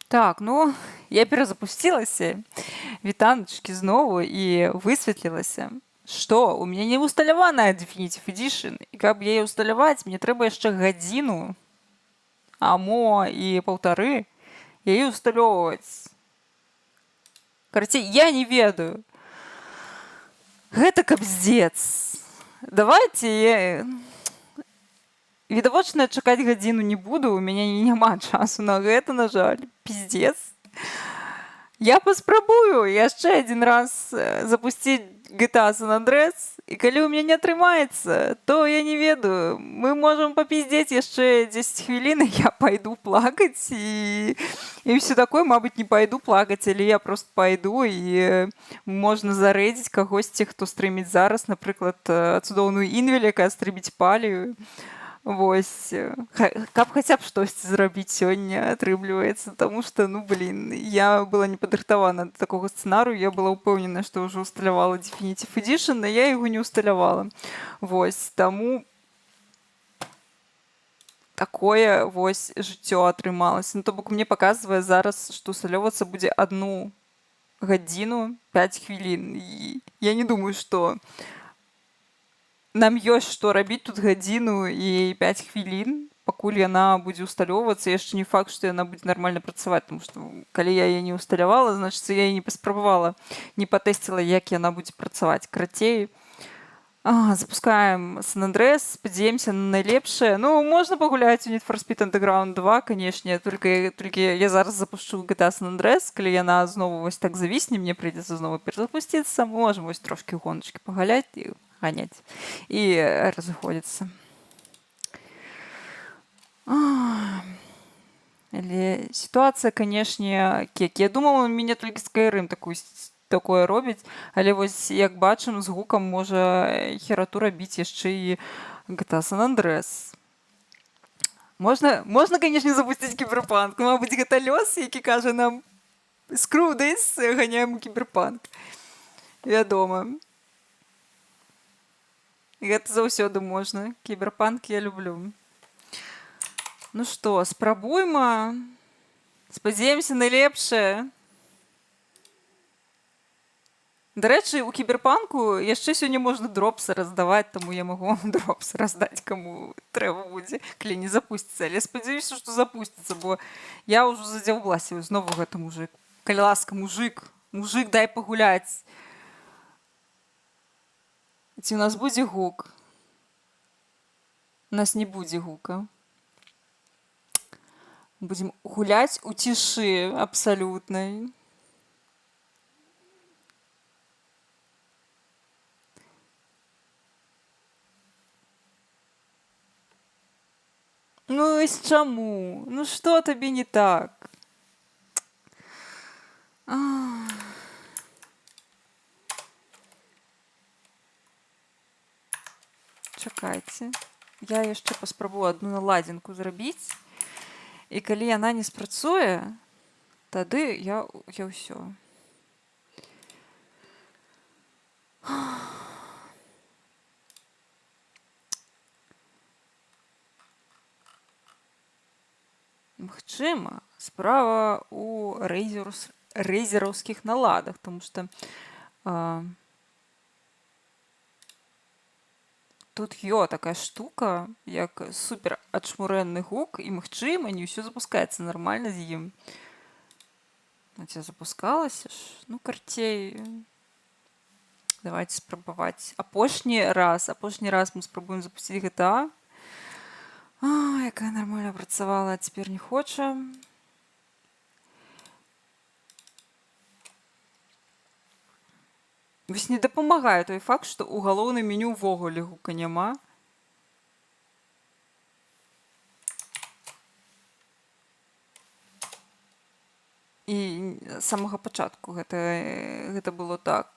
Так, ну, я перазапусцілася, вітаначкі знову і высветлілася, што ў мяне не ўсталяваная Definitive Edition, і каб яе ўсталяваць, мне трэба яшчэ гадзіну, а мо і паўтары яе ўсталёўваць. Карацей, я не ведаю. Гэта кабздец. Давайте я... Відавочна, чакаць гадзіну не буду, у мяне няма часу на гэта, на жаль. Пиздец. Я паспрабую яшчэ адзін раз запусціць GTA San Andreas, і калі ў мяне не атрымаецца, то я не ведаю. Мы можам папиздзець яшчэ 10 хвілін, і я пайду плакаць, і ўсё такое, мабыць, не пайду плакаць, але я проста пайду, і можна зарэдзіць кагосьці, хто стрыміць зараз, напрыклад, цудоўную Інвель, якая стрыміць палію. Вось, каб хаця б штосьці зрабіць сёння, атрымліваецца, таму што, ну, блін, я была не падрыхтавана да такога сцэнарыю, я была ўпэўнена, што ўжо ўсталявала Definitive Edition, а я яго не ўсталявала. Вось, таму такое, вось, жыццё атрымалася. Ну, то бок мне паказвае зараз, што ўсталёўвацца будзе 1 гадзіну 5 хвілін. І я не думаю, што нам ёсць што рабіць тут гадзіну і 5 хвілін, пакуль яна будзе ўсталёўвацца. Яшчэ не факт, што яна будзе нармальна працаваць, тому што калі я яе не ўсталявала, значыцца, я яе не паспрабавала, не патэсціла, як яна будзе працаваць. Карацей, запускаем San Andreas, спадзяемся на найлепшае. Ну, можна пагуляць у Need for Speed Underground 2, канешне, толькі я зараз запушчу GTA San Andreas, калі яна знову вось так завісне, мне прыйдзецца знову перазапусціцца, можам вось трошкі гоначкі пагаляць і ганяць і разыходзіцца. Але сітуацыя, канешне, кек. Я думала, у мяне толькі Skyrim такое робіць, але вось, як бачым, з гукам можа херату рабіць яшчэ і GTA San Andreas. Можна, канешне, запусціць кіберпанк. Мабыць, гэта лёс, які кажа нам screw this, ганяем у кіберпанк. Вядома. Гэта заўсёды можна. Кіберпанк я люблю. Ну што, спрабуйма. Спадзяемся найлепшае. Дарэчы, у кіберпанку яшчэ сёння можна дропсы раздаваць, таму я магу вам дропсы раздаць, каму трэба будзе, калі не запусціцца. Але спадзяюся, што запусціцца, бо я ўжо задзяўблася знову гэты мужык. Калі ласка, мужык, дай пагуляць. Ці ў нас будзе гук? У нас не будзе гука. Будзем гуляць у цішы абсалютнай. Ну і чаму? Ну што табе не так? Чакайце. Я яшчэ паспрабую адну наладзінку зрабіць. І калі яна не спрацуе, тады я ўсё. Магчыма, справа ў рэйзераўскіх наладах, тому што тут такая штука, як супер адшмурэнны гук, і магчыма, не ўсё запускаецца нармальна з ім. Ці запускалася ж? Ну, карцей. Давайте спрабаваць. Апошні раз мы спрабуем запусціць GTA. Якая нармальна працавала, а цяпер не хоча. Вось не дапамагае той факт, што ў галоўным меню ўвогуле гука няма. І з самага пачатку гэта было так.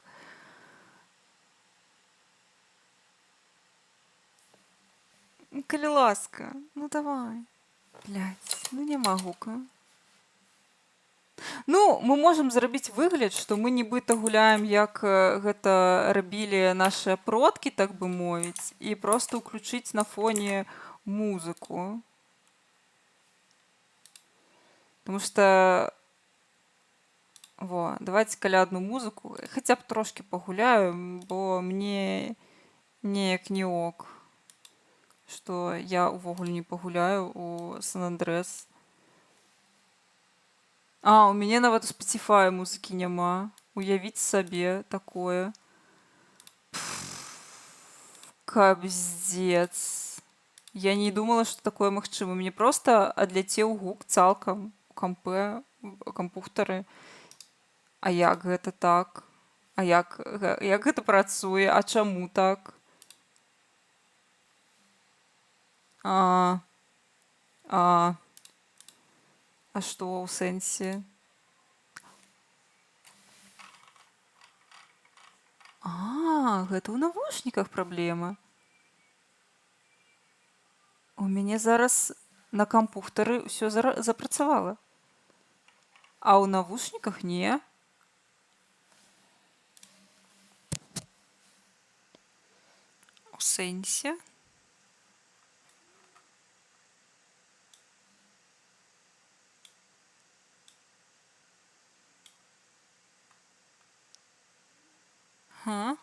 Калі ласка, ну давай. Блядь, ну няма гука. Ну, мы можам зрабіць выгляд, што мы нібыта гуляем, як гэта рабілі нашыя продкі, так бы мовіць, і проста ўключыць на фоне музыку. Таму што Во, давайте калядную музыку. Хаця б трошкі пагуляю, бо мне неяк не ок, што я ўвогуле не пагуляю у Сан-Андрэс. А, у мяне нават у Spotify музыкі няма. Уявіць сабе такое. Кабздец. Я не думала, што такое магчыма. Мне проста адляцеў гук цалкам у кампе, у кампухтары. А як гэта так? А як гэта працуе? А чаму так? А, а, а што ў сэнсе? А, гэта ў навушніках праблема. У мяне зараз на кампухтары ўсё запрацавала. А ў навушніках не. У сэнсе? Га?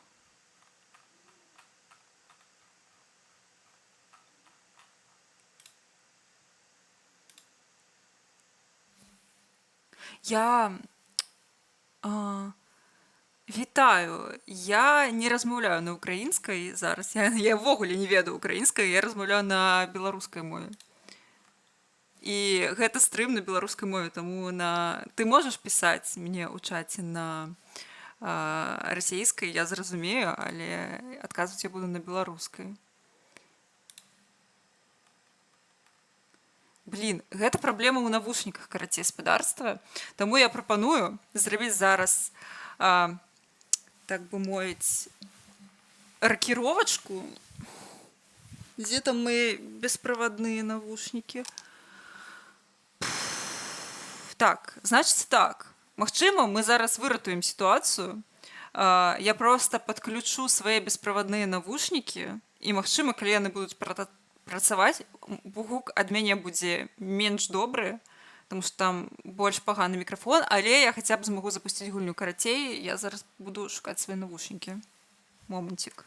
Я вітаю. Я не размаўляю на украінскай зараз. Я ўвогуле не ведаю украінскай, я размаўляю на беларускай мове. І гэта стрым на беларускай мове, таму ты можаш пісаць мне ў чаце на расійскай, я зразумею, але адказваць я буду на беларускай. Блін, гэта праблема ў навушніках, карацей, спадарства. Таму я прапаную зрабіць зараз, так бы мовіць, ракіровачку. Дзе там мои беспроводные навушнікі? Так, значыць так. Магчыма, мы зараз выратуем сітуацыю. Я проста падключу свае беспроводныя навушнікі, і магчыма, калі яны будуць працаваць, гук ад мяне будзе менш добры, тому што там больш паганы мікрафон, але я хаця б змагу запусціць гульню. Карацей, я зараз буду шукаць свае навушнікі. Момантик.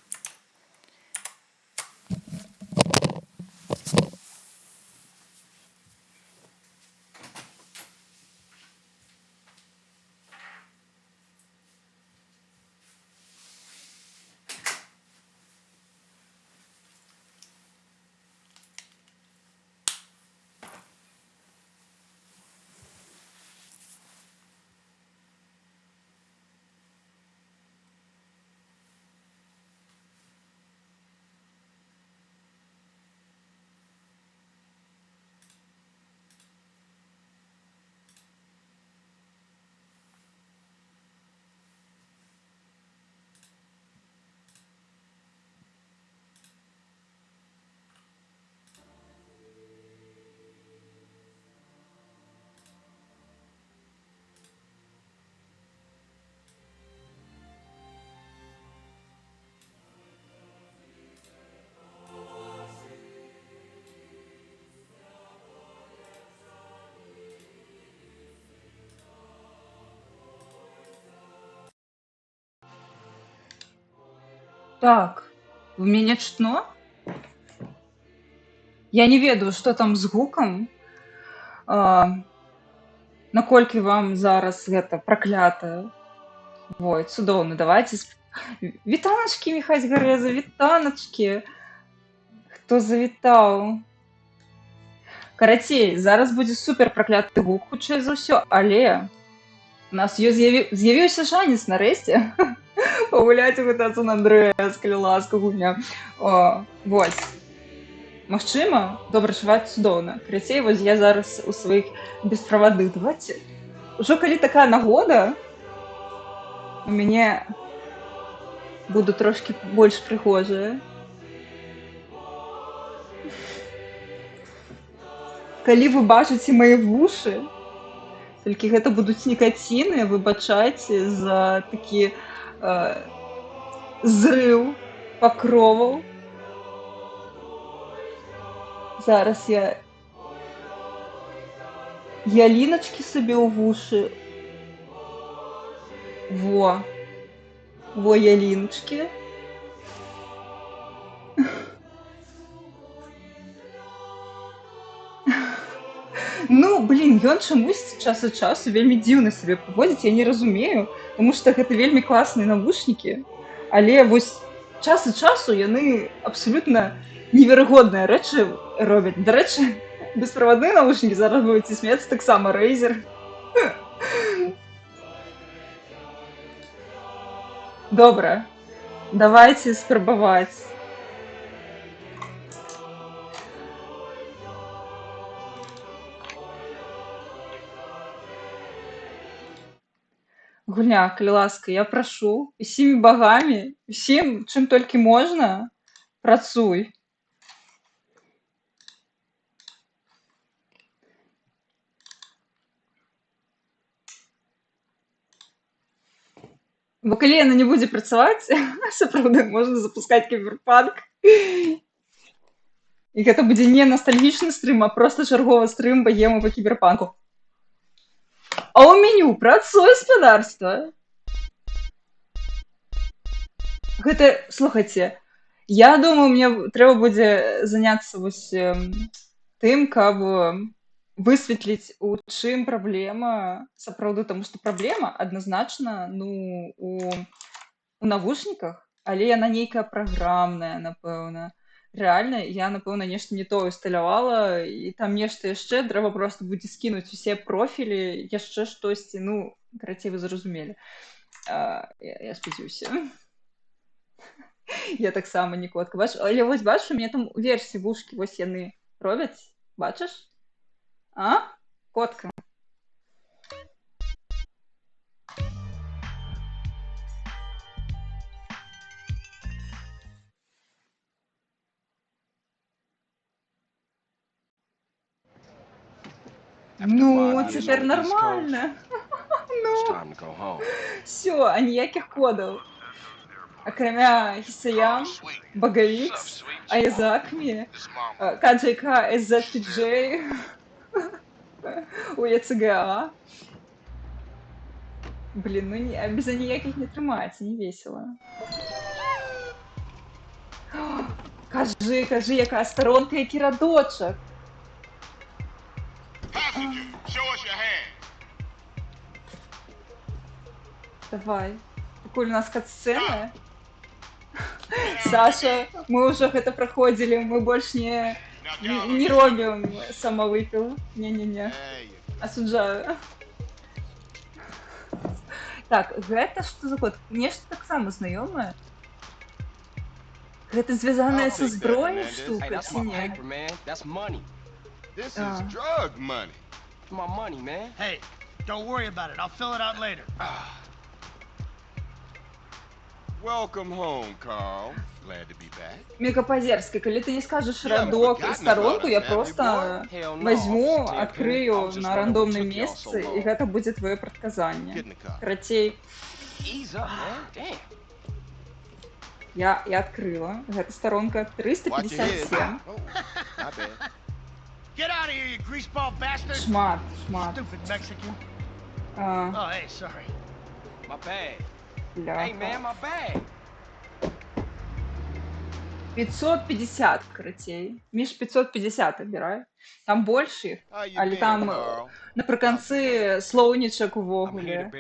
Так, вы мяне чутно? Я не ведаю, што там з гукам. Наколькі вам зараз гэта праклятае. Ой, цудоўна, давайте. Вітаначкі, Міхась Гарэза, вітаначкі. Хто завітаў? Карацей, зараз будзе супер пракляты гук, хутчэй за ўсё, але у нас з'явіўся шанец нарэшце пагуляць у GTA San Andreas, калі ласка, гульня. Вось. Магчыма, добра чуваць цудоўна. Карацей, вось я зараз у сваіх бесправадных. Давайте. Ужо калі такая нагода, у мяне буду трошкі больш прыгожая. Калі вы бачыце мае вушы, толькі гэта будуць нікаціны, выбачайце за такі зрыў пакроваў. Зараз я яліначкі сабе ў вушы Во, во ялиночки. Ну, блін, ён чамусь час ад часу вельмі дзіўна сябе паводзіць, я не разумею, таму што гэта вельмі класныя навушнікі, але вось час ад часу яны абсалютна неверагодныя рэчы робяць. Дарэчы, бесправадныя навушнікі, зараз будзеце смяяцца, таксама Razer. Добра, давайце спрабаваць. Гульня, калі ласка, я прашу усімі багамі, усім, чым толькі можна, працуй. Бо калі яна не будзе працаваць, сапраўды можна запускаць кіберпанк. І гэта будзе не ностальгічны стрым, а проста чарговы стрым баему па кіберпанку. А ў меню працуе гаспадарства. Гэта, слухайце, я думаю, мне трэба будзе заняцца вось тым, каб высветліць, у чым праблема сапраўды, таму што праблема адназначна, ну, у навушніках, але яна нейкая праграмная, напэўна. Рэальна, я, напэўна, нешта не тое усталявала, і там нешта яшчэ, трэба проста будзе скінуць усе профілі, яшчэ штосьці, ну, карацей, вы зразумелі. Я спадзяюся. Я таксама не котка. Але вось бачу, у мяне там версіі вушкі, вось яны робяць. Бачыш? А? Котка. Ну, цяпер нормально. Ну, все, а ніякіх кодаў. Акрамя Хісаям, Багавікс, Айзакмі, КДК, SZPJ, у ЕЦГА. Блін, ну без ніякіх не трымаецца, не весела. Кажы, якая старонка, які радочак. Давай. Пакуль у нас кат-сцэна. Саша, мы ўжо гэта праходзілі, мы больш не робім самавыпіл. Не-не-не. Асуджаю. Так, гэта што за код? Нешта таксама знаёмае. Гэта звязанае са зброяй штука, ці не? This is drug money. My money, man. Hey, don't worry about it. I'll fill it out later. Welcome home, Carl. Glad to be back. Мегапазерская, калі ты не скажаш радок і старонку, я проста возьму, адкрыю на рандомным месцы, і гэта будзе твоё прадказанне. Карацей, я адкрыла. Гэта старонка 357. Get out of here, you greaseball bastard! Шмат. Stupid Mexican. Oh, hey, sorry. My bag. Бляха. Hey, man, my bag. 550, карацей. Між 550 абірай. Там больш іх, але там напрыканцы слоўнічак увогуле.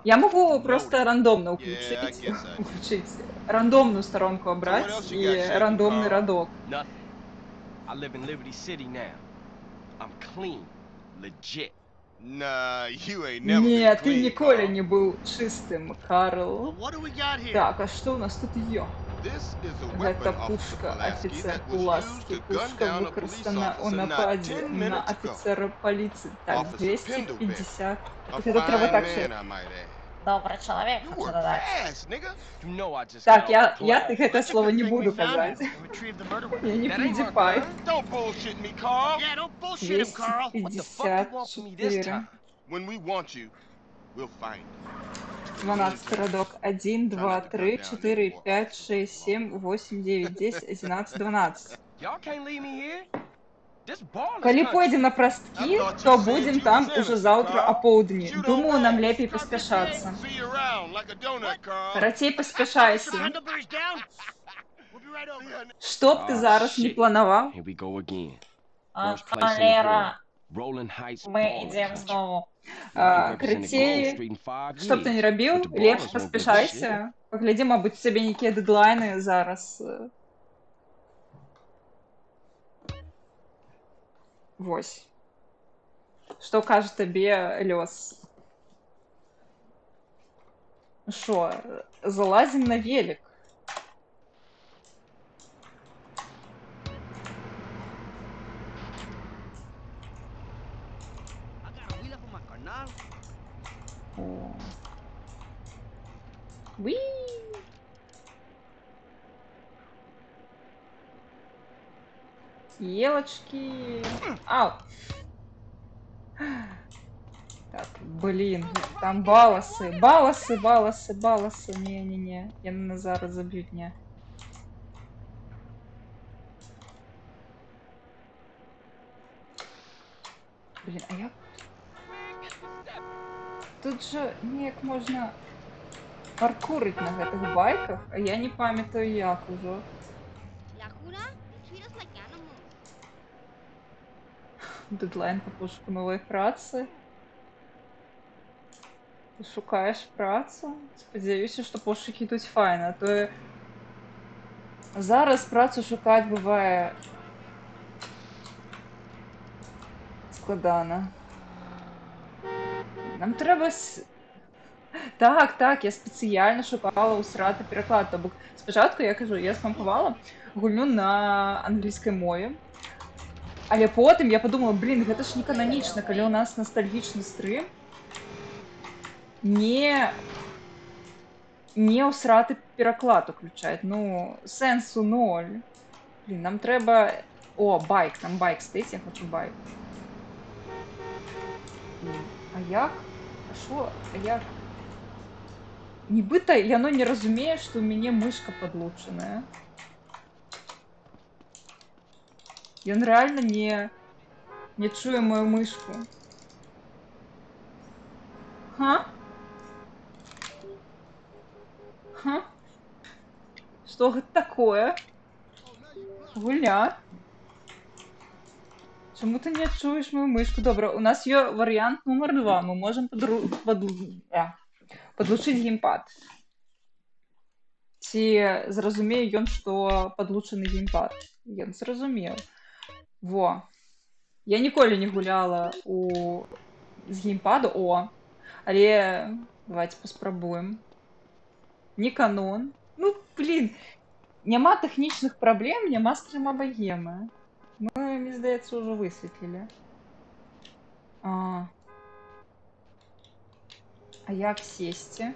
Я магу проста рандомна ўключыць рандомную старонку абраць і рандомны радок. I live in Liberty City now. I'm clean, legit. Nah, you ain't never Не, been ты clean, ніколі Carl. не быў чыстым, Карл. What do we got here? Так, а што ў нас тут є? This is a Гэта weapon, Officer пушка Pulaski, афіцер that was used Пуласкі. to gun Пушка down a police выкарыстана ў officer not нападзе 10 на minutes ago. афіцера паліцыі. Так, Officer 250. A Гэта трэба fine так man, ще. I might add. Добрый человек, You хочу were додать. fast, nigga. You know I just Так, got я off the plane. гэта It's a слова good не thing буду we found казаць. you and retrieved the murder weapon. Я не That ain't my придзіпай. gun. Don't bullshit me, Carl. Yeah, don't bullshit him, Carl. What the fuck you want from me this 254. time? When we want you, we'll find you. 12 радок. 1, 2, 3, 4, 5, 6, 7, 8, 9, 10, 11, 12. Y'all can't leave me here. This ball is Калі country. пойдзем на прасткі, то будзем там уже заўтра апоўдні. Думаю, нам лепей паспяшацца. See you around like a donut, Carl. Карацей, Officer паспяшайся. Pendlebury's down. We'll be right over. Што б ты Ah, зараз не shit. планаваў? Here we go again. А, Worst place in the world. холера, Rolling Heights мы ball ідзем country. знову. I ain't represented Grove Карацей, Street in 5 што б ты years, не рабіў, but the лепш ballers won't give a shit. паспяшайся. Паглядзі, мабыць, у цябе нейкія дэдлайны зараз. Вось. Што кажа табе лёс? Шо, залазім на велик? О. Уи! Елочки. Ау. Так, блин, там баласы. Баласы. Не-не-не. Яны зараз заб'ють, не. Блин, а як? Тут же неяк можна паркурить на гэтых байках, а я не памятаю як ужо. Yakura, they treat us like animals. Дедлайн по пошуку нової праці. Ти шукаєш працю? Сподіваюся, що пошуки йдуть файно, а то зараз працю шукати буває складано. Нам треба... Так, я спеціально шукала усрати переклад. Тобто спочатку я кажу, я спампувала гульню на англійській мові. Але потім я подумала, блін, гэта ж не кананічна, калі у нас ностальгічны стрим. Не усраты пераклад уключаць. Ну, сэнсу ноль. Блін, нам трэба... О, байк, там байк стаіць, я хочу байк. А як? А шо? А як? Нібыта яно не разумее, што ў мяне мышка падлучаная. Ён рэальна не чуе мою мышку. Ха? Што гэта такое? Гульня? Чаму ты не чуеш мою мышку? Добра, у нас ёсць варыянт нумар 2. Мы можам падлучыць геймпад. Ці зразумее ён, што падлучаны геймпад? Ён зразумеў. Во. Я ніколі не гуляла з геймпаду. О. Але давайте паспрабуем. Не канон. Ну, блін. Няма тэхнічных праблем, няма стрыма богемы. Мы, мне здаецца, ўжо высветлілі. А як сесці?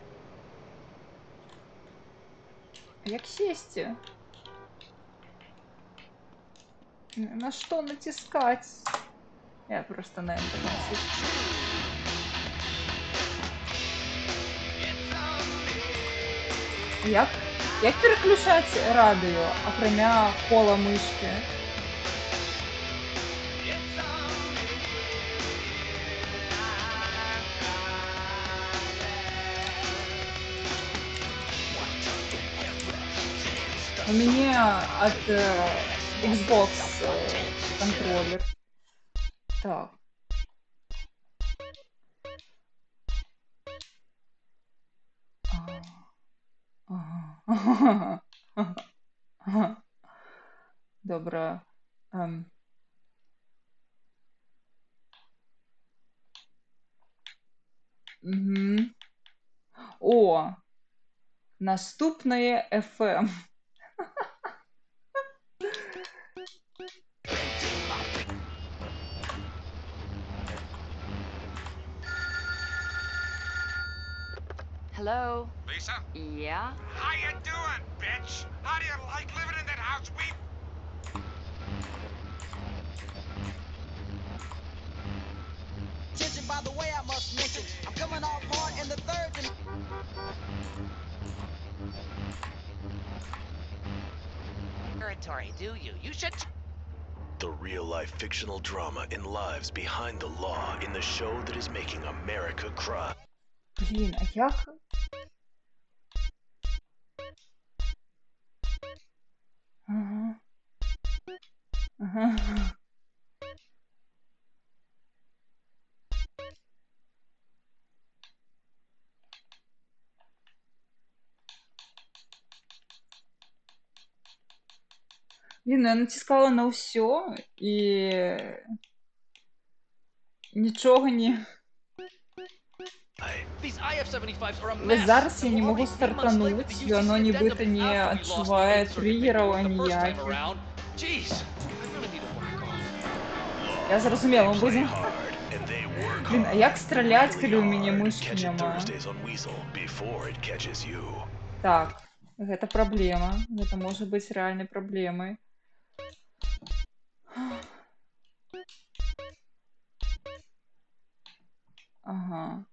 На што націскаць? Я просто на Enter націскаю. Як пераключаць радыё, акрамя кола мышкі? У меня от Xbox контроллер. Так. Добре. О, наступне FM. Hello? Lisa? Yeah? How you doing, bitch? How do you like living in that house we... By the way, I must mention, I'm coming off hard in the third. Territory, do you? You should... The real-life fictional drama and lives behind the law in the show that is making America cry. Блін, а як? Ага. Ага. Блін, я натискала на все і нічого не... These IF-75s are a Але mess. зараз я And не we're можу already 3 months late with the стартануть, і UCC воно addendum нібито не after we lost the відчуває Eighth Circuit тригерів paperwork the first time ніяких. around. Jeez, I really need to whack off. Я зрозуміла, ми They play будемо... hard, and they work Блін, а hard. як стріляти, Really коли у мене hard. мишки Catch it нема? Thursdays on Weasel before it catches you. Так, гэта праблема. Гэта можа быць рэальнай праблемай. Ага.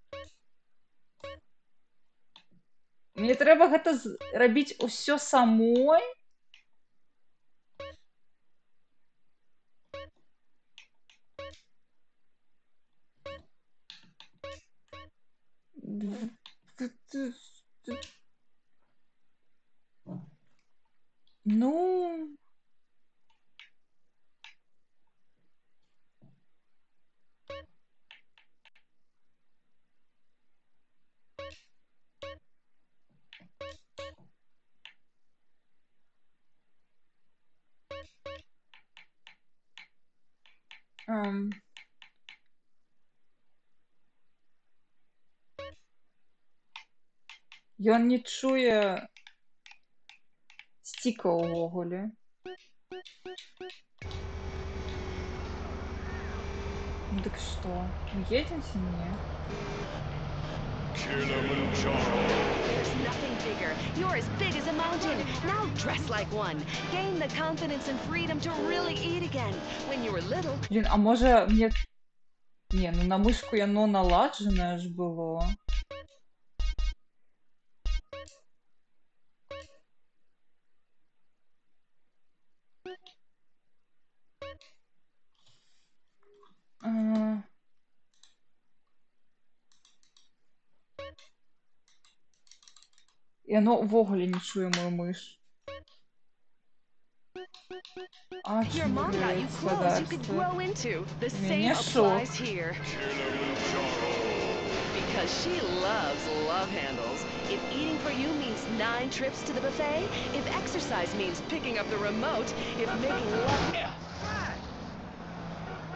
Мне трэба гэта рабіць усё самой? Ну... Ам. Ён не чуе стіка ўвогуле. Ну дык што? Мы едзем ці не? There's nothing bigger. You're as big as a mountain. Now dress like one. Gain the confidence and freedom to really eat again. When you were little... Блін, а можа мне... Не, ну на мышку яно наладжанае ж было. Яно ўвогуле не чуе мою мыш. А, Your mom got you clothes you could grow into. The same applies here. Because she loves love handles. If eating for you means 9 trips to the buffet, if exercise means picking up the remote, if making love...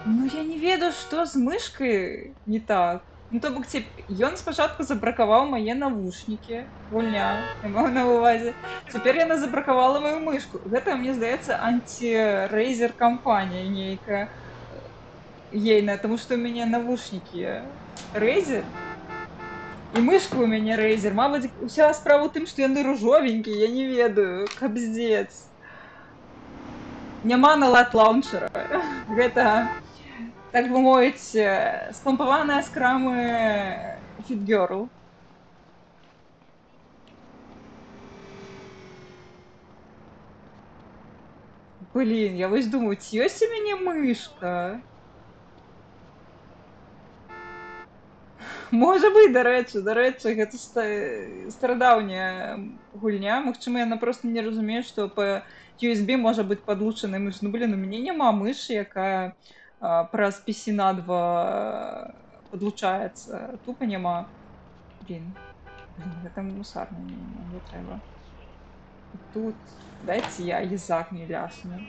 Ну я не ведаю, што з мышкай не так. Ну то бок ён спачатку забракаваў мае навушнікі, гульня, я маю на увазе. Цяпер яна забракавала маю мышку. Гэта, мне здаецца, анти-рейзер кампанія нейкая ейная, таму што ў мяне навушнікі рейзер, і мышка ў мяне рейзер. Мабыць, уся справа ў тым, што яны ружовенькія, я не ведаю, кабздец. Няма налад лаунчера. Гэта... Так бы мовіць, спампаваная з крамы Фітгерл. Блін, я вось думаю, ці ёсць у мяне мышка? Можа быць, дарэчы, гэта старадаўняя гульня. Магчыма, яна проста не разумее, што па USB можа быць падлучаная мыш. Ну, блін, у мяне няма мышы, якая... праз PC на 2 подлучаецца. Тупа няма. Блін, гэта мусарна не трэба. І тут... Дайце я язак не лясну.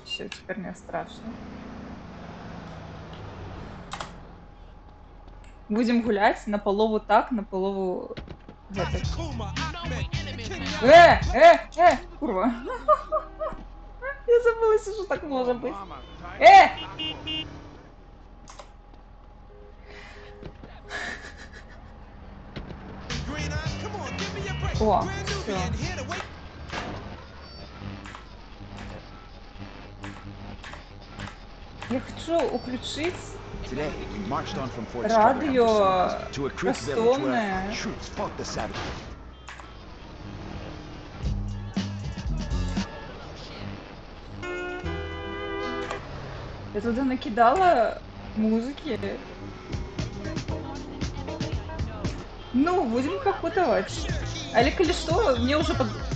Всё, цяпер не страшна. Будзем гуляць на палову так, на палову... гэтак. Курва. Я забылася, что так может быть. О, все. Я хочу уключить радио кастомное. Я туда накидала музыки. Ну, будем похудовать. Але коли что, мне уже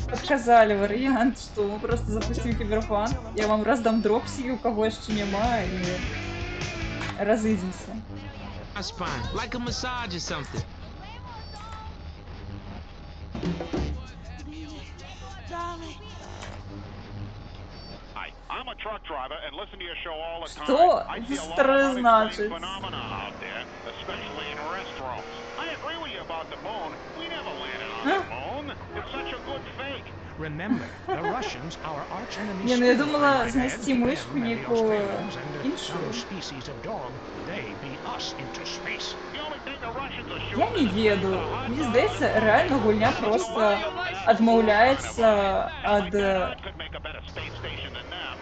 подказали вариант, что мы просто запустим киберпанк, я вам раздам дропсики, у кого еще нема, и разыдемся. That's fine. Like a massage or something. Hi, I'm a truck driver and listen to your show all the time. Что I see a lot это of значит? unexplained phenomena out there, especially in restaurants. I agree with you about the moon. We never landed on the moon. It's such a good fake. Remember, the Russians, our arch enemy. Не, ну я думала знайти мишку некую іншу. Some species of dog, they beat us into space. The only thing the Russians are Я shooting не is ведаю. Мені здається, реально гульня просто відмовляється від could make a better space station than them.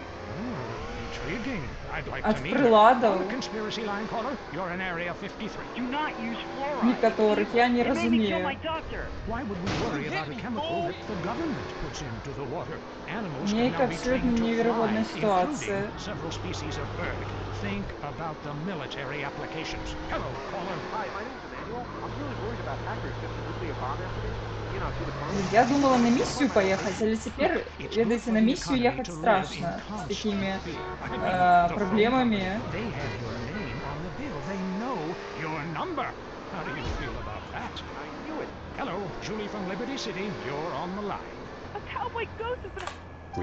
Intriguing. I'd like От to meet приладов. her. Conspiracy line caller, you're in area 53. Do not use fluoride. некоторых я не It made me kill розумію. my doctor. Why would we worry about a chemical that the government puts into the water? Animals can Некая now be абсолютно trained to невероятная fly, ситуация. including several species of bird. Think about the military applications. Hello, caller. Hi, my name's Emmanuel. I'm really worried about hackers that nuclear bomb incident. You know, through the phone. Я думала на миссию поехать, але теперь, видите, на миссию ехать страшно с такими проблемами. They have your name on the bill. They know your number. How do you feel about that? I knew it. Hello, Julie from Liberty City. You're on the line. A cowboy ghost is gonna...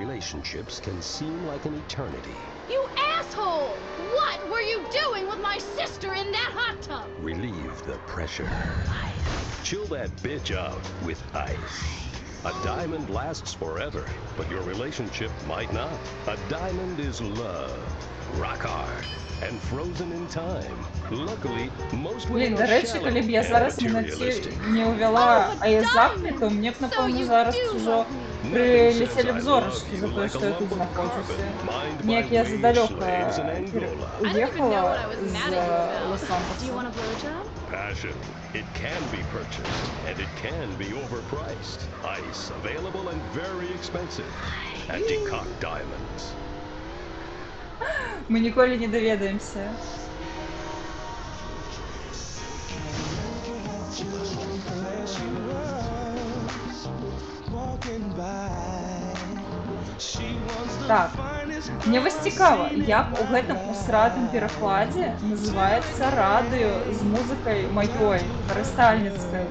Relationships can seem like an eternity. You asshole! What were you doing with my sister in that hot tub? Relieve the pressure. Chill that bitch out with ice. A diamond lasts forever, but your relationship might not. A diamond is love, rock hard, and frozen in time. Luckily, most Блін, women до are речі, shallow коли б я and зараз не materialistic. не увела Айзаки, то мне б, напевно, зараз уже прилетели б зорочки за те, що я тут знаходжуся. Ніяк я задалёко уехала з Лос-Анджелеса. Passion. It can be purchased, and it can be overpriced. Ice, available and very expensive. Anticock Diamonds. Ми ніколи не доведаємося. Так, мне вось цікава, як у гэтым усратым перакладзе называецца радыё з музыкай маёй, карыстальніцкай.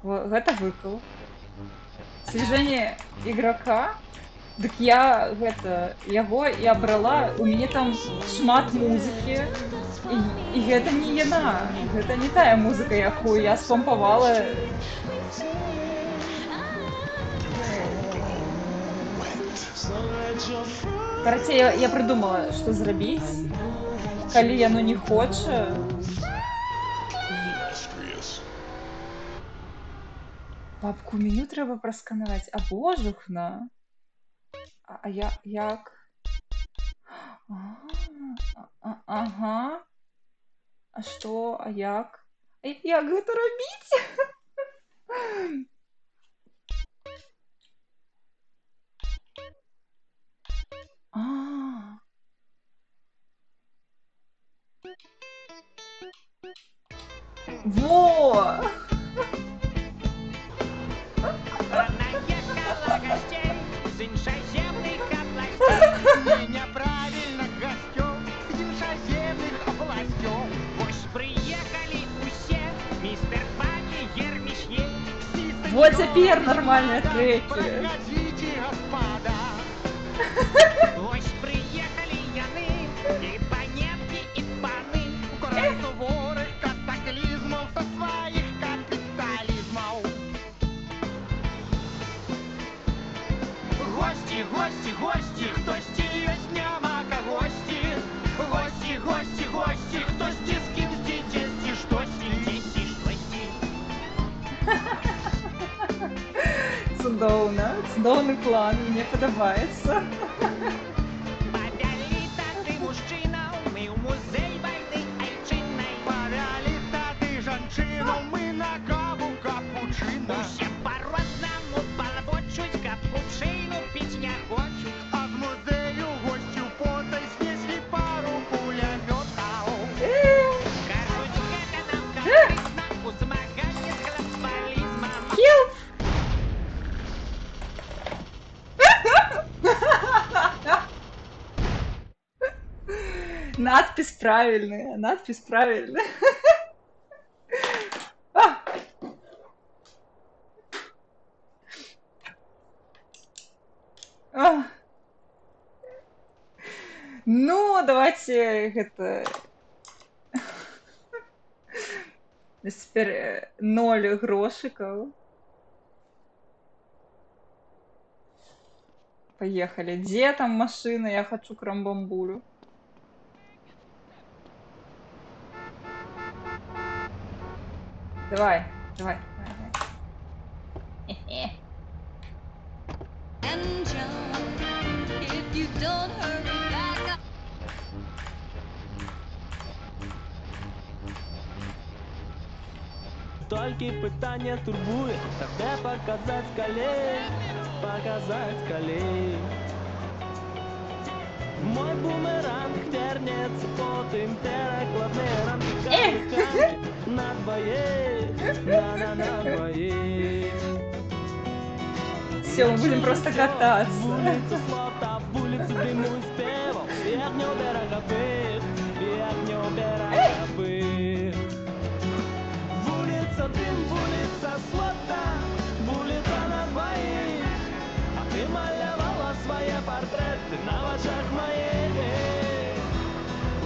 Гэта выкл. Свіжэнне іграка. Дык я гэта яго і абрала, у мяне там шмат музыкі, і гэта не яна, гэта не тая музыка, якую я спампавала. Карацей, я прыдумала, што зрабіць, калі яно не хоча. Папку меню трэба прасканаваць, а божухна. А я як? Ага. А што? А як? Як гэта рабіць? Во! Вот теперь нормальные треки. Гости, гости, хтось есть няма гости. Гости, гости, гости, хтось з ким здесь, штось здесь, штось. Цудоўны план, мне падабаецца. Павялі таты мужчынаў, мы ў музей вайны айчыннай. Павялі таты жанчын, Надпись правильная, надпись правильная. А! А! Ну, давайте это... Теперь 0 грошиков. Поехали. Где там машина? Я хочу к Рамбамбулю. Давай, давай, давай, давай. Хе-хе. Тільки питання турбує, та де показать колей, показать колей. Мой бумеранг вернется потом, перекладные рамки, камни на двоих, на двоих. Все, мы будем просто кататься. Вулиця слота, вулиця диму і співом, як не оберега пив, як не оберега пив. Вулиця дим, вулиця слота, вулиця на двоїх, а ти малювала свої портрети на очах моїх.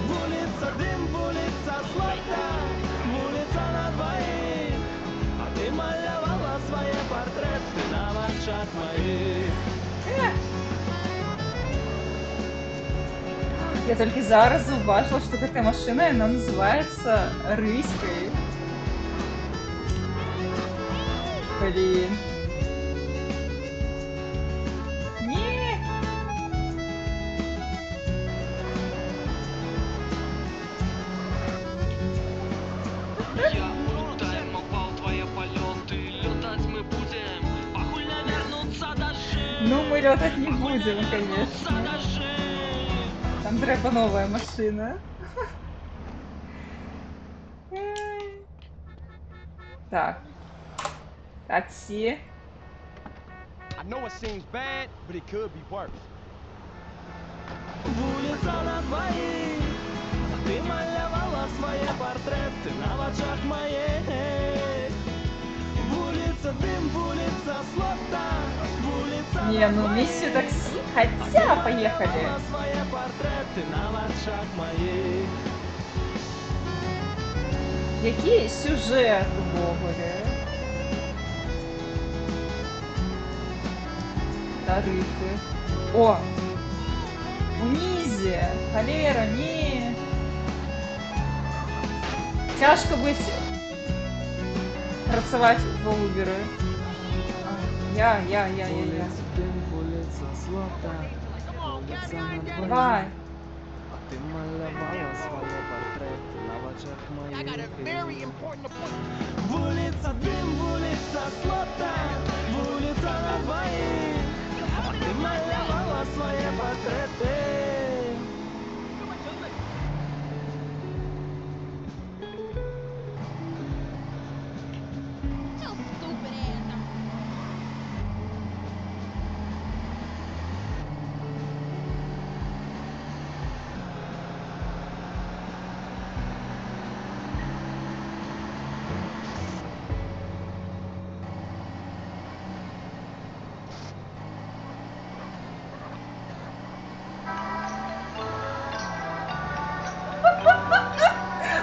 Вулиця дим, вулиця слота, вулиця на двоїх, а ти малювала свої портрети на очах моїх. Я только зараз зауважила, что эта машина, она называется Рыськой. Блин. Не. Я улетаем, упал твои полеты, летать мы будем, похуй навернуться даже. Ну, мы летать не будем, конечно. Даже. Там треба новая машина. Так. Такси. I know it seems bad, but it could be worse. Вулиця на двоїх, а ти малювала свої портрети на очах моїх. Вулиця дим, вулиця слота, вулиця Не, ну миссию такси. Хотя, поехали. свої портрети на очах моїх. Який сюжет у Гоголя? Тарифы. О! Унизия! Холера, не! Тяжко быть працевать в Уберы. Я. Вулиця слота, вулиця на Давай. а ти малювала свої портрети на очах моїх. Вулиця дим, вулиця слота, вулиця на двоїх, а ти малювала свої портрети.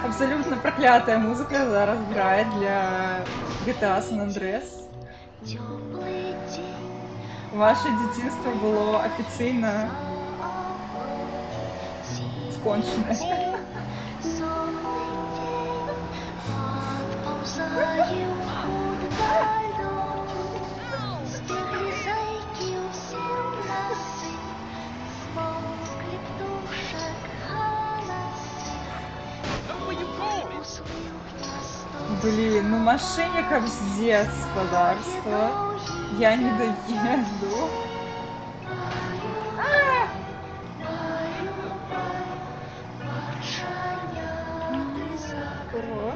Абсолютно проклятая музыка зараз грає для GTA San Andreas. Ваше дитинство було офіційно скончене. Блин, ну мошенников пиздец, подарство. Я не доеду. О.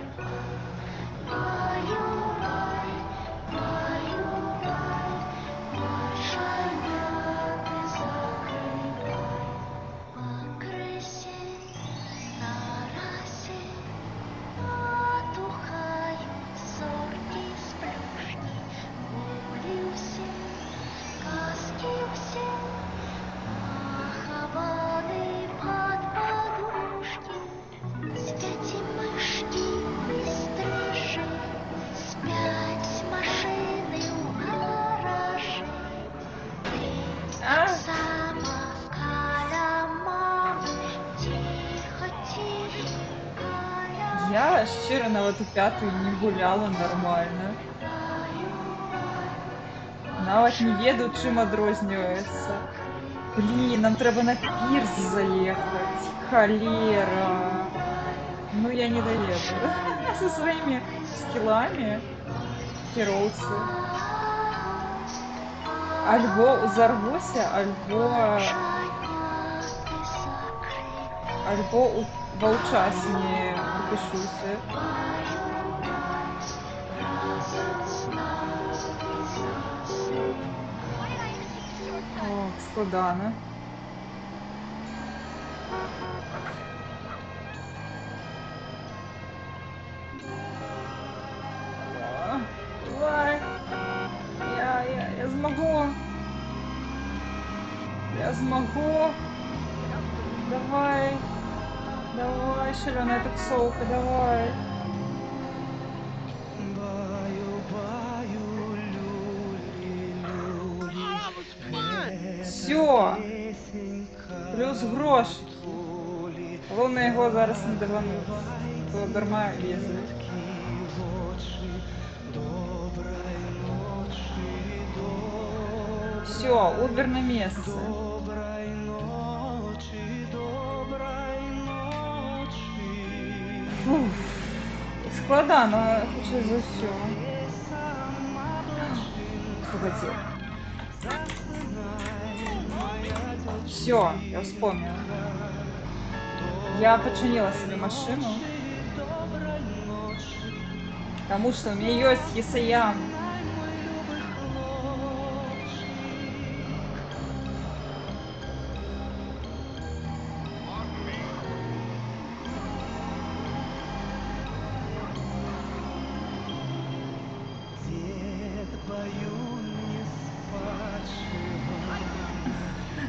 Я щиро на эту пятую не гуляла нормально. Навіть не ведаю, чим адрозніваецца. Блін, нам треба на пірс заехать. Холера. Ну я не доеду. Со своими скиллами кіроўцы. Альбо узорвуся, альбо ва ўчас не упішуся. О, складана. О, давай. Я змогу. Я змогу. Давай. Давай, шалёная таксовка, давай. Все. Плюс грошики. Головне його зараз не давануть. То дарма лізе. Все, Uber на месте. Фух. Складано, хоча за все. Погоди. Все, я вспомнила. Я починила себе машину. Потому что у меня есть Есаян.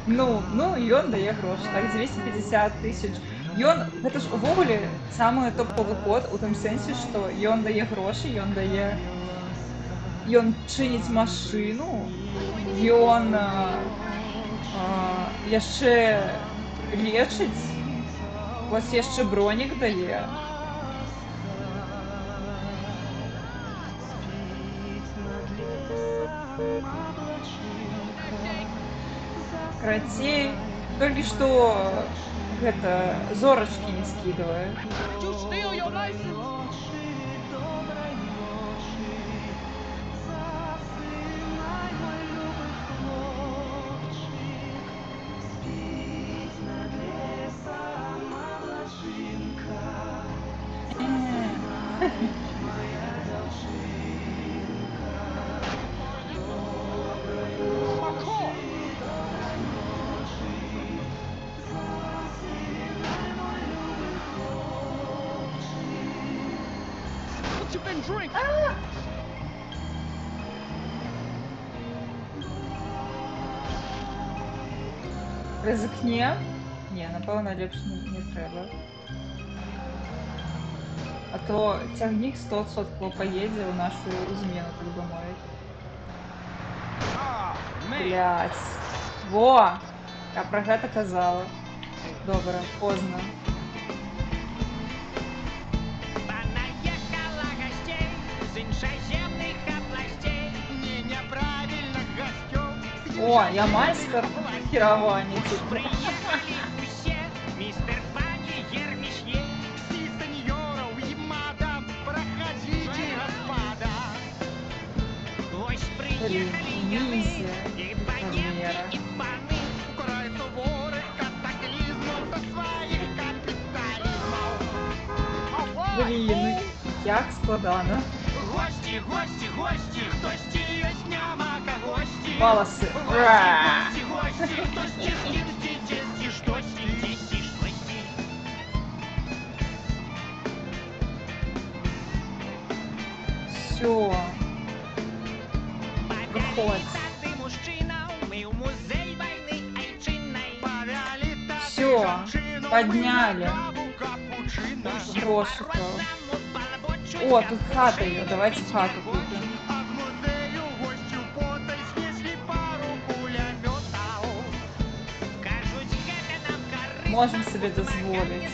Ну, ён дае грошы. Так, 250 тысяч. Ён, гэта ж увогуле самы топовы код у тым сэнсе, што ён дае грошы, ён чыніць машыну, ён яшчэ лечыць, вось яшчэ бронік дае. Карацей, толькі што гэта зорачкі не скідывае. Ризикне? Ні, напевно, ліпше не треба. А то цягнік 100% поїде у нашу зміну, так би мовити. Блять. Во! Я про гэта казала. Добре, поздно. О, я майстер керования. Блин, миссия. Блин, ну як складано. Гості, гості, гості, хтось есть нямака, гості. Волосы. Гості, гості, хтось чистить, штось, Все. Выходь. Все. Подняли. Грошиков. О, тут хата ее. Давайте хату купим. Можем себе дозволить.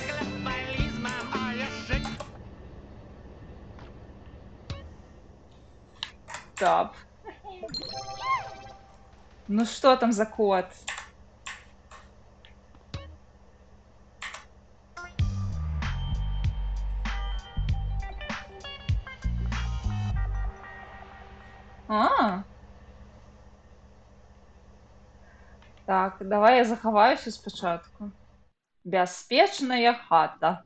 up. Ну что там за код? А, так, давай я захаваюся спачатку. Бяспечная хата.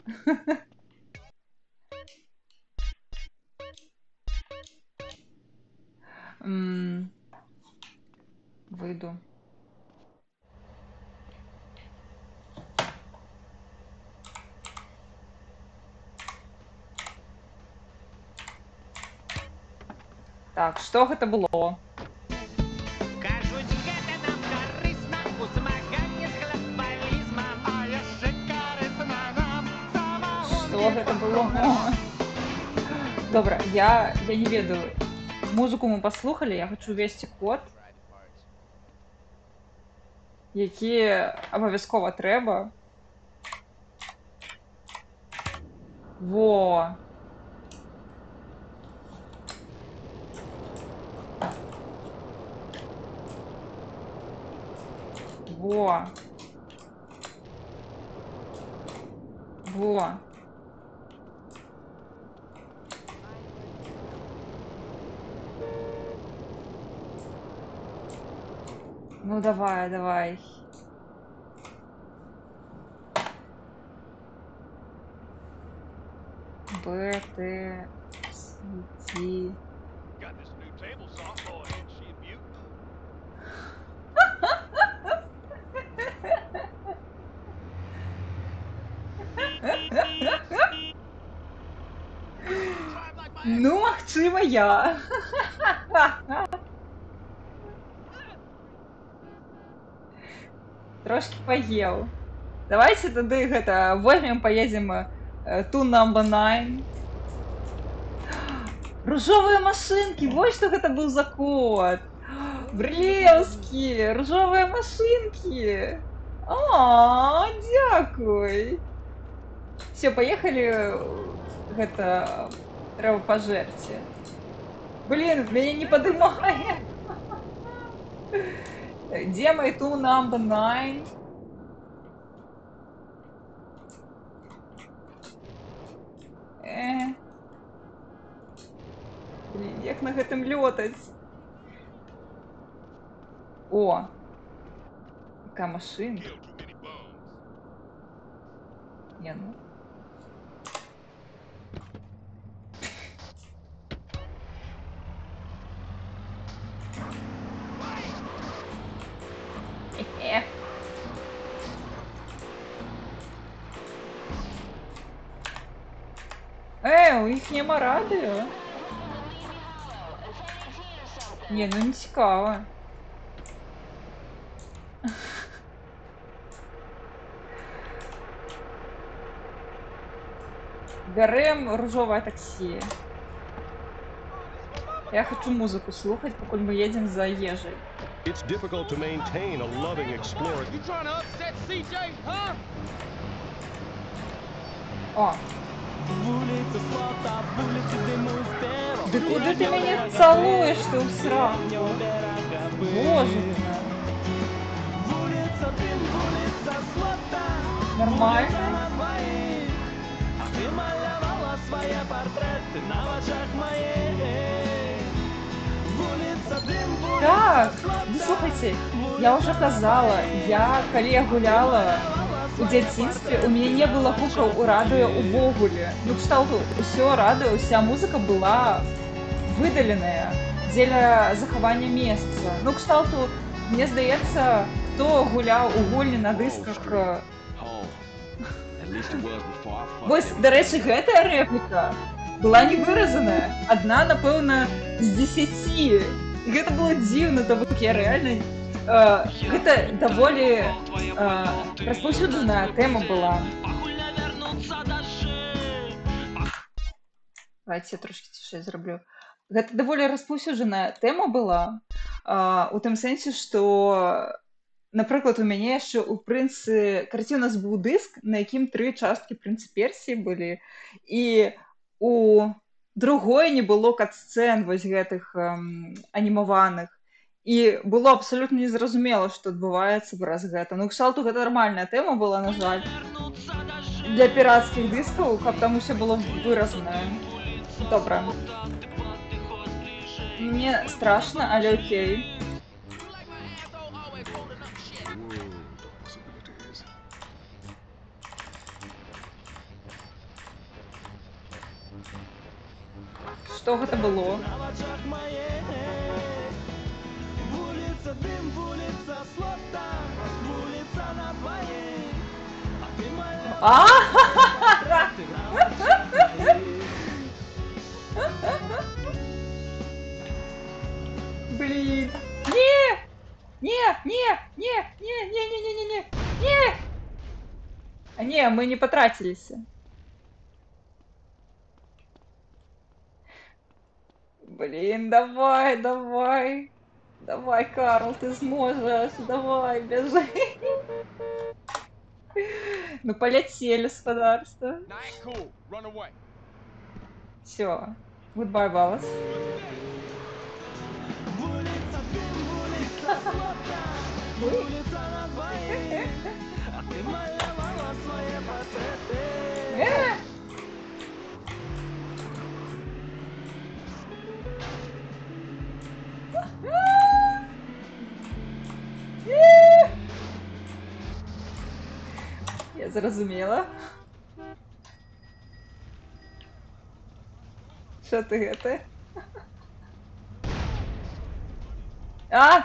Выйду. Так, што гэта было? Кажуць, гэта нам карысна у змаганні з глобалізмам. А яшчэ карысна нам самагон. Што гэта было? Добра, я не ведаю. Музыку мы паслухалі, я хачу ввесці код, які абавязкова трэба. Во! Во! Во! Ну давай, давай. Б, Т, С, Т. Got this new table saw. Go ahead, she a beaut. Ну, магчыма, я. Трошки поел. Давайте тады гэта возьмем, поедем to number 9. Ружовые машинки, вот что это был за код. Брылевские, ружовые машинки. А, дякуй. Все, поехали. Это трэба пожерці. Блин, меня не подымает. Где мой to number 9? Блин, як на гэтым лётаць? О! Такая машинка. Не, ну. У них нема радіо. Не, ну не цікаво. Бярем ружовое такси. Я хочу музыку слухать, пока мы едем за ежей. It's difficult to maintain a loving explorer. You trying to upset CJ, huh? О, Вулиці слота, вулиці диму з пером. да куда ты меня целуешь, ты усраку? Боже ты мой. Вулиця дим, вулиця слота. Нормально? А ти малювала свої портрети на очах моїх. Вулиця дим, Так, вулиця слота. ну слухайте, я уже казала, я калі я гуляла у дзяцінстве, у мяне не было гукаў у радыё увогуле. Ну, кшталту, усё радыё, уся музыка была выдаленая дзеля захавання месца. Ну, кшталту, мне здаецца, хто гуляў у гульні на дысках... Вось, дарэчы, гэтая рэпліка была не выразаная. Адна, напэўна, з 10. І гэта было дзіўна, то бок я рэальна... Гэта даволі распаўсюджаная тэма была. Давайте я трошки цішэй зраблю. Гэта даволі распаўсюджаная тэма была, у тым сэнсе, што, напрыклад, у мяне яшчэ ў прынцы карці у нас быў дыск, на якім 3 часткі прынцы Персіі былі, і у другое не было кат-сцэн вось гэтых анімаваных. І было абсолютно незразумела, што адбываецца праз гэта. Ну, кшталту гэта нармальная тэма была, на жаль. Для піратскіх дыскаў, каб там усё было выразанае. Добра. Мне страшна, але окей. Што гэта было? На вачах маіх вуліца дым, вуліца слота, вуліца на двоих, а ты моя. Блин. Не! Не! Не! Не! Не! Не! Не! Не! Не! Не! Не! А не, мы не потратились. Блин, давай, давай. Давай, Карл, ты сможешь. Давай, бежи. Ну, полетели, господарство. Все. Goodbye, Балас. Вуліца дым, вуліца слота, вуліца на двоих, а ты малявала свае партреты. Я зразумела. Що ти гэта? А!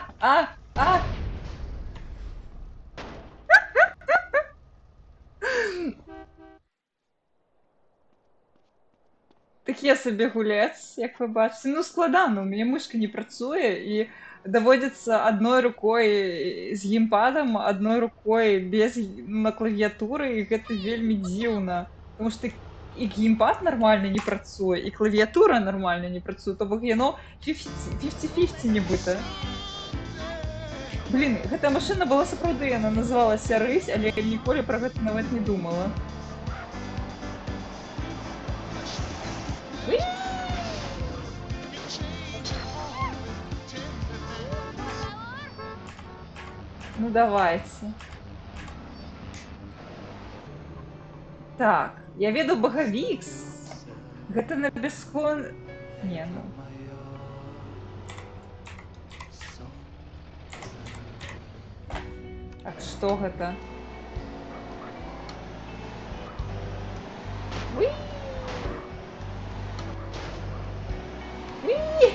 Такі собі гулец, як ви бачите. Ну, складано, у мене мишка не працює, і доводиться одной рукой з геймпадом, одной рукой без на клавіатуры, і гэта вельмі дзіўна. Тому што і геймпад нормально не працуе, і клавіатура нормально не працуе, то бок яно 50-50 нібыта. Блін, гэтая машына была сапраўды, яна называлася Рысь, але я ніколі пра гэта нават не думала. Ну давайте. Так, я веду Багавікс. Гэта на бяскон... Не, ну... Так, што гэта? Уи! Уи!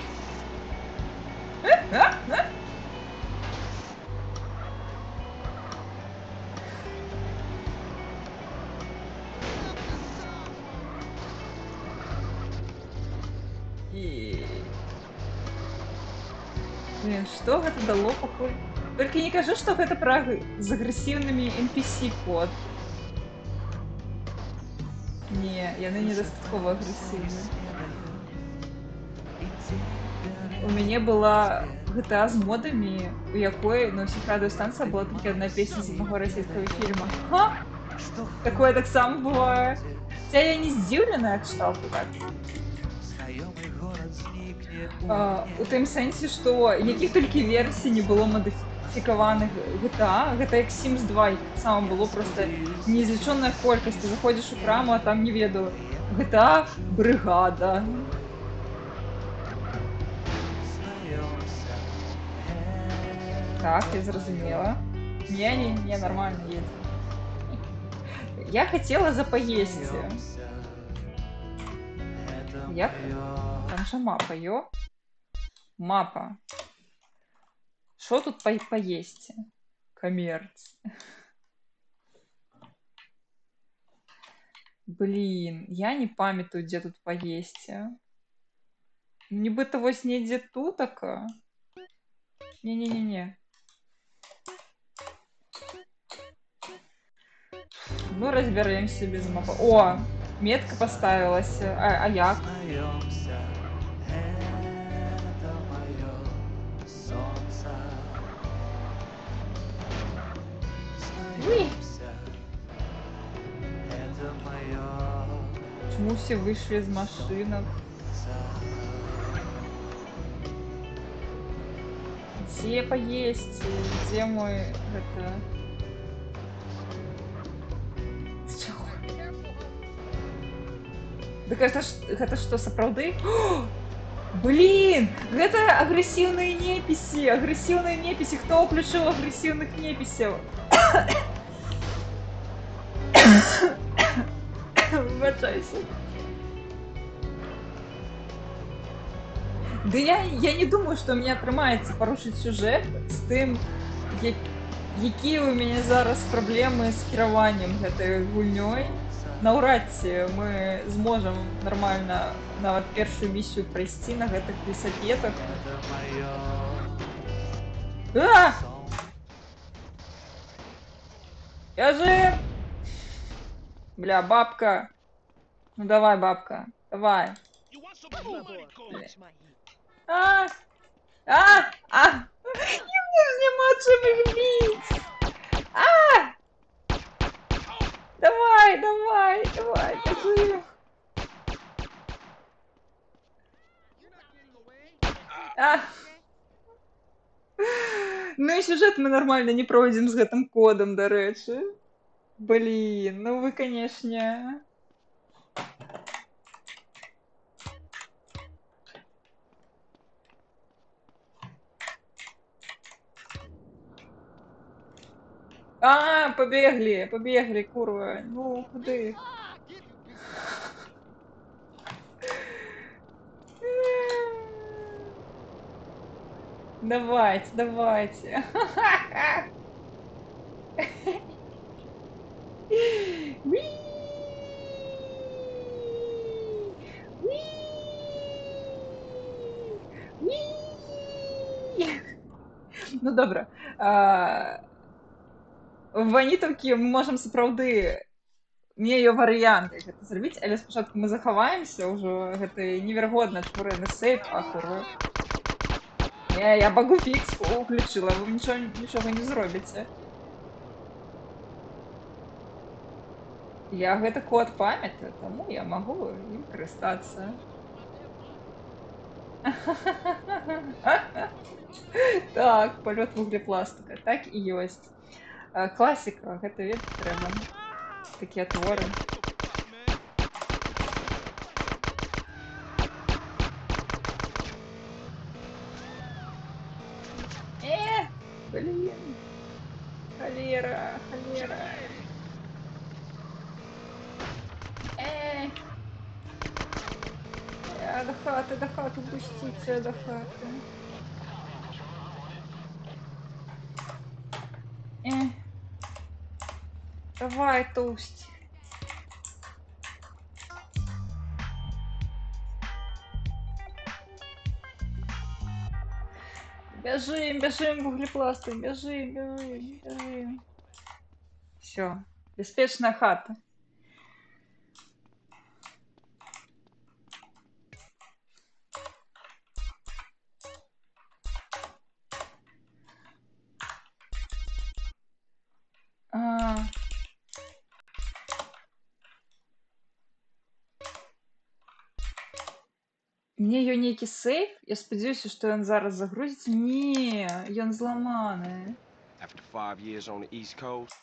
Блин, что гэта дало пакуль? Только не кажу, что гэта пра з агрэсіўнымі NPC код. Не, яны недастаткова агрэсіўныя. У мяне была GTA з модамі, у якой на ўсіх радыёстанцыях была толькі одна песня з аднаго расійскага фільма. Ха! Такое таксама бывае. Хаця я не здзіўленая кшталту так. У тым сэнсе, што якіх толькі версій не было мадыфікаваных GTA, гэта як Sims 2, таксама было проста неизлічоная колькасць. Ты заходзіш у краму, а там не ведаю. GTA бригада. Так, я зразумела. Не, нормально едет. Я хотела запоесть. Як? Там же мапа, ё? Мапа. Что тут поесть? Коммерц. Блин, я не памятаю, где тут поесть. Нібито вось недзе тутака. Не-не-не-не. Ну, разберемся без мапы. О, метка поставилась. А як? Уи! Почему все вышли из машинок? Где поесть? Где мой это? З чаго? Дык гэта што сапраўды? Блін! Гэта агрэсіўныя непіси! Агрэсіўныя непіси! Хто ўключыў агрэсіўных непісяў? Выбачайся. Да я не думаю, што мне атрымаецца парушыць сюжэт з тым, якія ў мяне зараз праблемы з кіраваннем гэтай гульнёй. Наўрад ці мы зможам нармальна нават першую місію прайсці на гэтых лесапетах. А! Бяжым! Бля, бабка. Ну давай, бабка, давай. А! А! А! Нема чым іх біць! А! Давай, давай, давай, бяжым! А! Ну і сюжэт мы нармальна не пройдзем з гэтым кодам, дарэчы. Блін, ну вы, канешне. А, побегли, побегли, курва. Ну, куды? Давайте, давайте. Уи! Уи! Уи! Ну добра. Ванітаўкі мы можам сапраўды мею варыянты гэта зрабіць, але спачатку мы захаваемся ўжо гэты неверагодна чварны сейф, курва. Я багу фікс уключыла, вы нічога не зробіце. Я гэты код памятаю, таму я магу ім карыстацца. Так, палёт вуглепластыка, так і ёсць. Класіка, гэта ведаць трэба. Такія творы. Блин. Холера, холера. До хаты, пустите, до хаты. Давай, тоусть. Бежим, бежим, вуглепласты, бежим, бежим, бежим. Все, беспечная хата. Мне ёй нейкі сейф, я спадзяюся, што ён зараз загрузіць. Не, ён зламаны. After 5 years on the East Coast.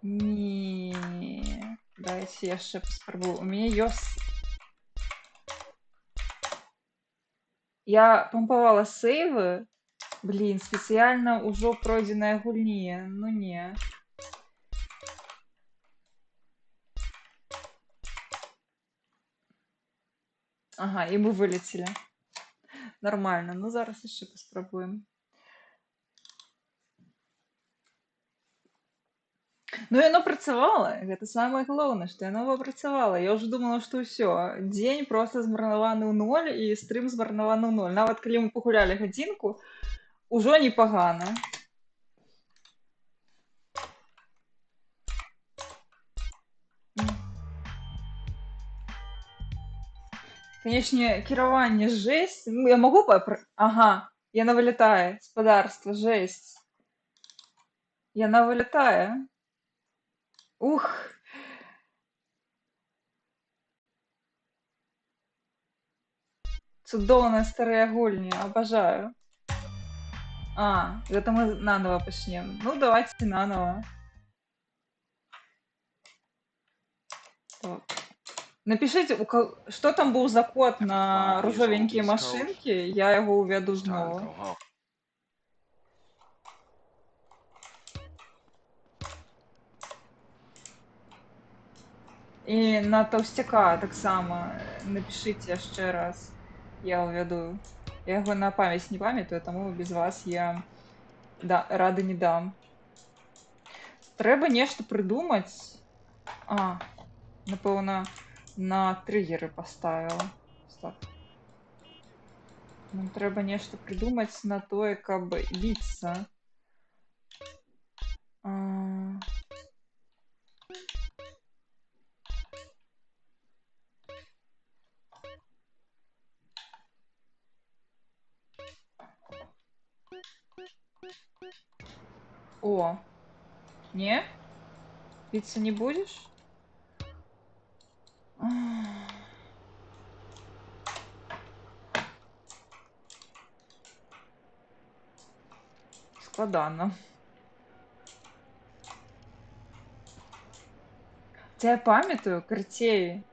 Не, дайце яшчэ паспрабую. У мяне ёсць. Я пампавала сейвы. Блін, спецыяльна ўжо пройдзеныя гульні. Ну не. Ага, і мы вылецелі. Нормально. Ну зараз яшчэ паспрабуем. Ну яно працавала. Гэта самае галоўнае, што яно працавала. Я ўжо думала, што ўсё. Дзень проста змарнаваны ў ноль і стрым змарнаваны ў ноль. Нават калі мы пагулялі гадзінку, ужо непагана. Канечне, кіраванне жесть. Ну, я могу Ага, яна вылетае. Спадарства, жесть. Яна вылетае. Ух. Цудоўная старая гульня, обожаю. А, это мы наново пачнем. Ну, давайте наново. Так. Напишите, что там был за код на ружовенькие машинки, я его уведу снова. И на толстяка так само напишите еще раз, я уведу. Я его на память не памятаю, тому без вас я рады не дам. Треба нешта придумать. А, напевно, на триггеры поставила. Стоп. Нам треба нешта придумать на тое, каб біцца. О, не? Биться не будешь? Складано. Я памятаю, карцей.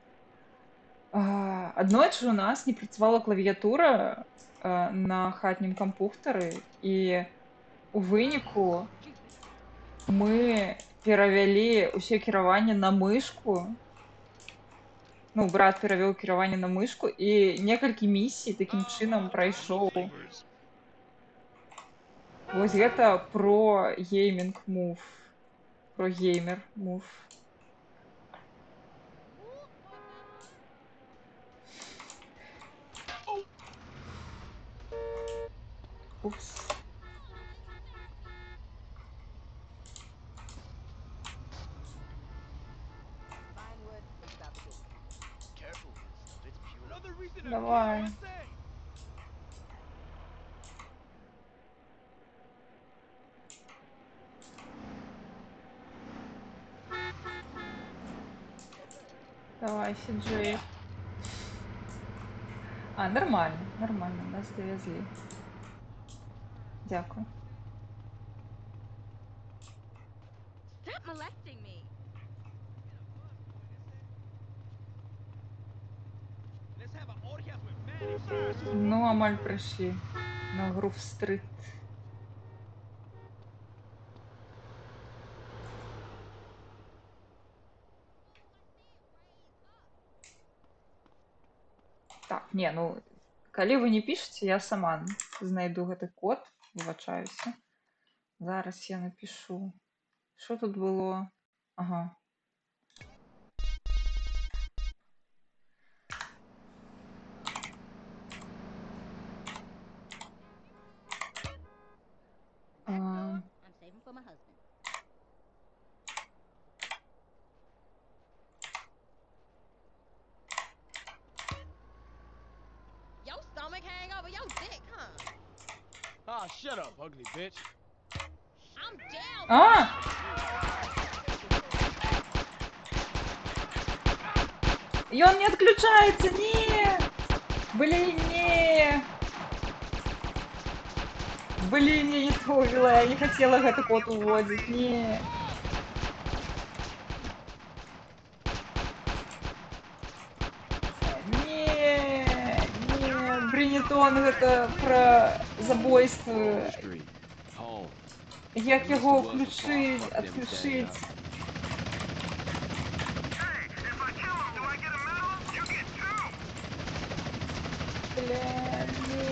Аднойчы у нас не працавала клавіятура на хатнім кампухтары, і у выніку мы перавялі ўсё кіраванне на мышку. Ну, брат перавёў кіраванне на мышку, і некалькі місій такім чынам прайшоў. Вось гэта про геймінг мув. Про геймер мув. Упс. Давай. Давай, Сиджей. А, нормально, нормально, нас довезли. Дякую. Stop molesting me. Ну, амаль прийшли на Грув-стрит. Так, не, ну, калі вы не пишете, я сама знайду гэты код, выбачаюся. Зараз я напишу. Що тут було? Ага. I'm saving for my husband. Your stomach hang over your dick, huh? Ah, shut up, ugly bitch. I'm down. А! И он не отключается, не! Блин, не! Блин, я не то ввела, я не хотела гэты код уводить, не! Не, Бринетон, это про забойство. Як його включить, отключить? Бля, не.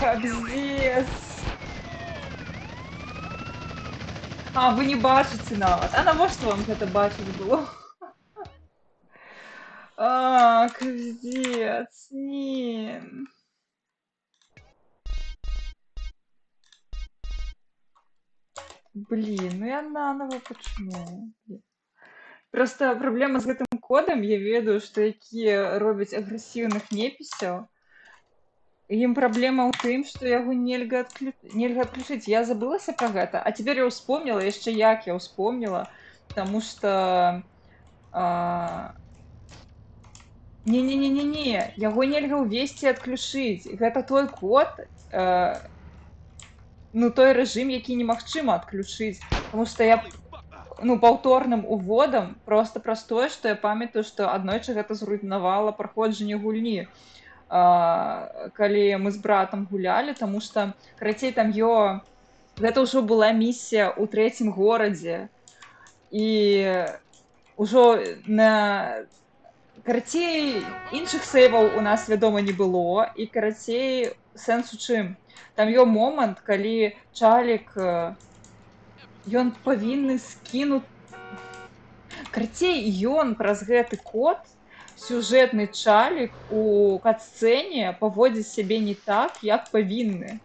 Капздец. А, вы не бачите нават. А навошта вам гэта бачыць было? А, капздец. Не. Блин, ну я наново почну. Просто праблема з гэтым кодам, я ведаю, што якія робяць агрэсіўных непісяў. Ім праблема ў тым, што яго нельга адключыць. Я забылася пра гэта, а цяпер я ўспомніла, яшчэ як я ўспомніла, Потому что не-не-не-не-не, яго нельга ўвесці і адключыць. Гэта той код, ну той рэжым, які немагчыма адключыць. Потому што я паўторным уводам просто праз тое, што я памятаю, што аднойчы гэта зруйнавала праходжанне гульні, калі мы з братам гулялі, таму што карацей там гэта ўжо была місія ў 3-м горадзе. І ўжо карацей, іншых сейваў у нас, вядома, не было, і карацей, сэнс у чым? Там момант, калі чалік, ён павінны скінуць... Карацей, ён праз гэты код, сюжэтны чалік у кат-сцэне паводзіць сябе не так, як павінны.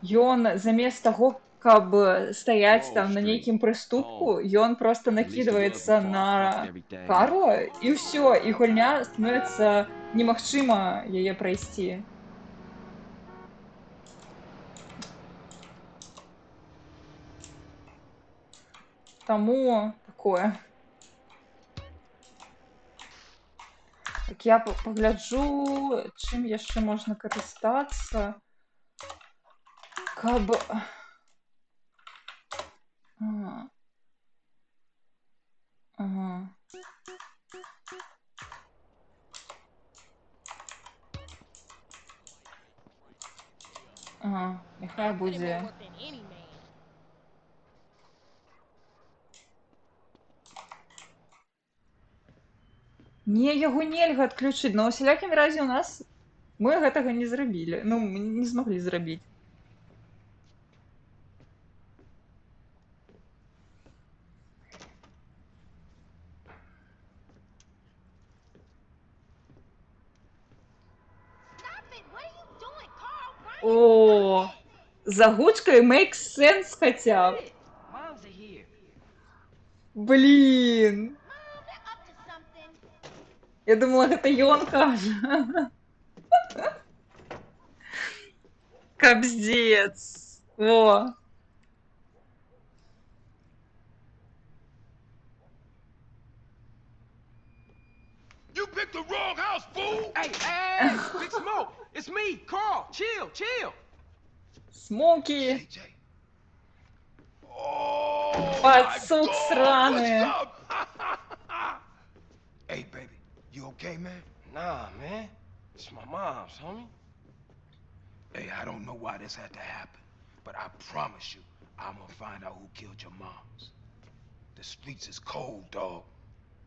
Ён замест таго, каб стаяць там на нейкім прыступку, ён просто накідваецца на кару, і ўсё, і гульня становіцца немагчыма яе прайсці. Таму такое. Так я пагляджу, чым яшчэ можна карыстацца, каб... Ага. Ага, няхай будзе. Не, яго нельга адключыць, но ў усялякім разе у нас мы гэтага не зрабілі. Ну, мы не змаглі зрабіць. О, за гучкой makes sense хотя бы. Блин. Я думала, гэта ён кажа. Капздец. Во. You picked the wrong house, fool! Hey, Big Smoke! It's me, Carl! Chill! Смоки. Oh, Пацук сраный. Hey, baby, you okay, man? Nah, man. It's my mom's, homie. Hey, I don't know why this had to happen, but I promise you, I'm gonna find out who killed your moms. The streets is cold, dog.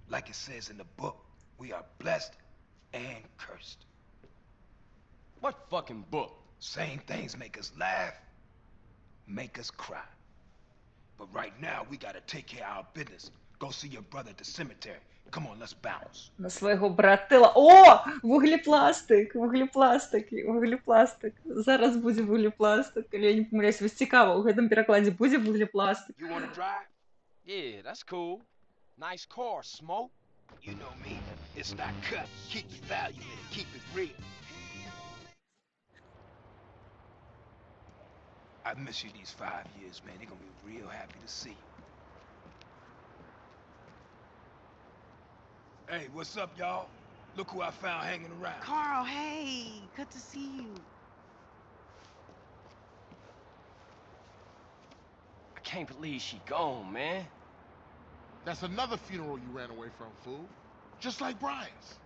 Like it says in the book, we are blessed and cursed. What fucking book? Same things make us laugh, make us cry. But right now, we gotta take care of our business. Go see your brother at the cemetery. Come on, let's bounce. На свайго братила. О! Вуглепластик. Зараз будзе вуглепластик. Калі я не памыляюсь, вось цікава, у гэтым перакладзе будзе вуглепластик. You wanna drive? Yeah, that's cool. Nice car, Smoke. You know me, it's not cut. Keep the value in it, keep it real. I've missed you these 5 years, man. They're gonna be real happy to see you. Hey, what's up, y'all? Look who I found hanging around. Carl, hey, good to see you. I can't believe she gone, man. That's another funeral you ran away from, fool. Just like Brian's.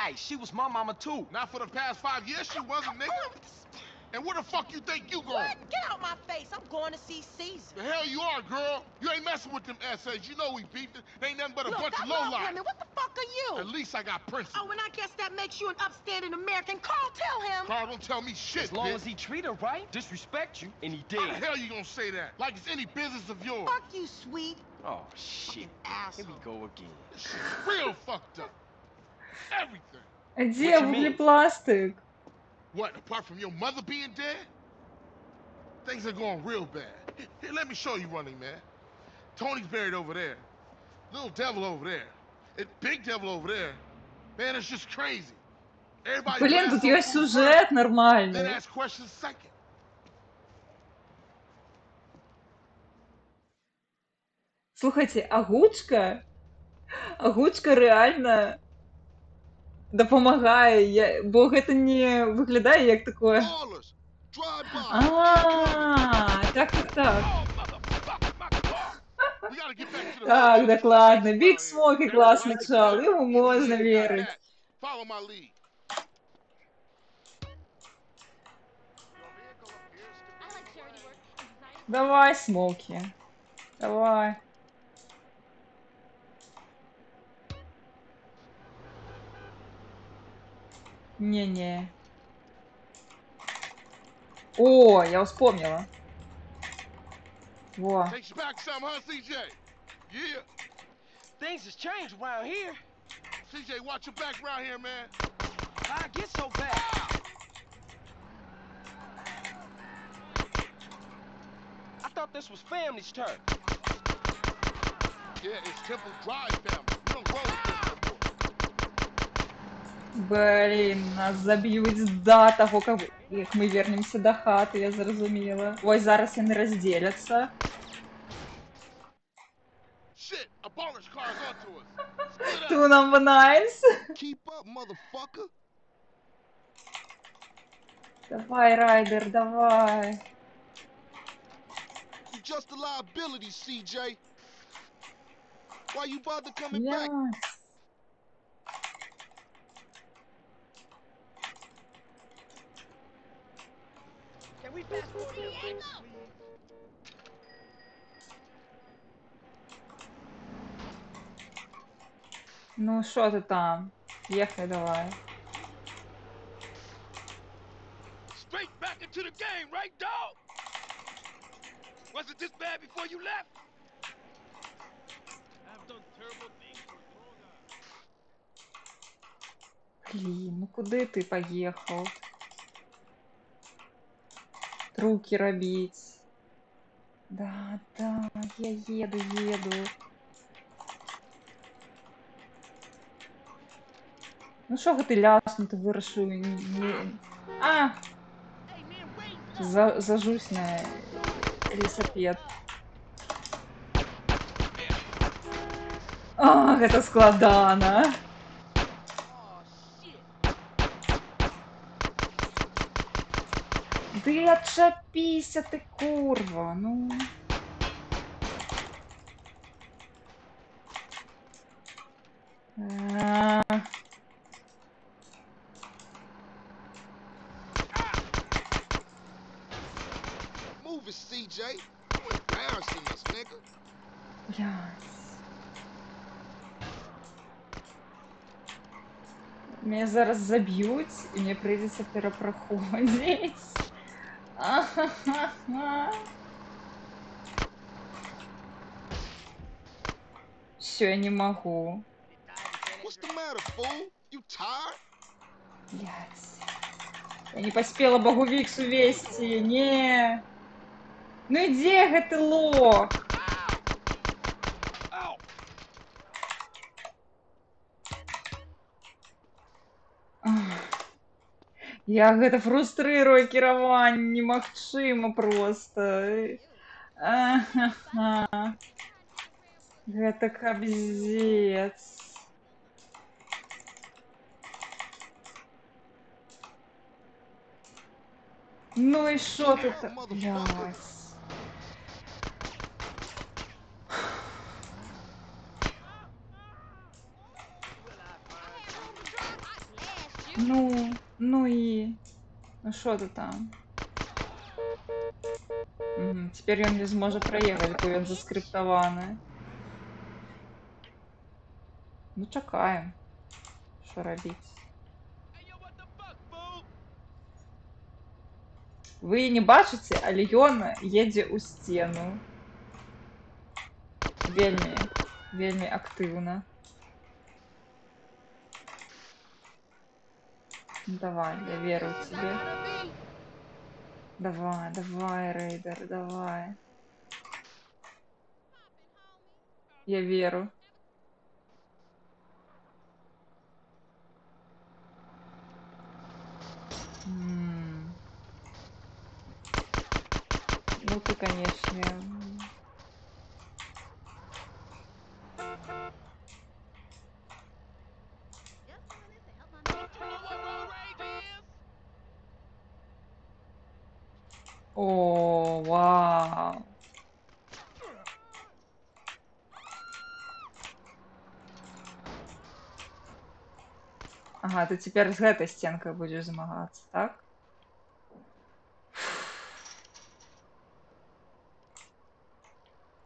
Hey, she was my mama too. Not for the past 5 years, she wasn't, nigga. And where the fuck you think you going? What? Get out my face. I'm going to see Caesar. The hell you are, girl. You ain't messing with them essays. You know we beefed it. They ain't nothing but a Look, bunch I of love lowlife. women. What the fuck are you? At least I got principles. Oh, and I guess that makes you an upstanding American. Carl, tell him. Carl, don't tell me shit, As long bitch. as he treat her right, disrespect you, and he did. How the hell you gonna say that? Like it's any business of yours. Fuck you, sweet. Oh, shit. Asshole. Here we go again. This shit's real fucked up. Everything. Где вуглепластик? What, apart from your mother being dead? Things are going real bad. Here, let me show you running, man. Tony's buried over there. Little devil over there. And big devil over there. Man, it's just crazy. Everybody Блин, тут laughs есть on food сюжет first, then нормальный. ask questions second. Слухайте, агучка реально дапамагае, бо гэта не выглядае як такое. Ballers, drive by. Так. We gotta get back to the Так, hood. докладно. Биг Around here. Смоки классный чел, ему можно верить. Follow my lead. Давай, Смоки. Давай. Не-не. О, я вспомнила. Во. Takes you back some, huh, CJ? Yeah. Things has changed around here. CJ, watch your back around here, man. How I get so bad? I thought this was family's turn. Yeah, it's Temple Drive family. We don't roll with them no more. Блін, нас заб'ють до того, як ми вернемося до хати, я зрозуміла. Ось зараз вони розділяться. Shit, a baller's car's onto us. Split up. Two number nines. Keep up, motherfucker. Давай, Райдер, давай. You just a liability, CJ. Why you bother coming back? Yes. Can we fast forward this, please? Ну, що ти там? Їхай давай. Straight back into the game, right, dog? Wasn't this bad before you left? I've done terrible things for Droga. Блін, ну куди ти поїхав? Руки робіть. Да, я їду. Ну що ти ляснути вирішив? Зажусь на лісапед. Ах, гэта складана. Ды отчапіся ты, курва, ну. Move it, CJ. You embarrassing us, nigga. Меня зараз забьют, и мне придется перепроходить. Все, я не могу. What's the matter, fool? You tired? Блять. Я не поспела богу Виксу вести. Не. Ну иди, гэты лох. Я гэта фрустрырую кіраванне немагчыма проста. Гэта кабзец. Ну і що тут? Блядь. Ну і... Ну що ти там? Тепер ён не зможа праехаць, бо ён заскрыптаваны. Ну чакаем. Що рабіць? Вы не бачыце, але ён едзе ў сцену. Вельмі актыўна. Давай, я верю в тебе. Давай, Рейдер, давай. Я верю. Ну ты, конечно. О, вау. Ага, ты цяпер з гэтай сценкай будзеш змагацца, так?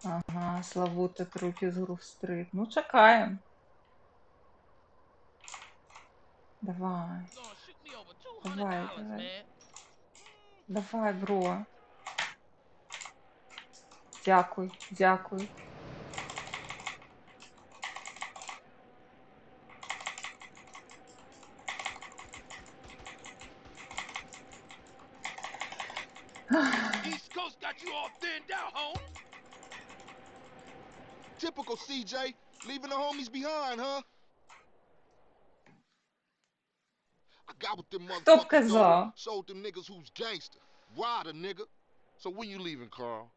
Ага, славуты крукі з Грув-стрит. Ну, чакаем. Давай. Давай, давай. Давай, бро. Дзякуй, дзякуй. East Coast got you all thinned out, home. Typical CJ, leaving the homies behind, huh? I got with them Хто б motherfuckers, казав? though. Showed them niggas who's gangster. Rider, nigga. So when you leaving, Carl?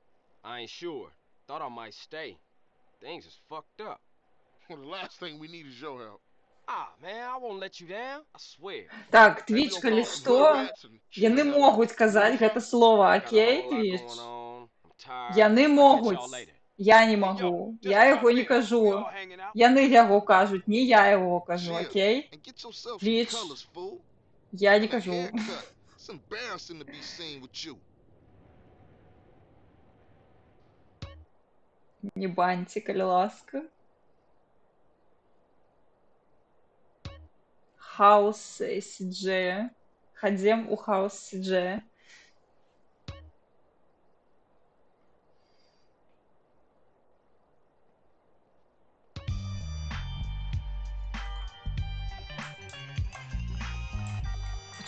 I ain't sure. Thought I might stay. Things is fucked up. Well, the last thing we need is your help. Ah, man, I won't let you down. I swear. Так, Maybe we Твіч, gonna калі call some што, hood rats and shoot яны them out. могуць казаць гэта слова, Got a окей, whole lot Твіч? going on. I'm tired. Яны I'll catch могуць. y'all later. Я не Hey, yo, магу. just Я drop яго не in. We кажу. all hanging out. Яны яго кажуць, не я яго кажу, Chill окей? and get yourself some Твіч, colors, fool. я не And a кажу. haircut. It's embarrassing to be seen with you. Не баньте, калі ласка. Хаус Сиджея. Ходім у хаус Сиджея.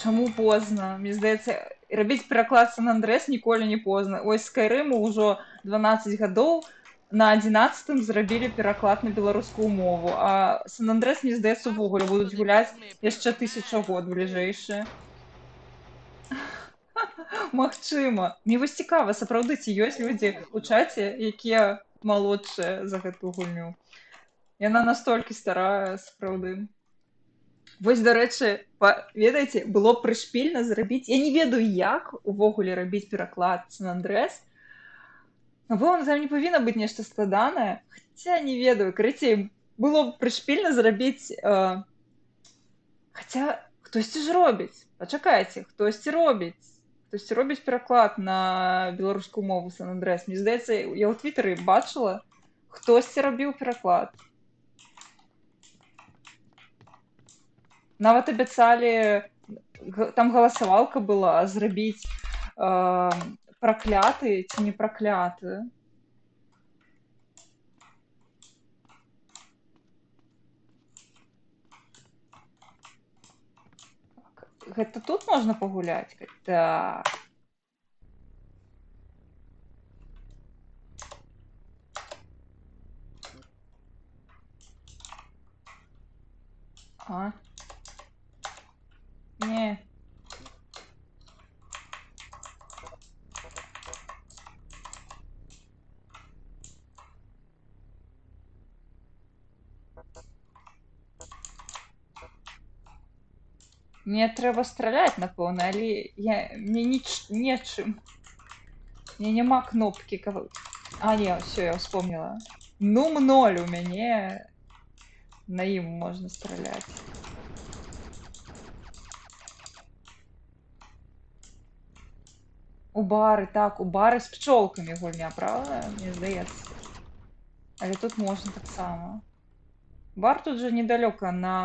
Чаму позна? Мне здаецца, рабіць пераклад Сан-Андрэс ніколі не позна. Ось Скайрыму ўжо 12 гадоў, на 11-м зрабілі пераклад на беларускую мову, а Сан-Андрэс, мне здаецца, увогуле будуць гуляць яшчэ 1000 год бліжэйшыя. Магчыма. Мне вось цікава, сапраўды, ці ёсць людзі ў чаце, якія малодшыя за гэтую гульню. Яна настолькі старая, сапраўды. Вось, дарэчы, ведаеце, было б прышпільна зрабіць, я не ведаю, як увогуле рабіць пераклад Сан-Андрэс, напэўна, там не павінна быць нешта складанае, хаця не ведаю, карацей, было б прышпільна зрабіць, хаця хтосьці ж робіць, пачакайце, хтосьці робіць пераклад на беларускую мову Сан-Андрэс. Мне здаецца, я ў Твітары бачыла, хтосьці рабіў пераклад. Нават абяцалі, там галасавалка была, зрабіць пракляты ці не пракляты. Гэта тут можна пагуляць? Так. А? Не. Мне трэба страляць, напэўна, але мне нечым. Мне няма кнопкі. А, не, все, я вспомнила. Нум 0 у мяне. На ім можна страляць. У бары, так, у бары з пчолкамі гульня, правда? Мне здаецца. Але тут можна таксама. Бар тут же недалёка на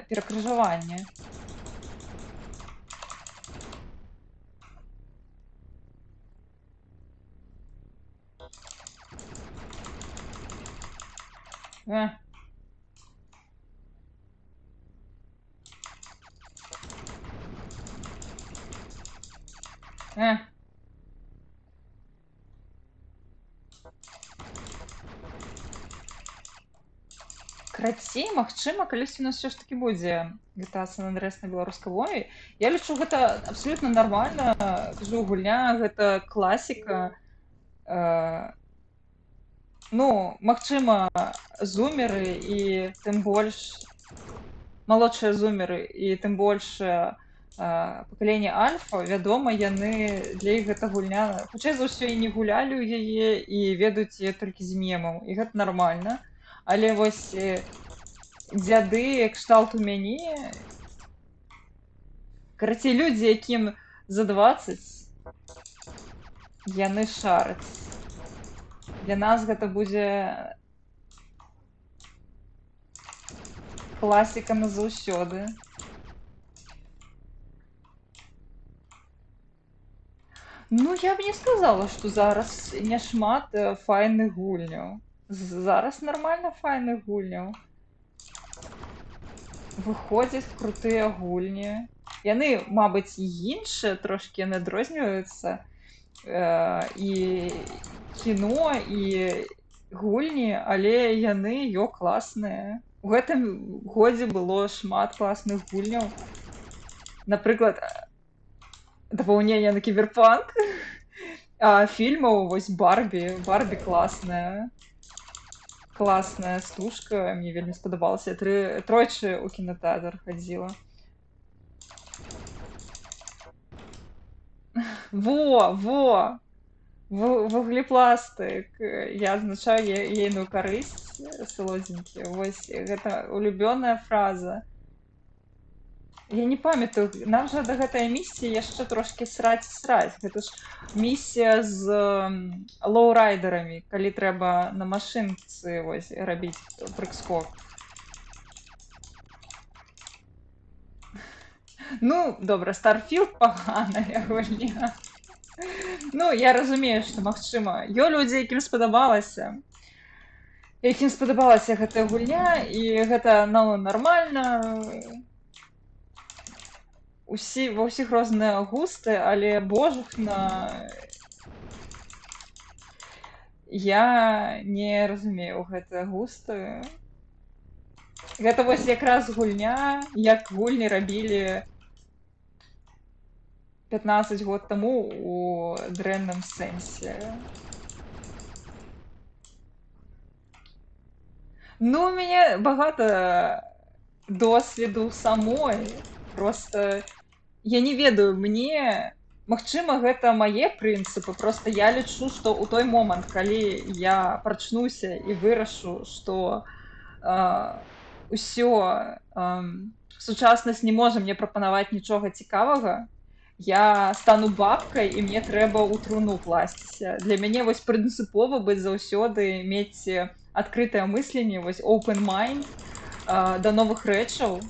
перакрыжаванне. Карацей, магчыма, калісьці у нас все ж таки будзе GTA San Andreas на беларускай мове. Я лічу, гэта абсолютно нормально. Кажу, гульня, гэта класіка. Ну, магчыма, зумеры і тым больш малодшыя зумеры і тым больш пакаленне альфа, вядома, яны для іх гэта гульня хутчэй за ўсё і не гулялі ў яе і ведаюць яе толькі з мемаў, і гэта нармальна. Але вось дзяды кшталту мяне, карацей, людзі, якім за 20, яны шараць. Для нас гэта будзе класіка назаўсёды. Ну, я б не сказала, што зараз няшмат файных гульняў. Зараз нармальна файных гульняў. Выходзяць крутыя гульні. Яны, мабыць, і іншыя, трошкі яны адрозніваюцца. І кіно, і гульні, але яны, класныя. У гэтым годзе было шмат класных гульняў. Напрыклад, дапаўненне на кіберпанк. А фільмаў, вось Барбі. Барбі класная. Класная стужка, мне вельмі спадабалася. Я тройчы ў кінотэатр хадзіла. Во! Вуглепластык. Я адзначаю ейную карысць, салодзенькі. Вось гэта улюбёная фраза. Я не памятаю, нам жа да гэтай місіі яшчэ трошкі сраць. Гэта ж місія з лоурайдерамі, калі трэба на машынцы вось рабіць прыг-скок. Ну, добра, Starfield паганая гульня. Ну, я разумею, што, магчыма, людзі, якім спадабалася гэтая гульня, і гэта, нармальна. Ва ўсіх розныя густы, але божухна я не разумею гэтыя густы. Гэта вось якраз гульня, як гульні рабілі 15 год таму у дрэнным сэнсе. Ну, у мяне багата досведу самой. Просто я не ведаю, магчыма, гэта мае прынцыпы, просто я лічу, што ў той момант, калі я прачнуся і вырашу, што сучаснасць не можа мне прапанаваць нічога цікавага, я стану бабкай, і мне трэба ў труну класціся. Для мяне вось прынцыпова быць заўсёды мець адкрытае мысленне, вось open mind да новых рэчаў.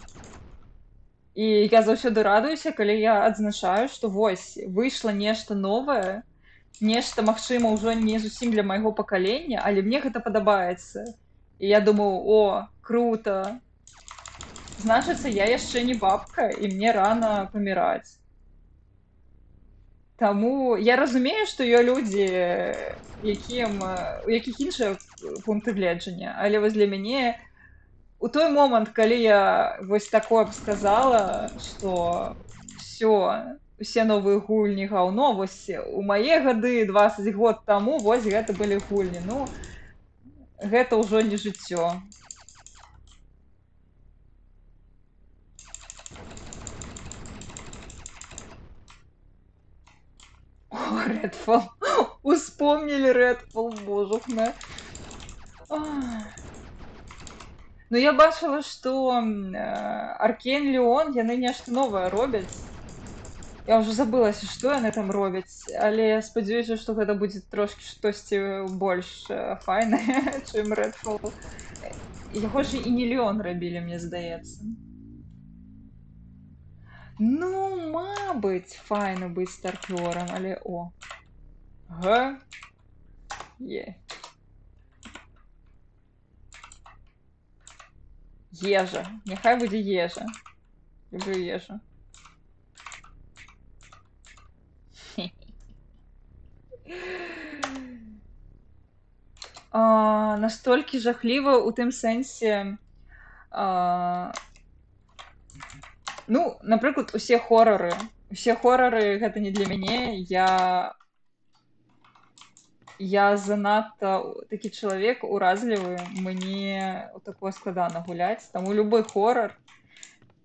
І я заўсёды радуюся, калі я адзначаю, што вось выйшла нешта новае, нешта, магчыма, ўжо не зусім для майго пакалення, але мне гэта падабаецца. І я думаю, круто. Значыцца, я яшчэ не бабка, і мне рана паміраць. Таму я разумею, што людзі, у якіх іншыя пункты гледжання, але вось для мяне у той момант, калі я вось такое б сказала, што усе новыя гульні гаўно, вось у мае гады 20 год таму вось гэта былі гульні. Ну, гэта ўжо не жыццё. Redfall. Успомнили Redfall, божухна. Ну, я бачила, што Аркейн Леон, яны нешта новае робяць. Я ўжо забылася, што яны там робяць, але спадзяюся, што гэта будзе трошкі штосьці больш файнае, чым Redfall. Яго ж і не Леон рабілі, мне здаецца. Ну, мабыць, файна быць старпёрам, але ежа. Няхай будзе ежа. Люблю ежу. Настолькі жахліва ў тым сэнсе... Ну, напрыклад, усе хорары. Усе хорары гэта не для мяне. Я занадта такі чалавек уразлівы. Мне такое складана гуляць. Таму любы хорар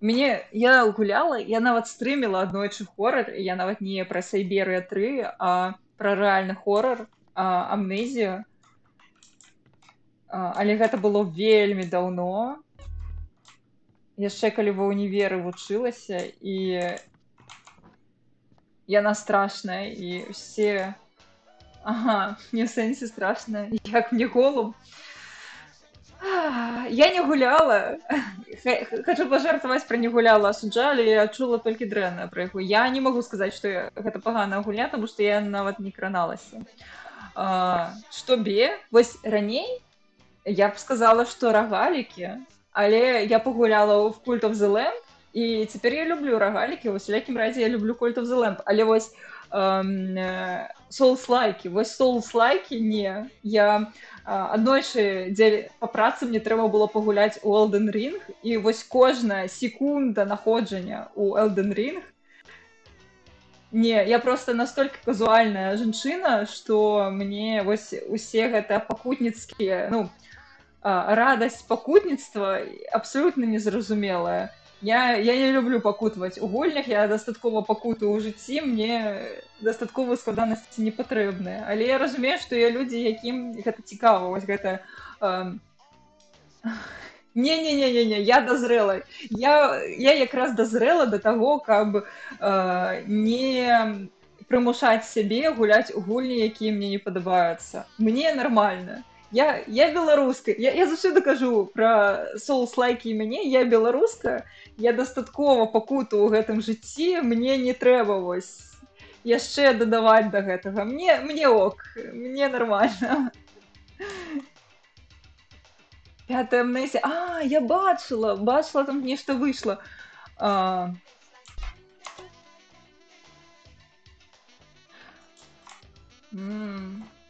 Я гуляла, я нават стрыміла аднойчы хорар, я нават не пра Сайберыя 3, а пра рэальны хорар, Амнезію. Але гэта было вельмі даўно. Яшчэ калі ва ўніверы вучылася, і яна страшная, і ўсе... Ага, не ў сэнсе страшная, як мне голуб. Я не гуляла. Хочу пажартаваць пра не гуляла, асуджалі, я чула толькі дрэннае пра яго. Я не магу сказаць, што гэта паганая гульня, таму што я нават не краналася. Што бе? Вось раней я б сказала, што рогалікі, але я пагуляла в Cult of the Lamb, і цяпер я люблю рогалікі, вось у якім разе я люблю Cult of the Lamb, але вось Souls-лайкі, вось Souls-лайкі не. Я аднойчы па працы мне трэба было пагуляць у Elden Ring, і вось кожная секунда находжання у Elden Ring. Не, я просто настолько казуальная жанчына, што мне вось усе гэта пакутніцкія, радасць пакутніцтва абсолютна незразумелая. Я не люблю пакутваць у гульнях, я дастаткова пакутую ў жыцці, мне дастаткова складанасці не патрэбныя. Але я разумею, што є людзі, якім гэта цікава, вось гэта... Не, я дазрэла. Я якраз дазрэла да таго, каб не прымушаць сябе гуляць у гульні, якія мне не падабаюцца. Мне нармальна. Я беларуска. Я заўсёды кажу пра Souls-лайкі і мяне, я беларуска, я дастаткова пакуту ў гэтым жыцці, мне не трэба вось яшчэ дадаваць да гэтага. Мне ок, мне нармальна. Пятая Амнезія. Я бачыла, там нешта выйшла.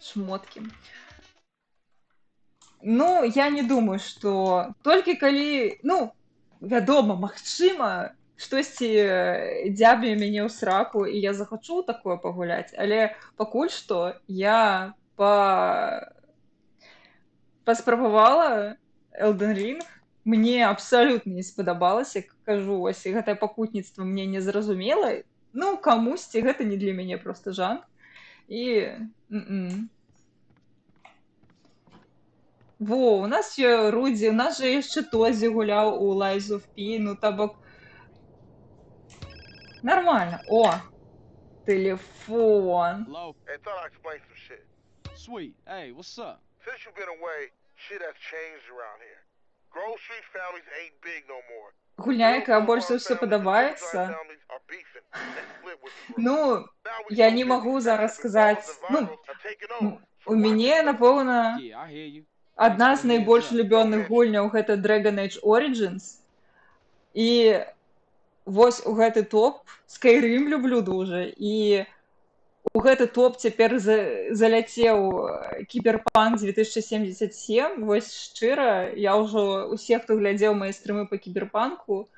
Шмоткі. Я не думаю, што толькі калі, вядома, магчыма, штосьці дзябне мяне ў сраку, і я захачу такое пагуляць, але пакуль што я паспрабавала Elden Ring, мне абсалютна не спадабалася, кажу, вось гэтае пакутніцтва мне не зразумела, камусьці гэта не для мяне проста жанр, і... Во, у нас є Руді, у нас же яшчэ Тозі гуляў у Lies of P, табок... Нормально. О, телефон. Hey, thought I explained some shit. Sweet. Hey, what's up? Since you've been away, shit has changed around here. Grove Street families ain't big no more. Гульня, яка больш за ўсё падабаецца. Я не магу зараз сказаць. У мяне, напэўна, адна з найбольш любёных гульняў гэта Dragon Age Origins. І вось у гэты топ Skyrim люблю дужа. І у гэты топ цяпер заляцеў Кіберпанк 2077. Вось шчыра, я ўжо усе, хто глядзеў мае стрымы па Кіберпанку,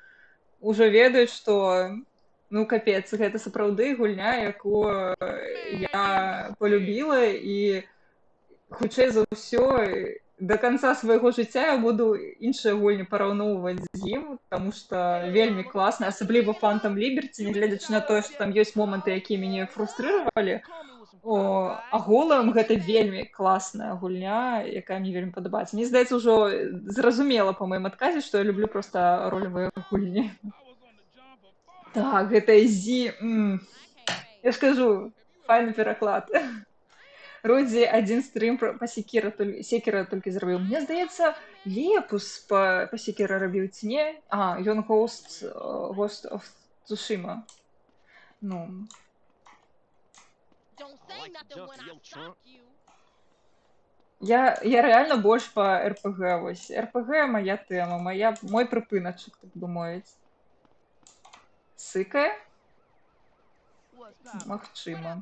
ужо ведаюць, што капец, гэта сапраўды гульня, якую я полюбіла, і хутчэй за ўсё до конца свайго жыцця я буду іншыя гульні параўноўваць з ім, таму што вельмі класна, асабліва Phantom Liberty, нягледзячы на тое, што там ёсць моманты, якія мяне фрустрыравалі. Агулам гэта вельмі класная гульня, якая мне вельмі падабаецца. Мне здаецца, ўжо зразумела па маім адказе, што я люблю проста ролевыя гульні. Так, гэта Зі... Я ж кажу, файны пераклад. Руді адзін стрым па Секіра толькі зрабіў. Мне здаецца, Лепус па Секіра рабіў, ці не? Ён Ghost of Tsushima. Я рэальна больш па РПГ, вось. РПГ моя тэма, мой прыпыначак, так бы мовіць. Сыкае? Магчыма.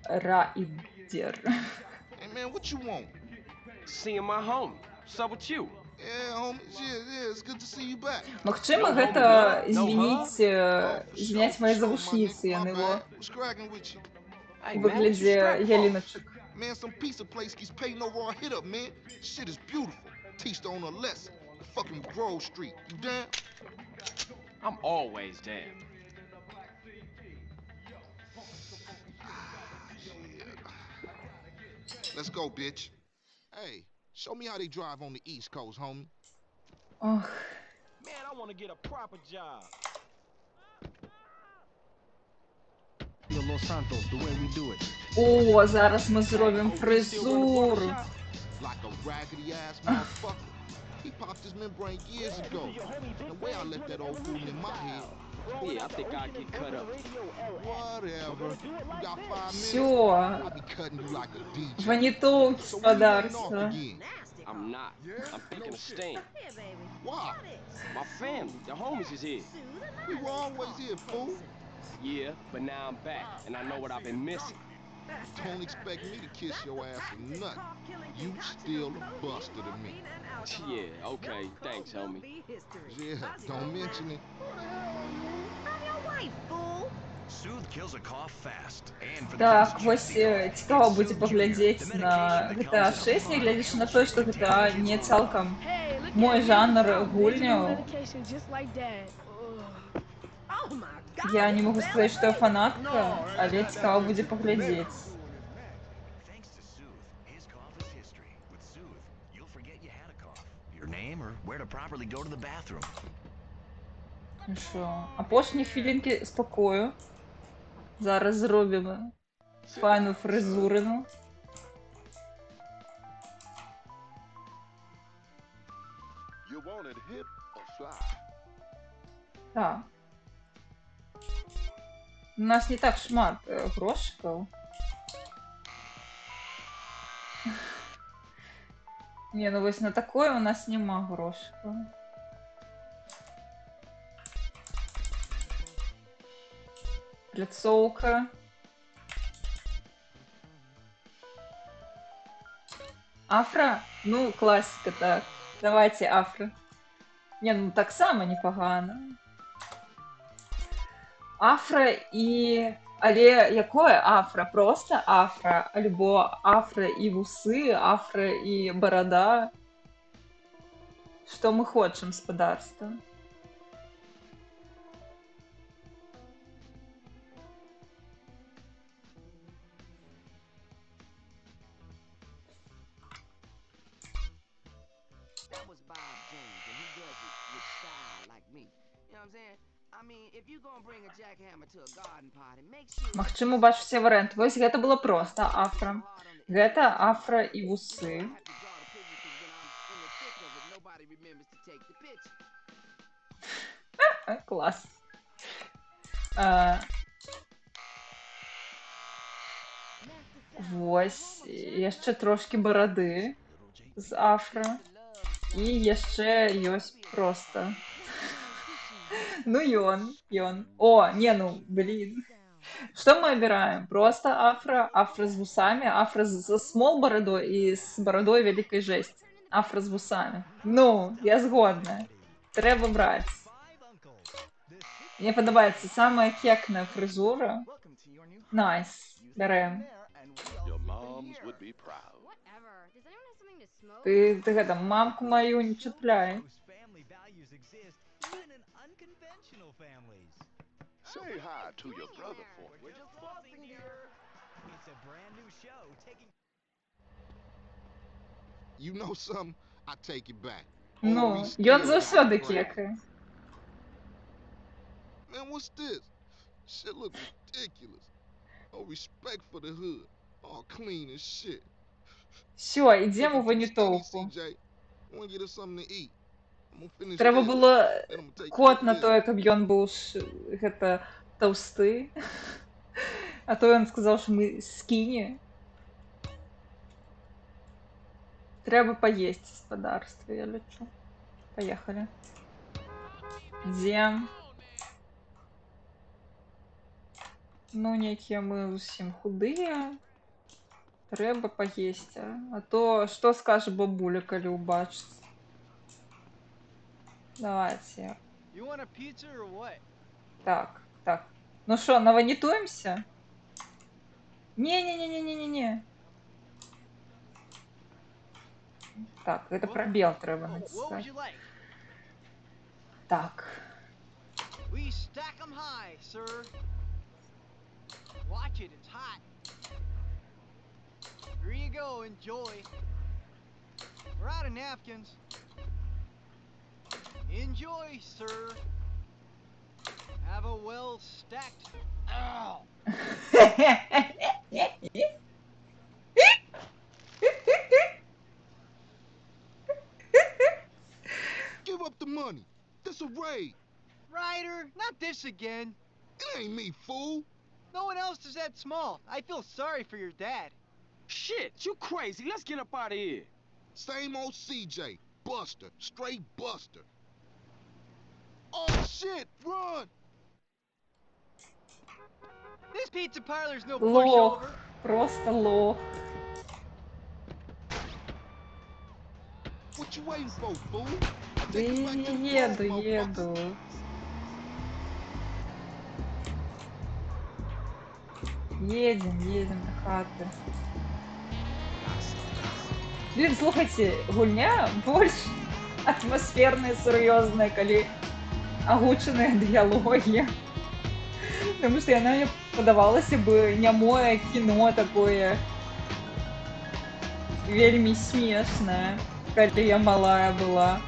Райдер. Hey man, what you want? Seeing my homie. What's up with you? Yeah, homie. Yeah, it's good to see you back. Магчыма, гэта звіняць мае завушніцы, яны во выглядзе яліначак. Man, some pizza place keeps paying over our hit up, man. Shit is beautiful. Teach the owner a lesson. Fucking Grove Street. You down? I'm always down. Let's go, bitch. Hey, show me how they drive on the East Coast, homie. Ох. Man, I want to get a proper job. Los Santos, the way we do it. О, зараз ми зробимо фризуру. Like a raggedy ass motherfucker. He popped his membrane years ago. The way I let that old fool in my head. Yeah, I think I'd get cut up. Whatever. You got 5 minutes. Всё. I'll be cutting you like a DJ. Ваниту So when you getting off господарство. again? I'm not. I'm taking a stand. Why? My family, the homies is here. We were always here, fool. Yeah, but now I'm back, and I know what I've been missing. Don't expect me to kiss your ass or nothing. You still a buster to me. Yeah, okay. Thanks, homie. Yeah, don't mention it. Так, ось цікаво буде поглядіти на GTA 6, не глядячи на те, що GTA не цілком мой жанр гульню. Я не могу сказать, что я фанатка, але цікаво буде поглядіти. Ну що, апошні хвилинки спокою. Зараз зробимо файну фризурину. Так. У нас не так шмат грошиків. Не, ну ось на такое у нас нема грошиків. Пляцовка. Афро? Ну, классика, так. Давайте афро. Не, ну так само непогано. Афро і... Але якое афро? Просто афро? Альбо афро і вусы, афро і борода? Что мы хочем, господарство? Магчыма, убачыце варыянт. Вось гэта было проста афра. Гэта афра і вусы. Клас. Вось, яшчэ трошкі барады з афра. І яшчэ ёсць проста. Ну ён. О, не, ну, блин. Что мы выбираем? Просто афро, афро с вусами, афро со смол бородой и с бородой великой жести. Афро с вусами. Ну, я згодна. Треба брать. Мне подобається самая кекная фризура. Найс. Берем. Ты гэта, мамку мою не чіпляй. Say hi to your brother for me. It's a brand new show taking... You know something? I take it back. Ну, ён заўсёды кекае. Man, what's this? Shit look ridiculous. Oh, respect for the hood. All clean as shit. Всё, ідзем у ванітоўку. Wanna get us something to eat. Трэба было код на тое, каб ён быў гэта таўсты. А то ён сказаў, што мы скіне. Трэба паесці, господарство, я лечу. Поехали. Ідзем. Ну, нейкія мы зусім худыя. Трэба паесці. А то што скажа бабуля, калі ўбачыць? Давайте. Так. Ну что, наванитуемся? Не-не-не-не-не-не. Так, это пробел треба натискать. Так. We stack 'em high, sir. Watch it, it's hot. Here you go, enjoy. We're out of napkins. Enjoy, sir. Have a well-stacked... Ow! Give up the money. This a raid. Ryder, not this again. It ain't me, fool. No one else is that small. I feel sorry for your dad. Shit, you crazy. Let's get up out of here. Same old CJ. Buster. Straight Buster. Oh, shit. Run. This pizza parlor's no Лох. pushover. Просто лох. What you waiting for, fool? Да еду. Едем до хаты. Блин, слухайте, гульня больш атмасферная, сур'ёзная, калі агучаныя дыялогі. Потому что яна мне падавалася бы нямое кіно такое вельмі смешнае, калі я малая была.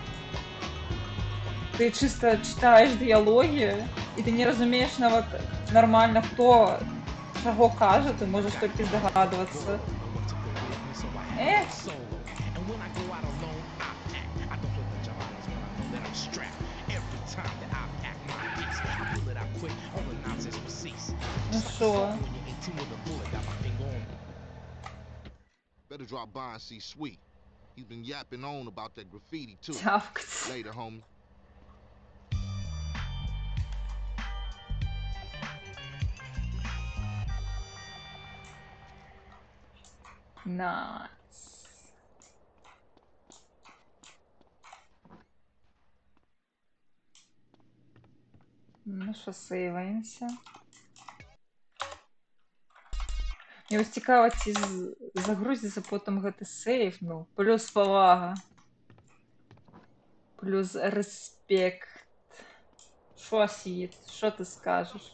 Ты чисто читаешь дыялогі, і ты не разумееш нават нормально, хто чаго кажа, ты можаш толькі здагадвацца. Ну шо? Better drop by and see Sweet. He's been yapping on about that graffiti too. Тявкать. Later, homie. Найс. Ну що, сейваємося. Мне вось цікава, ці загрузіцца потым гэты сейф, ну, плюс павага. Плюс респект. Шо, Свит, шо ты скажешь?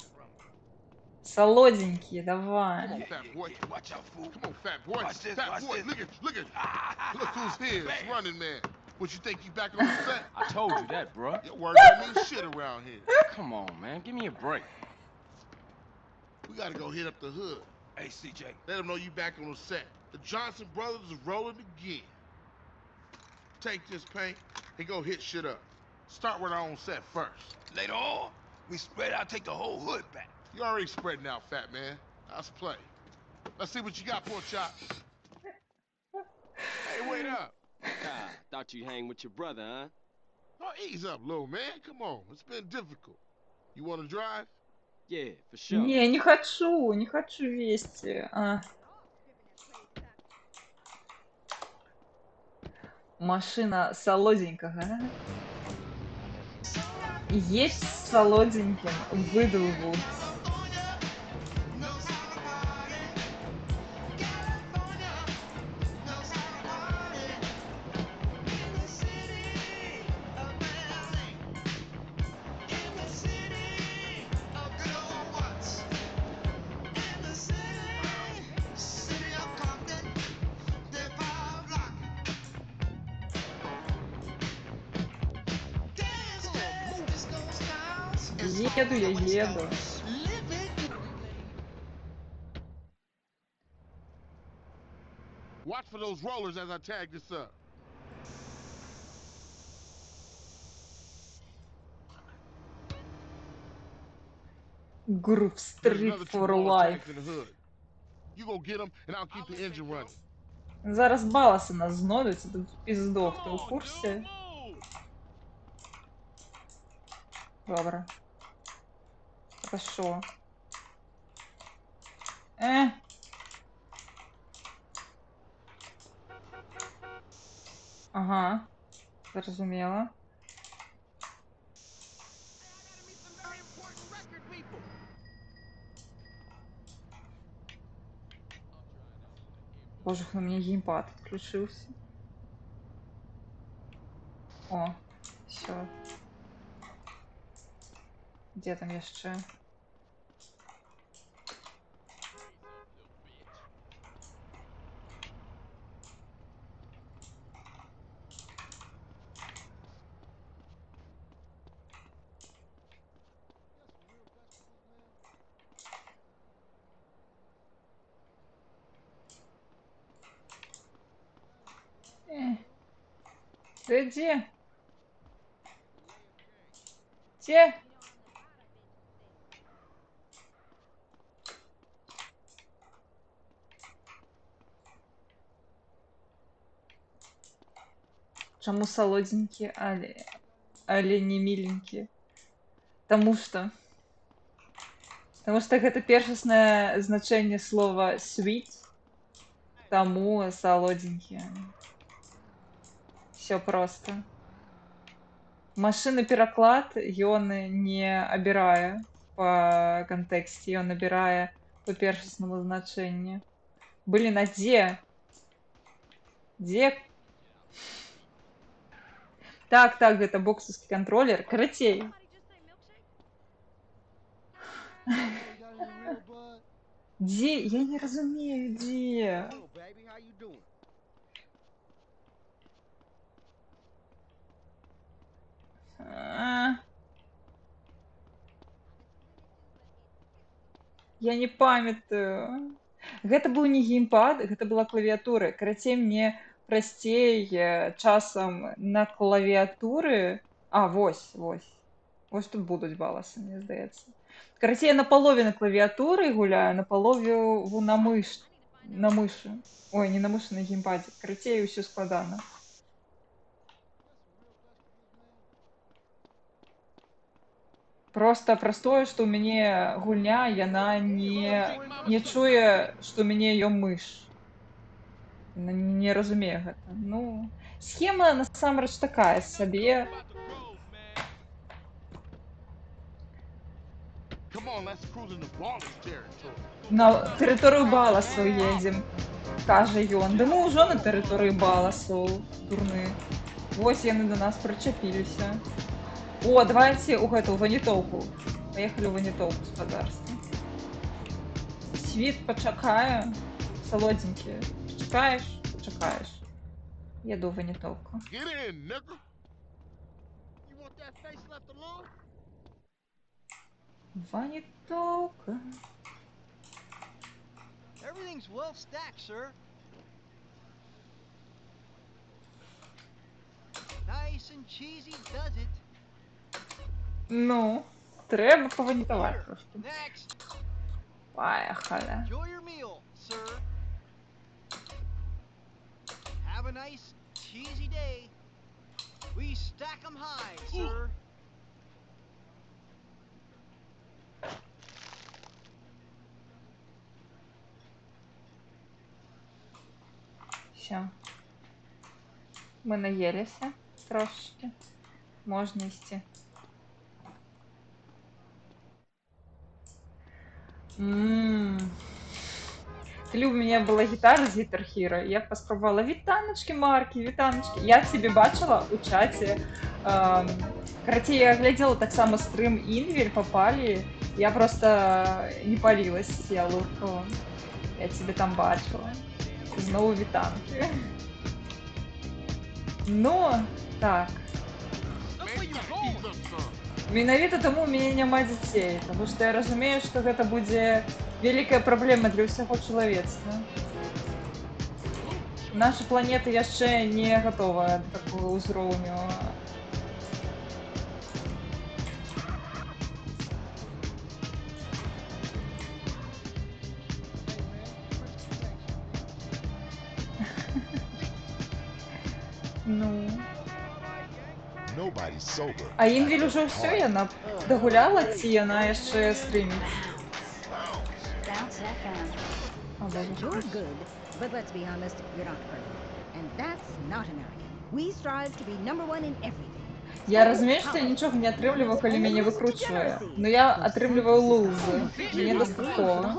Солоденький, давай. Come on, fat boy. Watch out, fool. Come on, fat boy. Fat boy, look at. Look who's here. It's Running Man. What, you think you back on the set? I told you that, bro. Your word don't mean shit around here. Come on, man. Give me a break. We gotta go hit up the hood. Hey, CJ. Let them know you back on the set. The Johnson brothers is rolling again. Take this paint and go hit shit up. Start with our own set first. Later on, we spread out, take the whole hood back. You already spreading out, fat man. Let's play. Let's see what you got, pork chop. Hey, wait up. Ah, thought you hang with your brother, huh? Oh, ease up, little man. Come on. It's been difficult. You want to drive? Yeah, for sure. Не хочу вести. Машина солоденького. Есть солоденьким выдувут. Еду. Watch for those rollers as I tag this up. Group Street for Life. You go get them, and I'll keep the engine running. Зараз баласи нас знойдуть, тут піздох, ти у курсі? Добре. Це що? Ага. Зрозуміло. Боже, у меня геймпад отключился. О, все. Где там jeszcze? Ты где? Где? Чому солоденькие, але не миленькие? Потому что это першасное значение слова sweet, тому солоденькие. Все просто. Машины пераклад ён не абірае по кантэксце, ён набірае по першаснаму значэнню. Блин, а где? Где? Так, это боксовский контроллер. Каратей. Где? Я не разумею, где. Я не памятаю. Гэта быў не геймпад, гэта была клавіатура. Карацей, мне прасцей часам на клавіатуры. А, вось. Вось тут будуць баласы, мне здаецца. Карацей, я наполовину клавіатуры гуляю, наполовину на мышы. Ой, не на мышы, на геймпаде. Карацей, усё складана. Просто простое, што ў мяне гульня, яна не чуе, што ў мяне её мыш. Яна не разумее гэта. Ну, схема насамрэч такая сабе. На тэрыторыю баласаў едзем, кажа ён. Да мы ўжо на тэрыторыі баласаў, дурны. Вось яны да нас прычапіліся. О, давайте у гэту ванітоўку. Поехали ў ванітоўку спадарства. Світ пачакае. Солоденькие. Чакаеш. Еду ў ванітоўку. Ванітоўка. Everything's well stacked, sir. Nice and cheesy does it. Ну, треба пованітувати трошки. Поехали. Enjoy your meal, sir. Have a nice, cheesy day. We stack 'em high, sir. Все. Ми наїлися трошечки. Можна йти. Коли у меня была гитара з Guitar Hero, я поспробовала вітаночки, Марки, вітаночки. Я тебе бачила у чаті. Короче, я глядела так само стрим Інвіль, попали. Я просто не палилась, я луркала. Я тебе там бачила. Знову вітанки. Ну, так. Менавіта таму у мяне няма дзяцей, таму што я разумею, што гэта будзе вялікая праблема для ўсяго чалавецтва. Наша планета яшчэ не гатовая да такога ўзроўню. Ну. А Інвіль уже ўсё, яна дагуляла, ці яна яшчэ стрыміць? You're good, but let's be honest, you're not perfect. And that's not American. We strive to be number one in everything. Я разумею, што я нічога не атрымліваю, калі мяне выкручвае. Но я атрымліваю лузы. Мне дастаткова.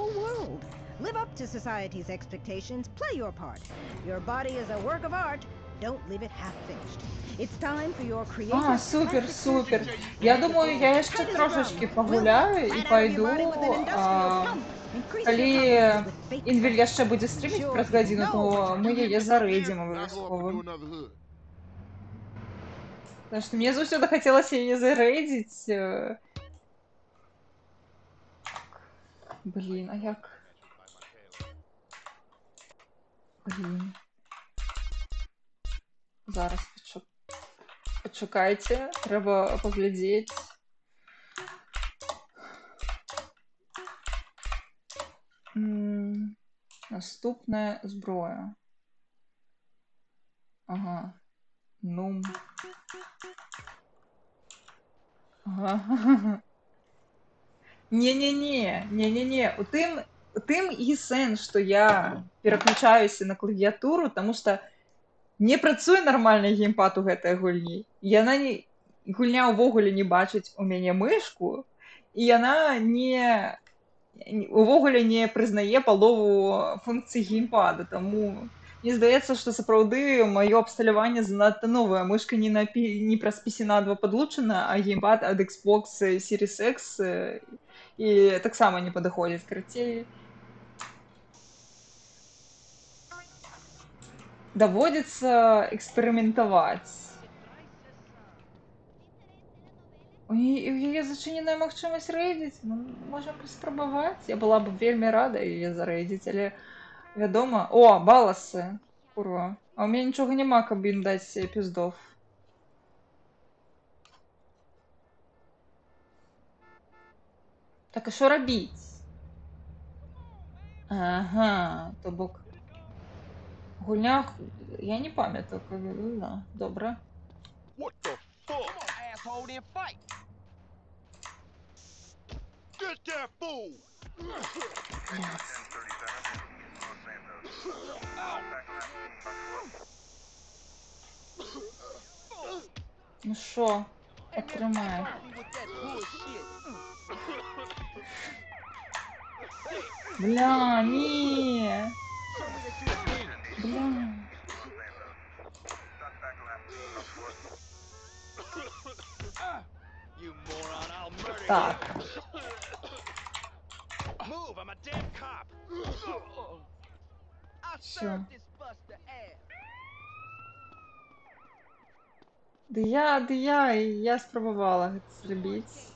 Live up to society's expectations, play your part. Your body is a work of art. Don't leave it half finished. It's time for your А, creative супер, plastic супер. surgery. Я Make the думаю, goal я tight яшчэ as a трошечки drum. пагуляю We'll і flat out of your пайду, body with an industrial pump. Increase your калі confidence with fake Інвель breath. яшчэ будзе стріміць Sure, праз people гадзіну, know то what мы you're яе Here, зарэдзім and I'll go up and абавязкова. do another hood. Потому што мне заўсёды хацелася яе зарэдзіць. Блін, а як? Блін. Зараз пачакайце, трэба паглядзець. Наступная зброя. Ага. Ну. Ага. Не-не-не. У тым і сэнс, што я пераключаюся на клавіятуру, таму што не працуе нармальны геймпад у гэтай гульні. Яна не... Гульня ўвогуле не бачыць у мяне мышку, і яна увогуле не прызнае палову функцый геймпада, таму мне здаецца, што сапраўды маё абсталяванне занадта новае. Мышка не праз PC-на 2 падлучана, а геймпад ад Xbox Series X і таксама не падыходзіць. Карацей, даводзіцца эксперыментаваць. У яе зачыненая магчымасць рэйдзіць? Ну, можам паспрабаваць. Я была б вельмі рада яе зарэйдзіць, але вядома... О, баласы! Курва. А ў мяне нічога няма, каб ім даць піздов. Так, а што рабіць? Ага, то бок... Гульня... Я не памятаю, как... Да, добра. What the fuck? Come on, asshole, then fight. Get that fool! Ну шо, атрымай. Бля, не. Бля. Так. Move, I'm a damn cop. Все. Я спрабавала гэта зрабіць.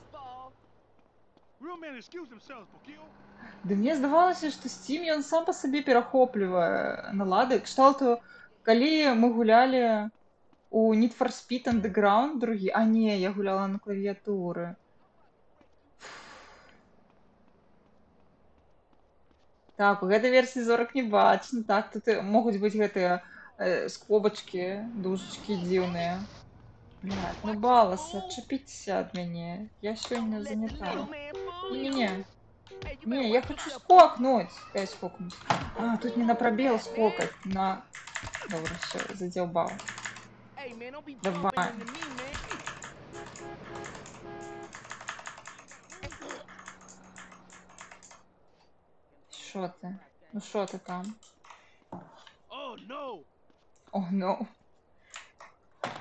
Ды мне здавалася, што Steam ён сам па сабе перахоплівае налады. Кшталту, калі мы гулялі у Need for Speed Underground другі, а не, я гуляла на клавіатуры. Так, у гэтай версіі зорак не бачна. Так, тут могуць быць гэтыя скобачкі, дужачкі дзіўныя. Блядь, ну баласа, адчапіцеся ад мяне. Я сёння занята. Не-не-не. Не, я хочу скокнуть. Дай скокнуть. А, тут не на пробел скокать, на... Добре, все, задолбал. Давай. Шо ты? Ну шо ты там? О, no.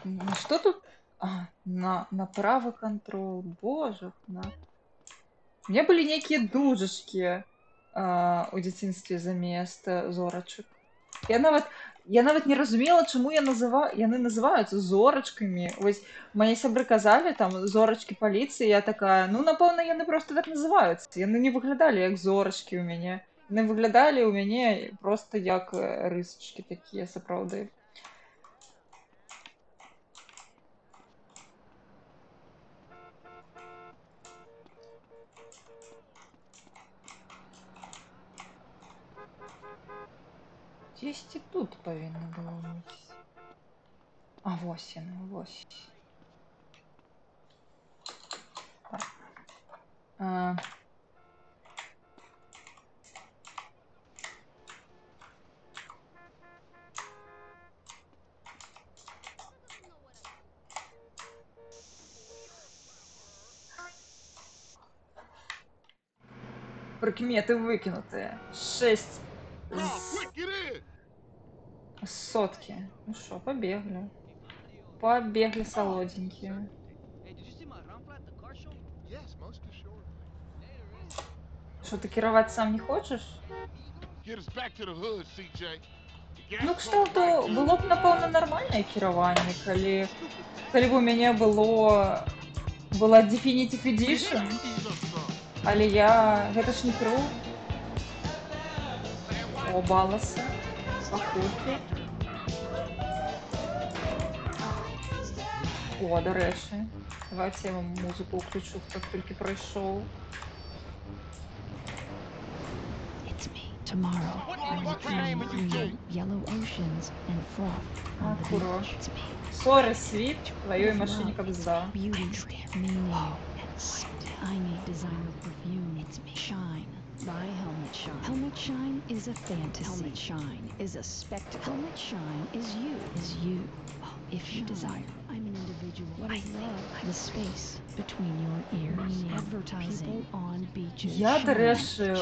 Ну что тут? А, на правый контрол. Боже, на... У меня были некие дужачки у дзяцінстве замест зорачак. Я нават не разумела, чаму яны называюцца зорачкамі. Вось мае сябры казалі, там, зорачкі паліцыі, я такая, ну, напэўна, яны проста так называюцца. Яны не выглядалі як зорачкі ў мяне. Яны выглядалі ў мяне проста як рысачкі такія, сапраўды. Дзесьці тут павінна было быць. А, вось яна, вось. Так. Прикметы выкинутые. 6. Сотки. Ну что, побегли. Побегли солоденькие. Hey, did you see my Rampla at the car show? Yes, most assuredly. Что, ты керовать сам не хочешь? Get us back to the hood, CJ. The Ну, gas is on the right, кстати, dude. было б, напевно, нормальне керування, калі б у мяне была Definitive Edition, але гэта ж не кірую. О, баласы, пахулькі. О, дарэчы. Давайте я вам музыку ўключу, хто толькі прыйшоў. Tomorrow, I will dream green, yellow oceans and froth on the Куро. beach. Сорі, світ, твоей машине как зда. Beauty, meaning, I need designer perfume. Shine by Helmet Shine. Helmet Shine is a fantasy. Helmet Shine is a spectacle. Helmet Shine is you. If you desire. I'm an individual. What is love? The space between your ears. Advertising on beaches. Я, дарэчы,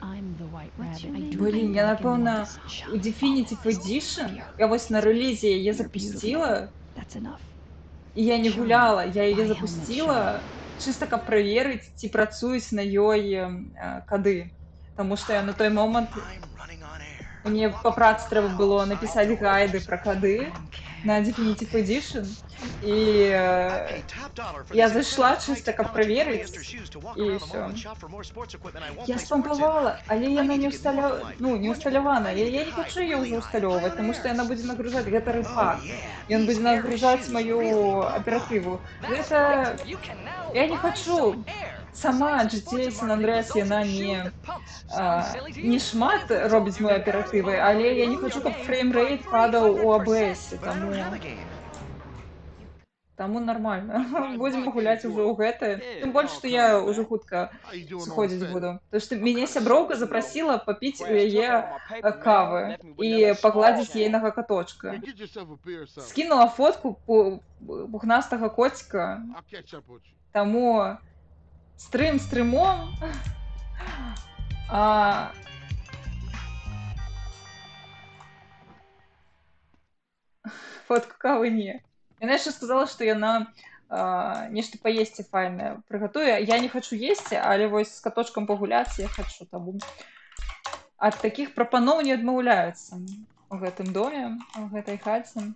I'm the white rabbit. Блін, я, напэўна, у Definitive Edition, я вось на релізе яе запусціла, і я не гуляла, я яе запусціла, чыста каб праверыць, ці працуюць на ёй кады. Таму што я на той момант мне па працы трэба было напісаць гайды пра кады на Definitive Edition, і я зайшла чыста каб праверыць, і ўсё. Я спампавала, але яна не усталявана. Я не хочу ее уже усталёвывать, потому что она будет нагружать, гэта рэпак. И он будет нагружать мою оперативу. Это... Я не хочу. Сама GTA San Andreas, яна не шмат робіць мою оперативы, але я не хочу, каб фреймрейт падаў у ABS, Таму нормально. Будем гуляць уже ў гэта. Тым больш, што я уже хутка сходзіць буду. Потому что мяне сяброўка запросила попіць у яе кавы і пагладзіць ейнага каточка. Скінула фотку пухнастага коціка. Таму стрымом. Фотку кавы не. Яна яшчэ сказала, што яна нешта паесці файнае прыгатуе. Я не хочу есці, але вось з каточкам пагуляць я хочу. Таму ад такіх прапаноў не адмаўляюцца у гэтым доме, у гэтай хаце.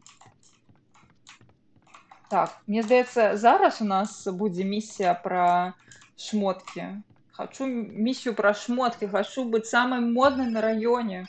Так, мне здаецца, зараз у нас будзе місія пра шмоткі. Хочу місію пра шмоткі, хочу быць самай моднай на раёне.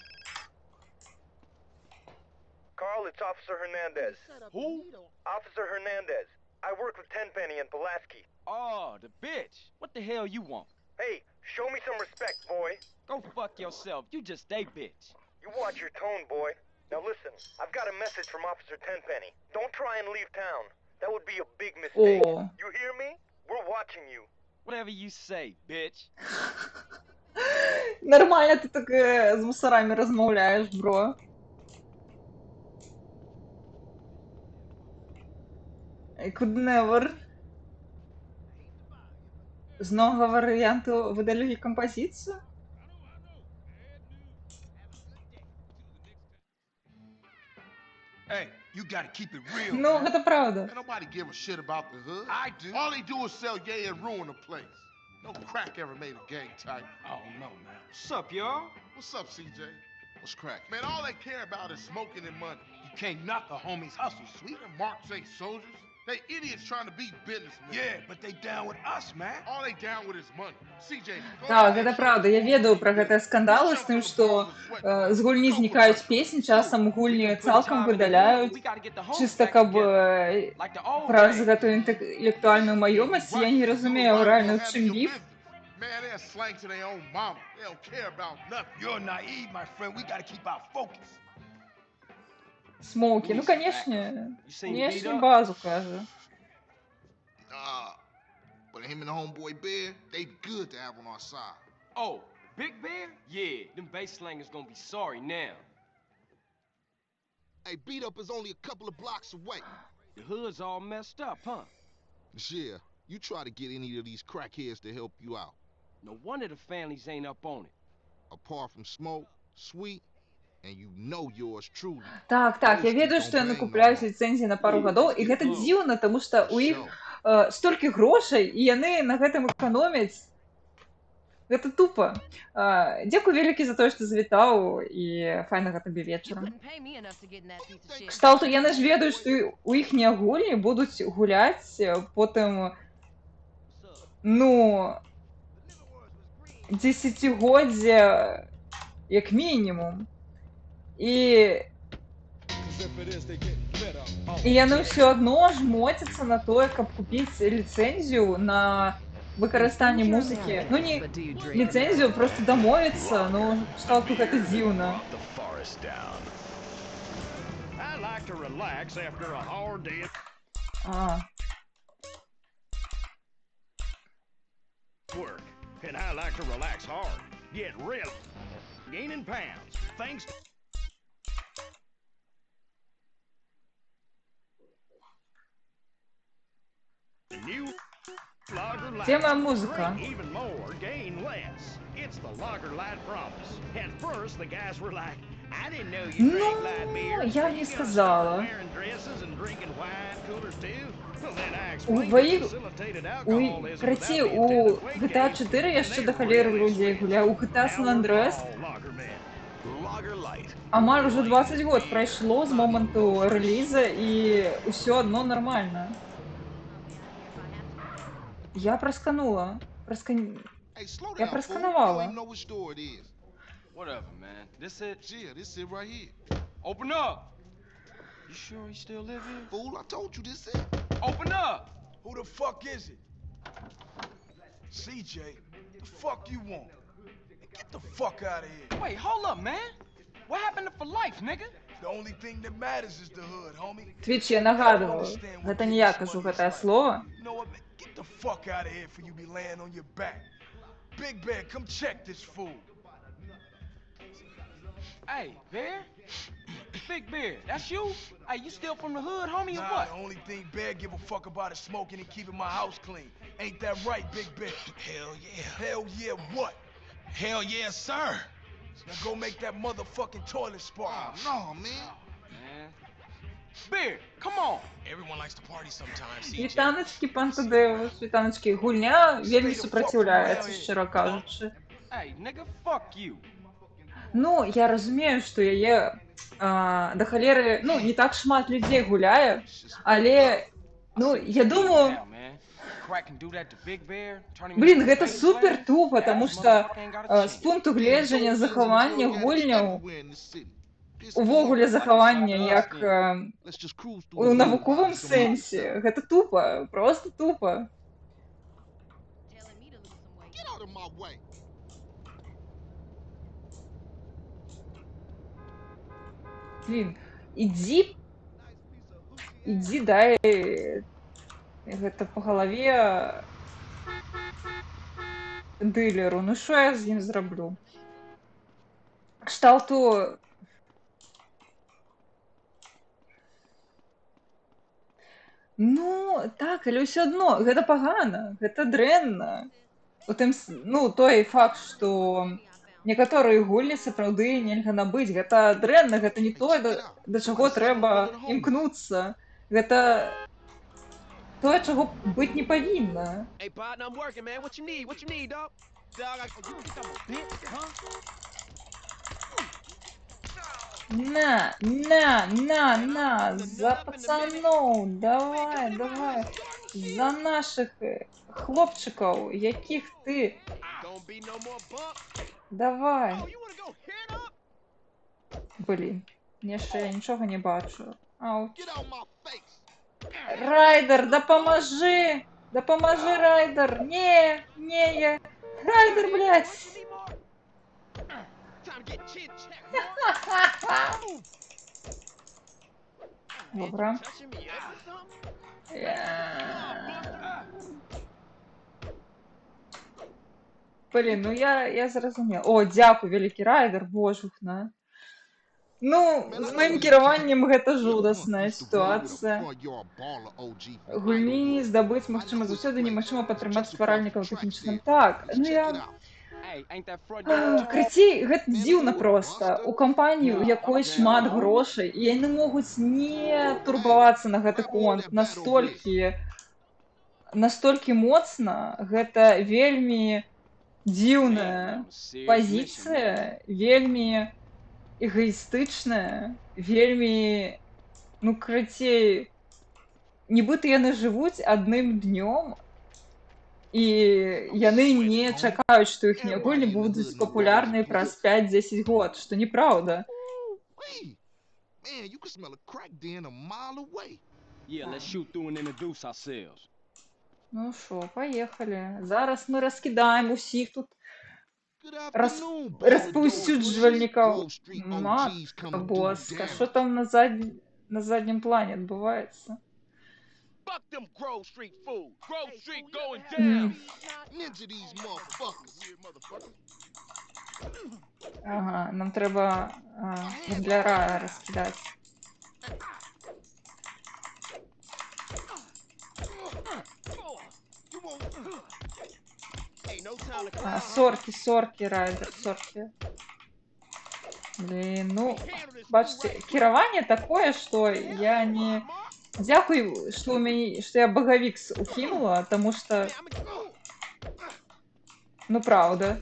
Carl, it's Officer Hernandez. Who? Officer Hernandez. I work with Tenpenny and Pulaski. Oh, the bitch. What the hell you want? Hey, show me some respect, boy. Go fuck yourself. You just a bitch. You watch your tone, boy. Now listen, I've got a message from Officer Tenpenny. Don't try and leave town. That would be a big mistake. Oh. You hear me? We're watching you. Whatever you say, bitch. Нормально ты так з мусорами размаўляеш, бро. Could never. З нового варіанту видалили композицію? Hey, you gotta keep it real. Ну, это правда. Ain't nobody give a shit about the hood. I do. All they do is sell yay and ruin the place. No crack ever made a gang type. Oh, no, man. What's up, y'all? What's up, CJ? What's crack? Man, all they care about is smoking and money. You can't knock a homie's hustle, sweet. Them marks ain't soldiers. They idiots trying to be businessmen. Yeah, but they down with us, man. All they down with is money. CJ, Так, гэта правда. Я ведаю пра гэтыя скандалы з тым, што з гульні знікаюць песні, часам гульні цалкам выдаляюць, чыста каб праз гэтую інтэлектуальную маёмасць. Я не разумею рэальна, ў чым біф. Man, they're slang to their own mama. They don't care about nothing. You're naive, my friend. We gotta keep our focus. Смоуки, ну, конечно, базу, кажется. But him and the homeboy Bear, they good to have on our side. Oh, Big Bear? Yeah, them bass slangers gonna be sorry now. Hey, Beat Up is only a couple of blocks away. The hood's all messed up, huh? Yeah, you try to get any of these crackheads to help you out. No wonder the families ain't up on it. Apart from Smoke, Sweet, And you know yours truly. Так, я ведаю, што яны купляюць ліцэнзіі на пару гадоў, і гэта дзіўна, таму што ў іх столькі грошай, і яны на гэтым эканомяць. Гэта тупа. Дзякуй вялікі за тое, што завітаў, і файнага табе вечара. Кшталту, яны ж ведаюць, што ў іхнія гульні будуць гуляць потым, ну, дзесяцігоддзя як мінімум. І яны ўсё адно жмотяцца на тое, каб купіць ліцэнзію на выкарыстанне музыкі. Ну, не ліцэнзію, проста дамовіцца, ну, кшталту гэта дзіўна. Work, and I like to relax hard. Get real. Gaining pounds, thanks to... New Lager Light. Где моя музыка? Even more, gain less. It's the Lager Light promise. At first, the guys were like, I didn't know you drank light beer. Я не сказала. Wearing dresses and drinking wine coolers too. Well, then I У explained твоіх... facilitated alcoholism Праці, without у GTA 4 яшчэ да халеры людзей гуляў. У GTA San Andreas амаль ужо 20 год прайшло з моманту рэліза, і ўсё адно нармальна. Я прасканула. Я прасканавала. Whatever, man. This it? Yeah, this it right here. Open up! You sure he still live here? Fool, I told you this it. Open up! Who the fuck is it? CJ, the fuck you want? Get the fuck out of here. Wait, hold up, man. What happened to for life, nigga? The only thing that matters is the hood, homie. Twitch, я нагадываю, гэта не я кажу гэтае слово. You know what, man? Get the fuck out of here before you be laying on your back. Big Bear, come check this fool. Hey, Bear? Big Bear, that's you? Hey, you still from the hood, homie, or Nah, what? the only thing Bear give a fuck about is smoking and keeping my house clean. Ain't that right, Big Bear? Hell yeah. Hell yeah, what? Hell yeah, sir. Now go make that motherfucking toilet spark. No, man. Man. Bear, come on. Everyone likes to party sometimes, CJ. Вітаночки, пан Тадеус, вітаночки. Гульня вельмі супраціўляецца, шчыра кажучы. Hey, nigga, fuck you. Ну, я разумею, што яе да халеры, ну, не так шмат людзей гуляе, але, ну, я думаю... Блін, гэта супер тупа, таму што з пункту гледжання захавання гульняў, увогуле захавання як у навуковым сэнсе, гэта тупа, просто тупа. Блин, ідзі дай гэта по галаве дылеру. Ну што я з ім зраблю? Кшталту... Ну, так, але ўсё адно, гэта пагана, гэта дрэнна. У тым, ну, той факт, што некаторыя гульні сапраўды нельга набыць. Гэта дрэнна, гэта не тое, да чаго трэба імкнуцца. Гэта тое, чаго быць не павінна. На, за пацаноў, давай, за нашых хлопчыкаў, якіх ты... Давай. Блин, яшчэ я нічога не бачу. Ауч. Райдер, дапамажы! Дапамажы, Райдер! Не, я... Райдер, блядь! Добра. Блин, ну я зразумела. О, дзякуй, вялікі Райдер, божухна. Ну, з маім кіраваннем гэта жудасная сітуацыя. Гульні здабыць магчыма заўсёды, немагчыма падтрымаць стваральнікаў такім чынам. Так, ну Hey, ain't that front door? Крыцей, гэта дзіўна проста. У кампаніі, у якой шмат грошай, і яны могуць не турбавацца на гэты конт настолькі моцна. Гэта вельмі дзіўная пазіцыя, вельмі эгоістычная, вельмі, ну, крыцей, нібыта яны жывуць адным днём, і яны не чакаюць, што іхнія гульні будуць папулярныя праз 5-10 год, што неправда. Man, you can smell a crack den a mile away. Yeah, let's shoot through and introduce ourselves. Ну шо, поехали. Зараз мы раскідаем усіх тут распаўсюджвальнікаў. Матка боска, що там на заднім плане адбываецца? Fuck them Grove Street fools. Grove Street going down. Ninja these motherfuckers. Ага, нам треба гандляра раскидать. Сорки, райдер, сорки. Блин, ну, бачите, кіраванне такое, что я не... Дякую, что я багавікс укинула, потому что... Ну, правда.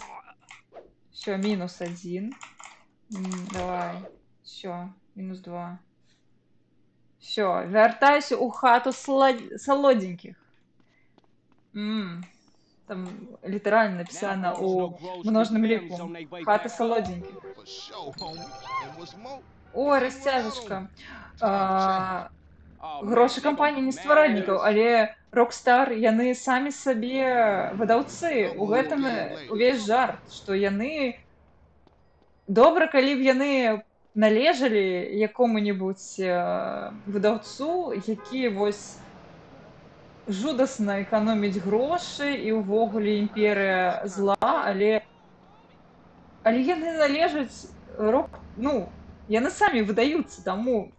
Все, -1. Давай. Все, -2. Все, вертайся у хату солоденьких. Там литерально написано у множном лику. Хата солоденьких. О, растяжечка. Грошы кампанії не стваральнікаў, але Rockstar, яны самі сабе выдаўцы. У гэтым увесь жарт, што яны... Добра, калі б яны належалі якому-небудзь выдаўцу, які вось жудасна эканоміць грошы і ўвогуле імперыя зла, але яны належаць ну, яны самі выдаюцца, таму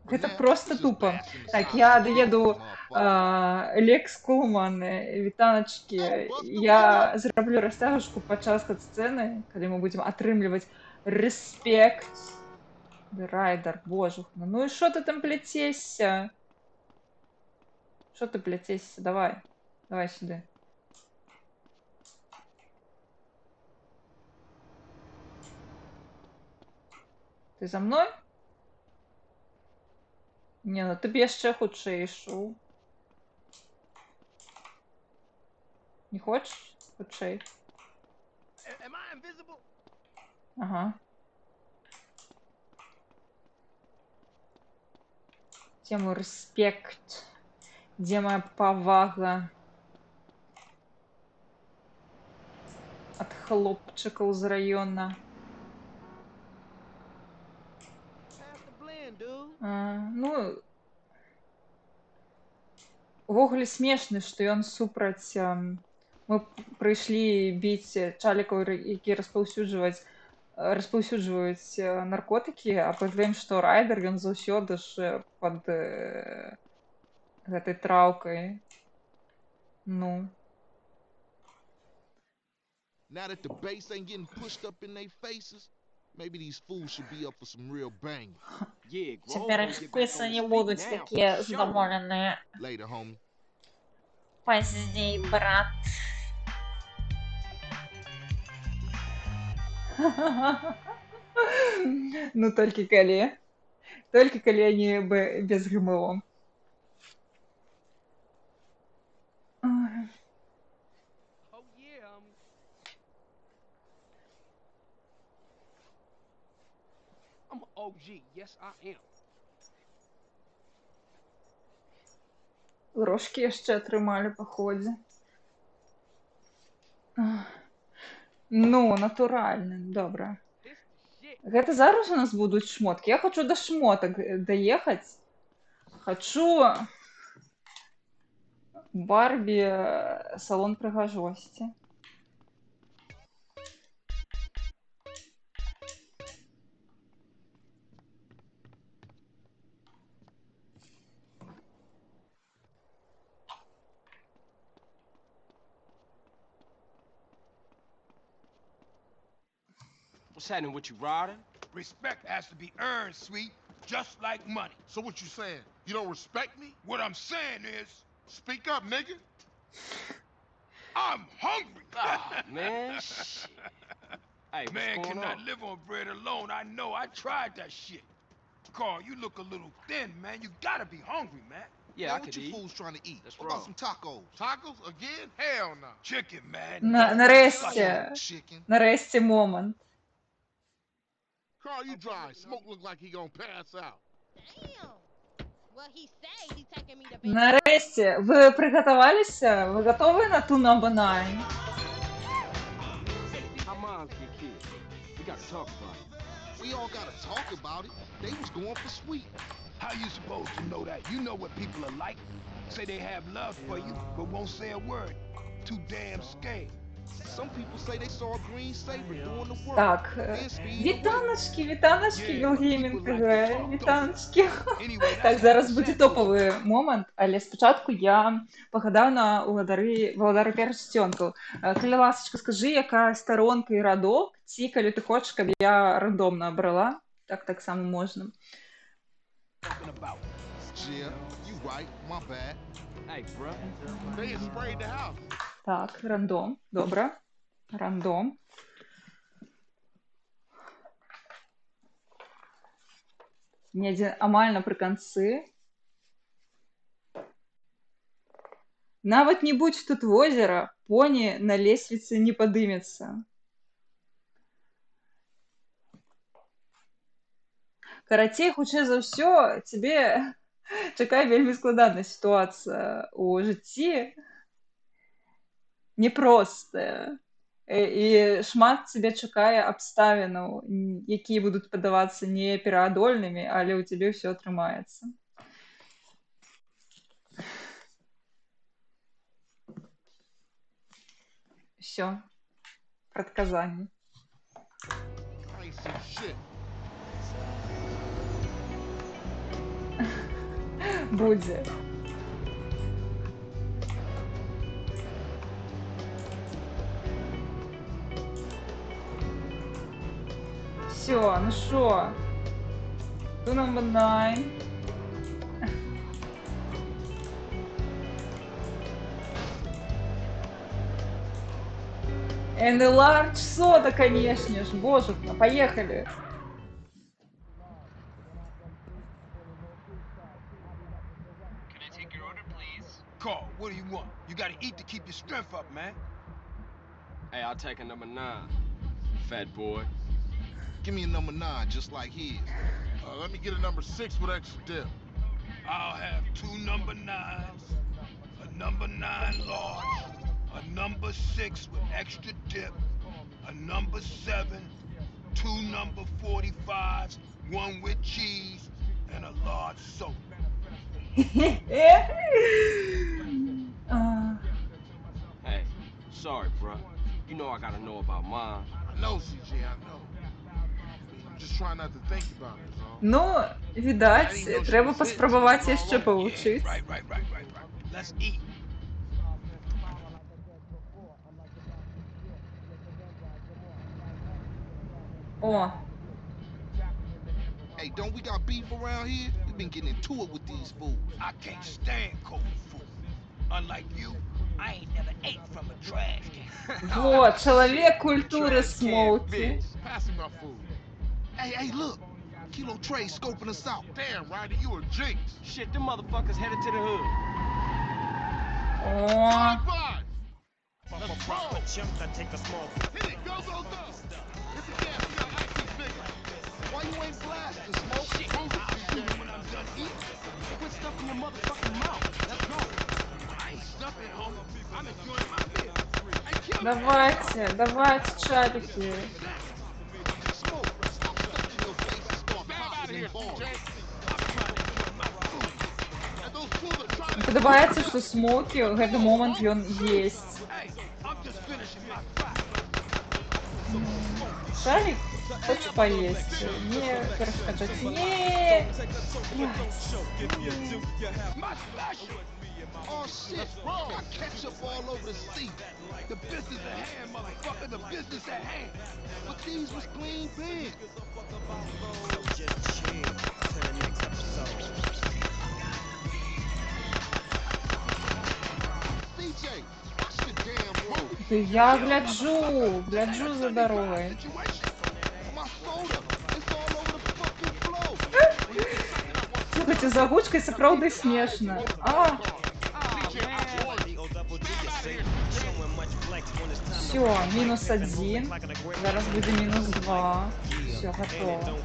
гэта просто тупо. Так, я доеду Лекс Кулман, вітаначкі. Я зраблю растяжку падчас кат-сцэны, калі мы будзем атрымліваць рэспект. Райдер, божухна. Ну і що ти там пляцешся? Що ти пляцешся? Давай. Давай сюди. Ти за мною? Не, ну ти б яшчэ хутчэй ішоў. Не хочеш? Хутчэй. Ага. Дзе мой рэспект? Дзе моя павага ад хлопчыкаў з раёна? Ну, увогуле смешна, што ён супраць... Мы прыйшлі біць чалікаў, які распаўсюджваюць наркотыкі, а паглядзім, што Райдер, ён заўсёды ж пад гэтай траўкай. Ну. Now that the bass ain't getting pushed up in their faces, maybe these fools should be up for some real banging. Цяпер іх спісы не будуць такія задаволеныя. Later, homie. Пазней, брат. Ну, толькі калі. Толькі калі они без ГМО. I'm an OG. Yes, I am. Грошки яшчэ атрымалі па ходзе. Ну, натуральна, добра. Гэта зараз у нас будуць шмоткі. Я хочу да шмотак даехаць. Хочу Барбі салон прыгажосці. What's happening with you, Ryder? Respect has to be earned, sweet, just like money. So what you saying? You don't respect me? What I'm saying is, Speak up, nigga. I'm hungry. Oh, man, shit. Hey, Man what's going cannot on? live on bread alone. I know. I tried that shit. Carl, you look a little thin, man. You gotta be hungry, man. Yeah, Man, I what could you eat. fools trying to eat? That's What about wrong. some tacos? Tacos again? Hell no. Chicken, man. Нарешті. Chicken. Нарешті момент. Carl, you dry. Smoke look like he gonna pass out. Damn. Well, he said he's taking me to bed. Нарешті. Ви приготувалися? Ви готові на ту number 9? How moms get kids? We gotta talk about it. We all gotta talk about it. They was going for sweet. How you supposed to know that? You know what people are like. Say they have love for you, but won't say a word. Too damn scared. Some people say they saw a green saber doing the work. Так, Then speed away. вітаночки, Bill Gaming ТГ, вітаночки. Так, зараз буде топовий момент, але спочатку я погадаю на Володаря Перстенку. Коли ласочка, скажи, яка сторонка і радок, ці, коли ти хочеш, щоб я рандомно обрала. Так само можна. Yeah, you right. My bad. Hey, bro. They had sprayed the house. Так, рандом, добре. Рандом. Амаль наприкінці. Навіть не будь тут в озеро, пони на лестнице не подымется. Карацей, хутчэй за ўсё, тебе чакае вельмі складаная сітуацыя ў жыцці. Непростая. І шмат цябе чакае абставінаў, якія будуць падавацца непераадольнымі, але ў цябе ўсё атрымаецца. Всё. Прадказанне. I ain't seen shit. Будзе. Все, ну шо? Ту number 9. And a large soda, конечно ж. Боже, поехали. Carl, what do you want? You gotta eat to keep your strength up, man. Hey, I'll take a number 9. Fat boy. Give me a number 9, just like his. Let me get a number 6 with extra dip. I'll have 2 number 9s, a number 9 large, a number 6 with extra dip, a number 7, 2 number 45s, 1 with cheese, and a large soda. Hey, sorry, bro. You know I gotta know about mine. I know, CJ, I know. I'm just trying not to think about it, so. Ну, видать, треба поспробувати ще получить. Right. Let's eat. О, Hey, don't we got beef around here? We've been getting into it with these fools. I can't stand cold food. Unlike you, I ain't never ate from a trash can. вот, человек культуры Смоуки. Pass me my food. Hey, look. Kilo Trey scoping us out. Damn, Ryder, you a jinx. Shit, them motherfuckers headed to the hood. О, High five. I'm a proper chimp that take a small. Hit it, go. Hit the gas, we got ice bigger. Why you ain't blasting, Smoke? Shit, I'll do it when I'm done eating. Quit stuffing your motherfucking mouth. Let's go. I ain't stuffing, homie. I'm enjoying my meal. Hey, kill me. давайте, чарики. Smoke, stop stuffing your face and start Bam out of popping here, in balls. CJ. And those fools are trying to. Падабаецца, што Смокі ў гэты момант ён есць. Hey, I'm just finishing my fry. Шарик хоче поесть. Не перешкоджать. Не. My special. Oh shit, got ketchup all over the seat. The business at hand, motherfucker, the business at hand. But these was clean pins. So just chill till the next episode. CJ, watch your damn road. Да я гляджу за дорогой. My soda, it's all over the fucking floor. Слухайте, за гучкой сапраўды смешна. А, все, -1. Зараз буде -2. Все, готово.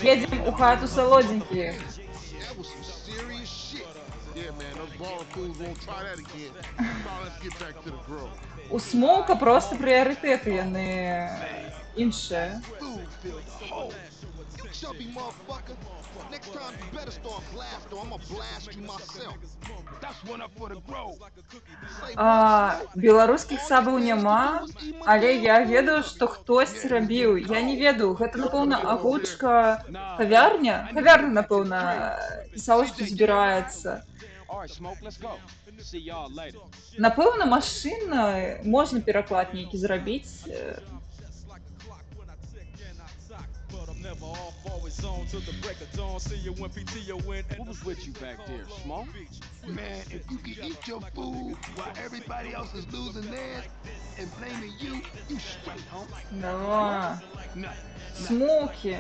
Едем у хату солоденьких. That was some serious shit. Yeah, man, those borrowed fools won't try that again. Now let's get back to the grill. У Смоука просто пріоритети, яны іншыя. You chubby motherfucker. Next time you better start blast or I'ma blast you myself. That's one up for the grove. Беларускіх сабаў няма, але я ведаю, што хтось рабіў. Я не ведаю, гэта, напэўна, агучка кавярня? Кавярня, напэўна, пісала, што збіраецца. Напэўна, машына, можна пераклад нейкі зрабіць. What was with you back there, Smoke? Man, if you can eat your food while everybody else is losing theirs and blaming you, you straight, homie. Давай. Смоукі.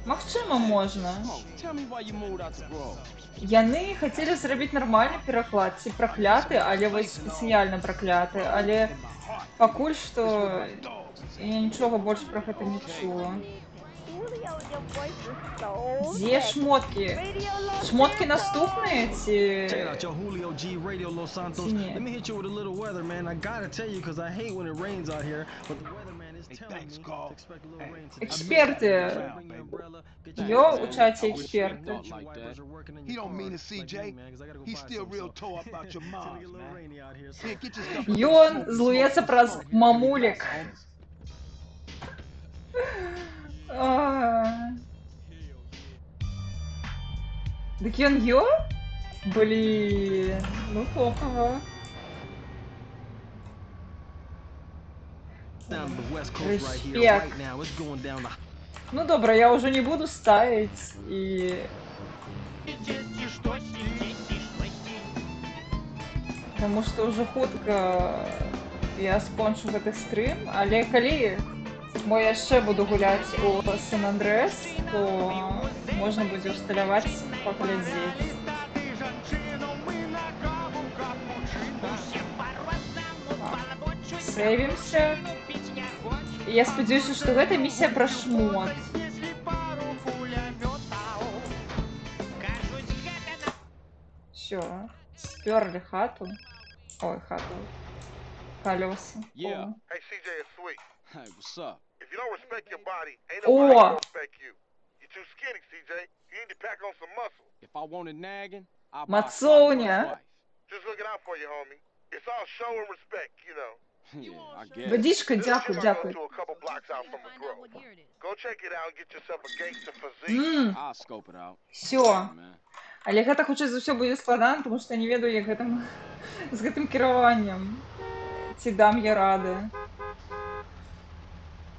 Магчыма, можна. Tell me why you moved out to Grove. Яны хацелі зрабіць нармальны пераклад, ці пракляты, але вось спецыяльна пракляты, але пакуль што я нічога больш пра гэта не чула. Дзе шмоткі? Шмоткі наступныя ці... Check it out, yo, Julio G, Radio Los Santos. Let me hit you with a little weather, man. I gotta tell you, because I hate when it rains out here, but the weatherman is telling me to expect a little rain today. Эксперты. Йо, у чаце эксперты. He don't mean it, CJ. He's still real tore up about your moms, man. Here, get your stuff. Ён злуецца праз мамулек. Дык ён ё? Блин, ну топово. Респект. Ну добра, я уже не буду ставить и... Потому что уже хутка я скончу гэты стрим, але калі мо яшчэ буду гуляць у Сан-Андрэс, то можна будзе ўсталяваць, паглядзець. Сейвімся. Я спадзяюся, што гэта місія пра шмот. Всё, спёрлі хату. Ой, хату. Колёса. Hey, CJ, it's Sweet. Hey, what's up? If you don't respect your body, ain't nobody gonna respect you. You're too skinny, CJ. You need to pack on some muscle. If I wanted nagging, I'd Мацоня. Just looking out for you, homie. It's all show and respect, you know. Yeah, I guess. Водичка, дякую, дякую. To a couple blocks out from the grill. Go check it out and get yourself a gangster physique. I'll scope it out. Всё. Але гэта хутчэй за ўсё будзе складана, тому што я не ведаю, як гэтым з гэтым кіраваннем. Ці дам я рады.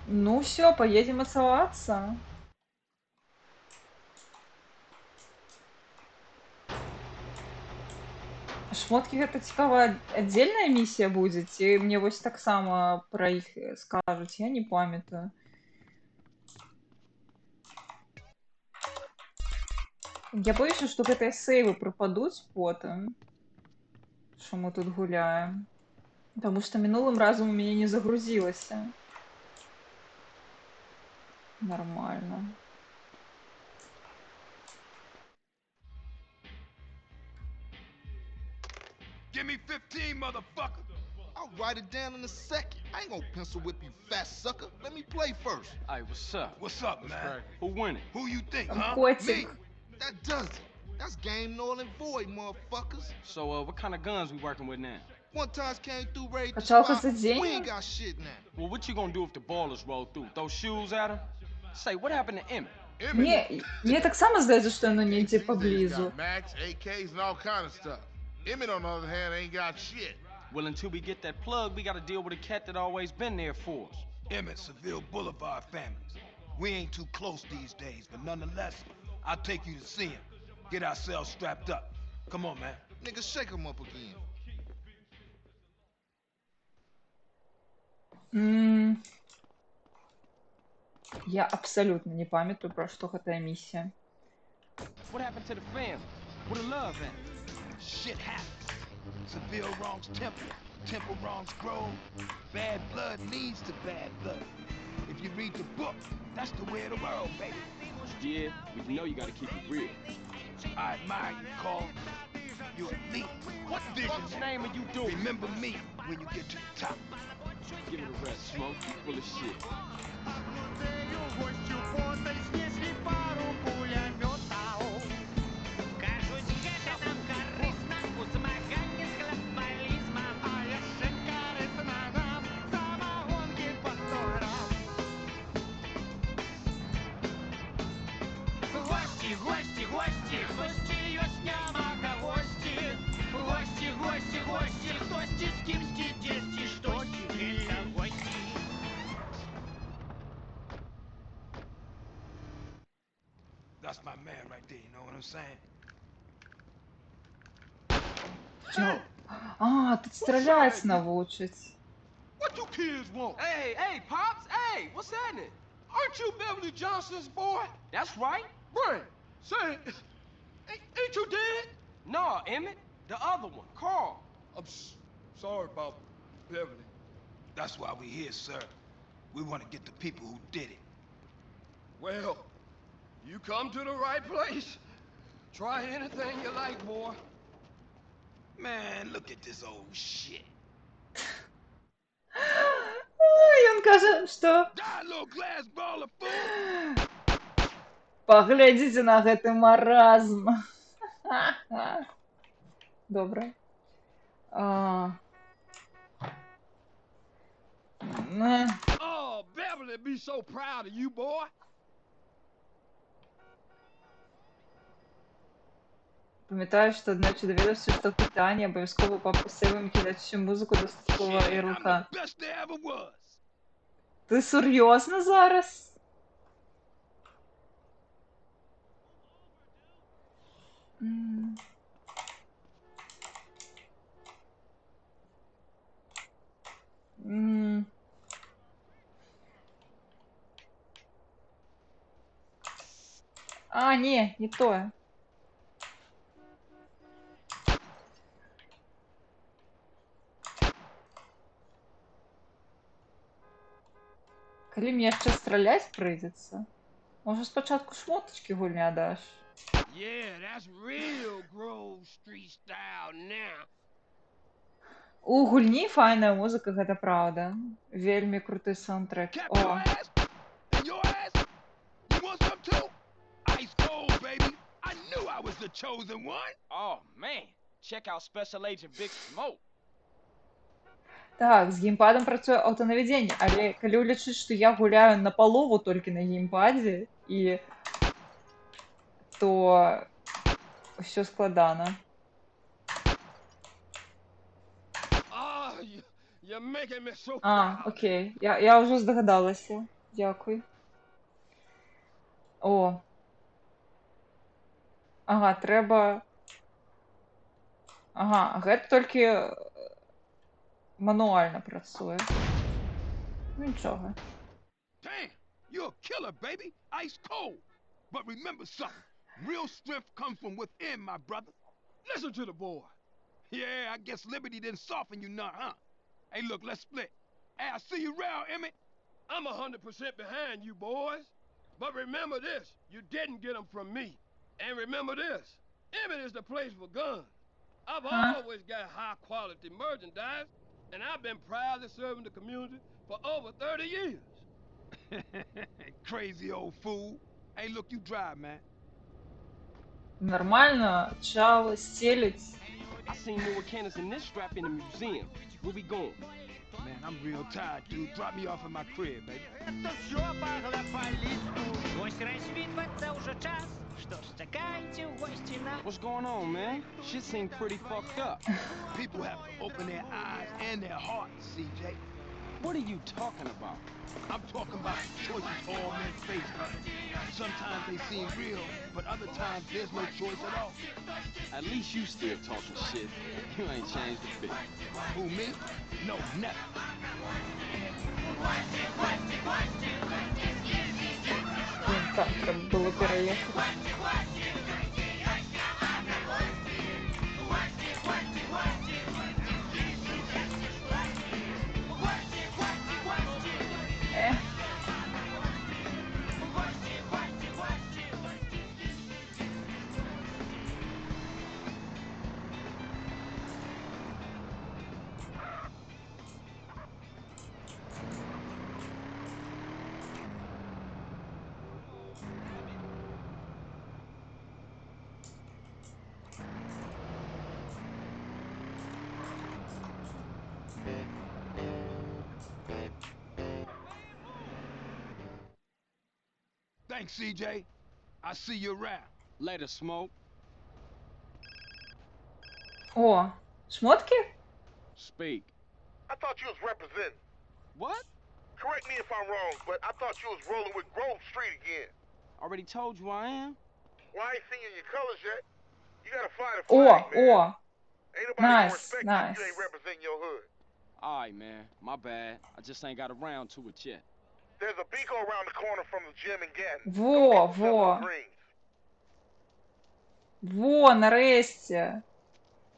Ну всё, поедем мацавацца. Шмоткі гэта цікавая аддзельная місія будзе, ці мне вось таксама пра іх скажуць, я не памятаю. Я боюся, што гэтыя сейвы прападуць потым, што мы тут гуляем. Таму што мінулым разам у мяне не загрузілася. Нормально. Give me 15, motherfucker. I'll write it down in a second. I ain't gonna pencil whip you, fat sucker. Let me play first. Hey, what's up? What's up, man? Who winning? Who you think, huh? Котик. That does it. That's game null and void, motherfuckers. So, what kind of guns we working with now? One times came through raid the Качалка spot. за We день? ain't got shit now. Well, what you gonna do if the ballers roll through? Throw shoes at her? Say, what happened to Emmett? Мне так само здається, що воно недзе поблизу. Max, AKs, and all kind of stuff. Emmett, on the other hand, ain't got shit. Well, until we get that plug, we gotta deal with a cat that always been there for us. Emmett, Seville Boulevard families. We ain't too close these days, but nonetheless, I'll take you to see him. Get ourselves strapped up. Come on, man. Nigga, shake him up again. Я абсолютно не памятаю, про що гэта місія. What happened to the family? Where the love at? Shit happens. Seville wrongs Temple. Temple wrongs Grove. Bad blood leads to bad blood. If you read the book, that's the way of the world, baby. Yeah, but you know you gotta keep it real. I admire you, Carl. You're elite. What the fuck's name are you doing? Remember me when you get to the top. Give it a rest, Smoke. You full of shit. That's my man right there, you know what I'm saying? А, тут стрелять навчить. What you kids want? Hey, Pops, hey, what's happening? Aren't you Beverly Johnson's boy? That's right. Brian, say, ain't you dead? No, Emmett, the other one, Carl. I'm sorry about Beverly. That's why we're here, sir. We want to get the people who did it. Well, you come to the right place. Try anything you like, boy. Man, look at this old shit. Ой, он каже, что... Die, little glass ball of food. Поглядите на гэты маразм. Добре. Oh, Beverly be so proud of you, boy. Пам'ятаю, що одначе довідався, що в питанні обов'язково попросив викидати всю музику до статкового ярлика. Ти серйозно зараз? А, ні, не то. Калі мне яшчэ страляць прыйдзецца. Можа спачатку шмотачкі гульня даш. Yeah, that's real Grove Street style now. У гульні файная музыка, гэта праўда. Вельмі круты саундтрэк. О. Oh, man. Check out Special Agent Big Smoke. Так, з геймпадам працуе аўтанавядзенне, але калі ўлічыць, што я гуляю напалову толькі на геймпадзе, і то ўсё складана. А, окей. Я ўжо здагадалася. Дзякуй. О. Ага, трэба... Ага, гэта толькі... мануально працуе. Ну нічога. Damn, you're a killer, baby. Ice cold. But remember something. Real strength comes from within, my brother. Listen to the boy. Yeah, I guess Liberty didn't soften you none, huh? Hey, look, let's split. Hey, I see you around, Emmett. I'm 100% behind you, boys. But remember this, you didn't get them from me. And remember this, Emmett is the place for guns. I've always got high-quality merchandise, and I've been proudly serving the community for over 30 years. Crazy old fool. Hey, look, you drive, man. Нормально, чао, стелить. I seen Noah Cannis in this strap in the museum. Where we going? Man, I'm I'm real tired, dude. Drop me off at my crib, baby. Это все пахло по-листу. Гость рассвитываться уже час. Что ж, чекайте в гости на... What's going on, man? Shit seems pretty fucked up. People have to open their eyes and their hearts, CJ. What are you talking about? I'm talking about the choices all men face, brother. Sometimes they seem real, but other times there's no choice at all. At least you still talking shit. You ain't changed a bit. Who, me? No, never. Так, треба було переїхати. Thanks, CJ. I'll see you around. Later, Smoke. О, шмотки? Speak. I thought you was representing. What? Correct me if I'm wrong, but I thought you was rolling with Grove Street again. Already told you I am. Well, I ain't seen you in your colors yet. You gotta find a О, flag, man. о, Ain't nobody gonna nice, respect nice. you if you ain't representing your hood. Alright, man. My bad. I just ain't got around to it yet. There's a Beaco around the corner from the gym in Gatton. Во, Go get yourself во. some greens. Во, нарешті.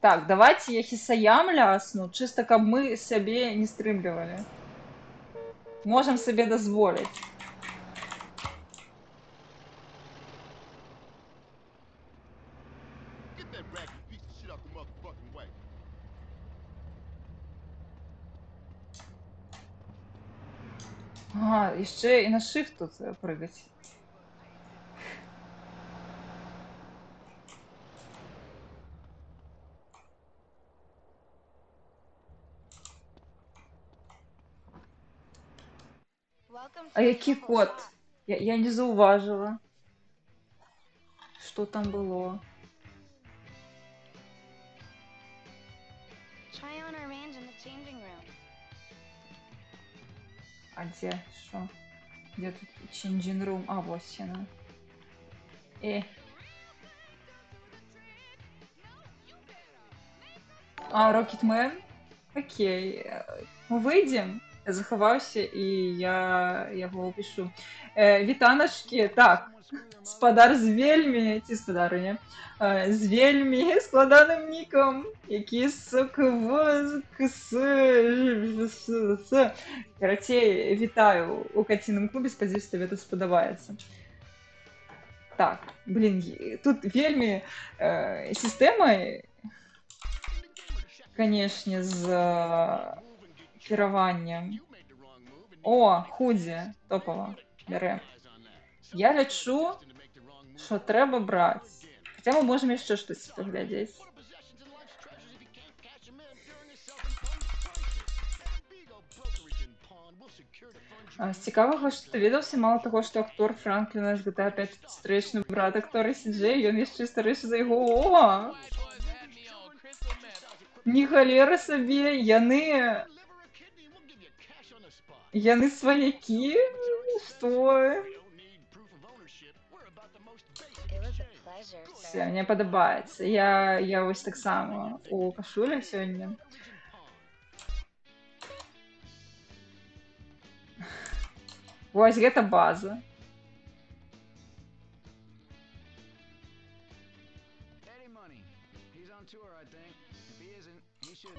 Так, давайте я хісаям лясну, чисто каб ми собі не стрімлювали. Можем собі дозволить. Get that raggedy piece of shit out the motherfucking way. Ага, і ще і на shift тут пригать. А який код? Я не зауважила. Що там було? Try on our range in the changing room. А де? Що? Де тут changing room? А, ось вона. А, Rocketman? Окей. Ми вийдемо. Я заховався і я його опишу. Вітаночки. Так. Спадар з вельми, ці спадарині, з вельми складаним ніком, які Короче, вітаю у Катіному клубі, сподіваюсь, тобі тут сподобається. Так, блін, тут вельми система, конечно, з керуванням. О, худі, топово, берем. Я лічу, що треба брати. Хоча ми можемо ще щось поглядіти. З цікавого, що ти відався, мало того, що актор Франкліна з GTA 5 старичний брат актора CJ, він ще старіший за його. О! Ні галера собі, яни свояки? Що? Все, мені подобається. Я ось так само у кашулях сьогодні. Ось гэта база.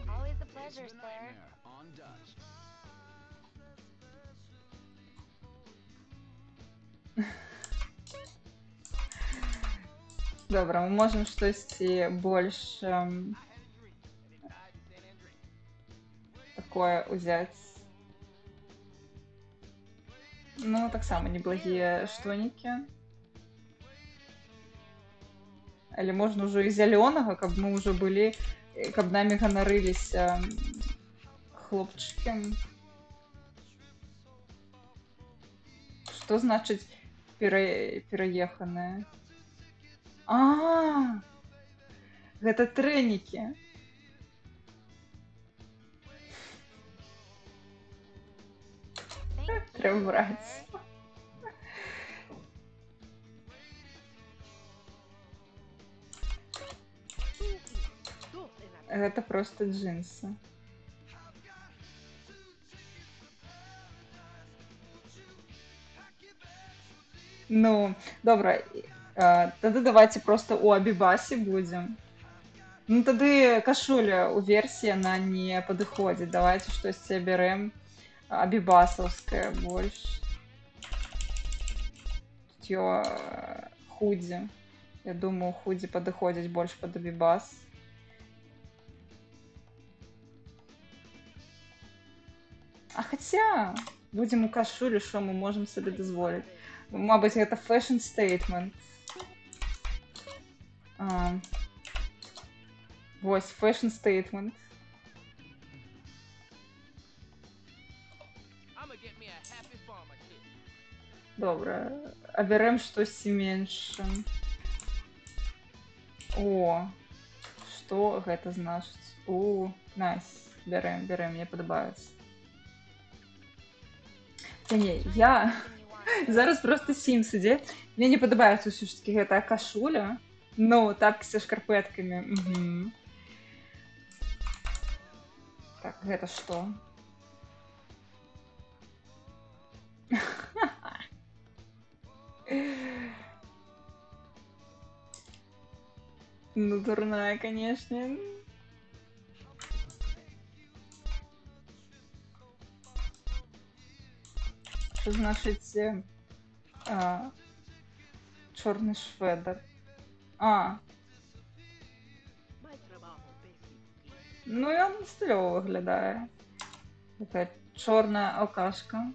Always a pleasure, sir. Добре, ми можемо щось більш такое взять. Ну, так само неблагие штоники. Или можно уже и зеленого, как мы уже были, как нами гонорылись хлопчики. Што значыць пераеханыя? А, гэта трэнікі. Трэба браць. Гэта проста джинсы. Ну, добра. Тады давайте просто у Абібасі будзем. Ну, тады кашуля у версіі, яна не падыходзіць. Давайте штосьці абярэм абібасаўскае больш. Тут худзі. Я думаю, худзі падыходзіць больш пад абібас. А хаця, будзем у кашулі, што мы можам сабе дазволіць. Мабыць, гэта fashion statement. Вось, fashion statement. Добра, абярем штосьці меншае. О, што гэта значыць? Найс, бярем, мне падабаецца. Не, я зараз просто Sims ідзе. Мне не падабаецца ўсё ж такі гэтая кашуля. Ну, тапкі са шкарпэткамі. Так, гэта што? Ну, дурная, конечно. Що значить чорний шведер? Ну, ён стильово виглядає. Така чорна алкашка.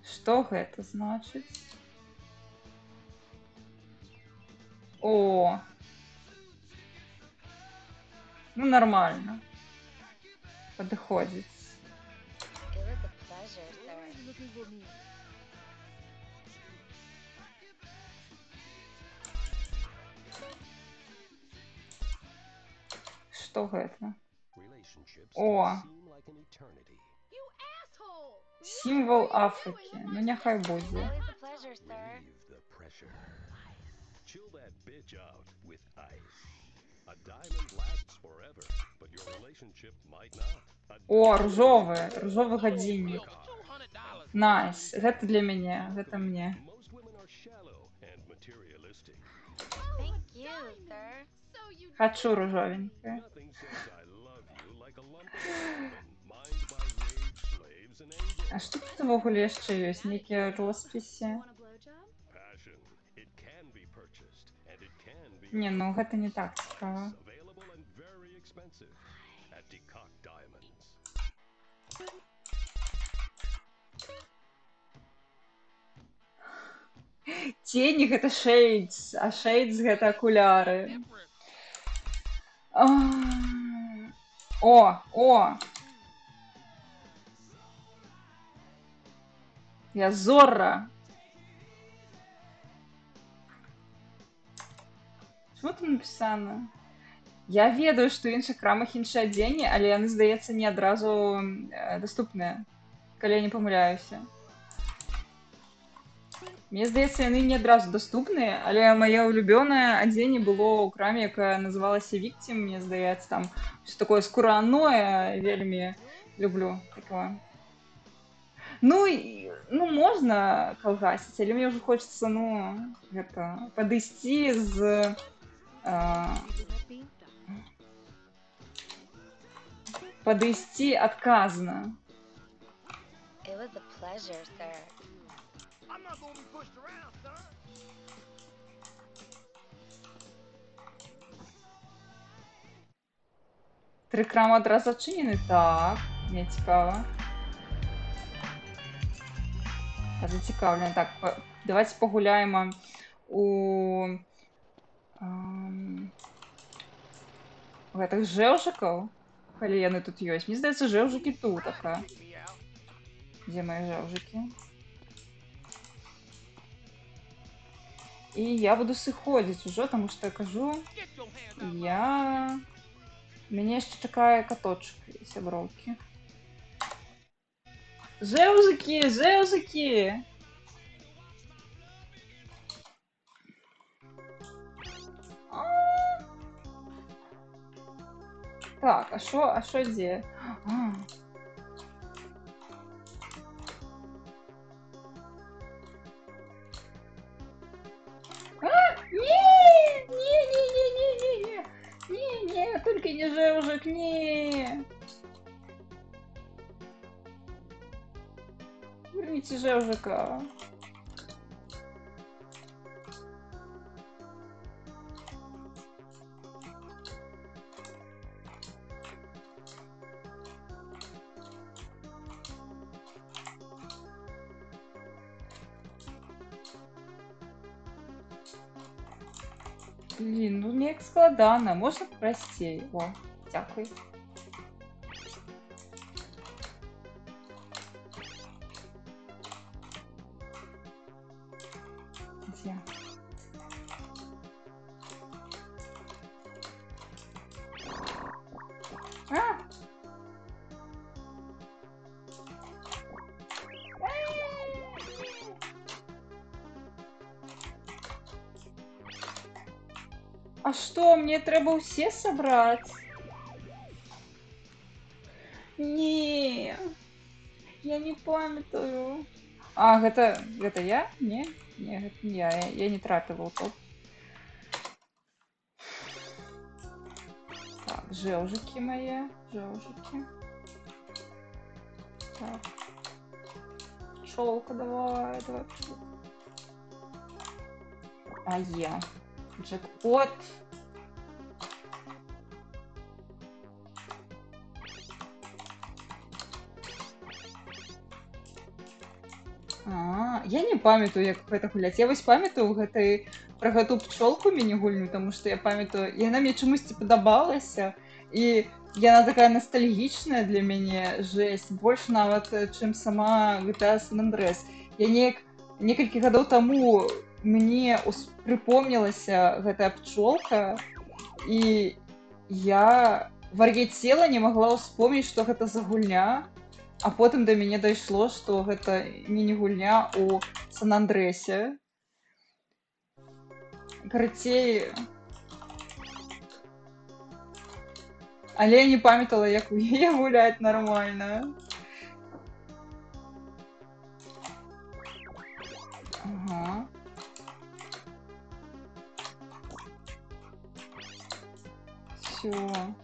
Що гэта значить? О! Ну, нормально. Подходит. Что это? О! Символ Африки. Ну, няхай буде. О, ружовый годинник. Найс. Гэта для мяне, гэта мне. Хочу ружовенькое. А што тут увогуле яшчэ ёсць? Нейкія роспісы? Не, ну гэта не так цікава. Тені гэта шейдс, а шейдс гэта акуляры. О! Я Зорро. Що там написано? Я ведаю, што ў іншых крамах іншыя адзенні, але яны, здаецца, не адразу даступныя, калі я не памыляюся. Мне здаецца, яны не адразу даступныя, але мае улюбёнае адзенне было ў краме, якая называлася Victim, мне здаецца, там ўсё такое скураное, вельмі люблю такое. Ну, можна калгасіць, але мне ўжо хочацца, гэта, падысці з... Падысці адказна. Тры крамы адразу адчынены? Так, мне цікава. Зацікаўлена. Так, давайте пагуляем у гэтых жэўжыкаў. Калі яны тут ёсць. Мне здаецца, жэўжыкі тут, ака. Дзе мае жэўжыкі? І я буду сыходзіць ужо, таму што я кажу, у мяне яшчэ чакае каточак і сяброўкі. Жэўжыкі, жэўжыкі! Так, а шо дзе? Не, только не жэўжык, не. Верните жэўжыка. Блін, ну неяк складана, можна прасцей. О, дзякуй. Дзе? А што, мне трэба ўсе сабраць? Не, я не памятаю. А, гэта я? Не, гэта не я не трапіла ў топ. Так, жэўжыкі мае, жэўжыкі. Так. Пчёлка, давай пчёлка. А я. Джекпот. Я не памятаю, як гэта гуляць. Я вось памятаю пра гэту пчолку міні-гульню, таму што я памятаю, яна мне чамусьці падабалася, і яна такая ностальгічная для мяне, жесть, больш нават, чым сама GTA San Andreas. Я некалькі гадоў таму мне прыпомнілася гэтая пчолка, і я вар'яцела не магла ўспомніць, што гэта за гульня, а потым да мяне дайшло, што гэта міні-гульня ў Сан-Андрэсе. Карацей, але я не памятала, як у яе гуляць нармальна. Ага. Всё.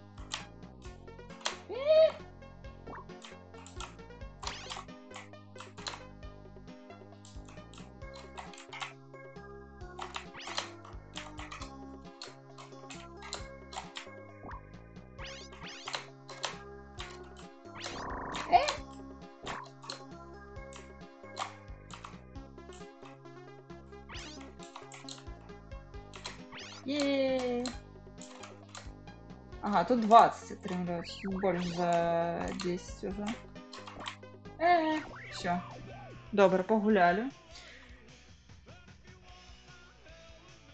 Ага, тут 20 атрымліваюць, больш за 10 уже. Все. Добра, пагулялі.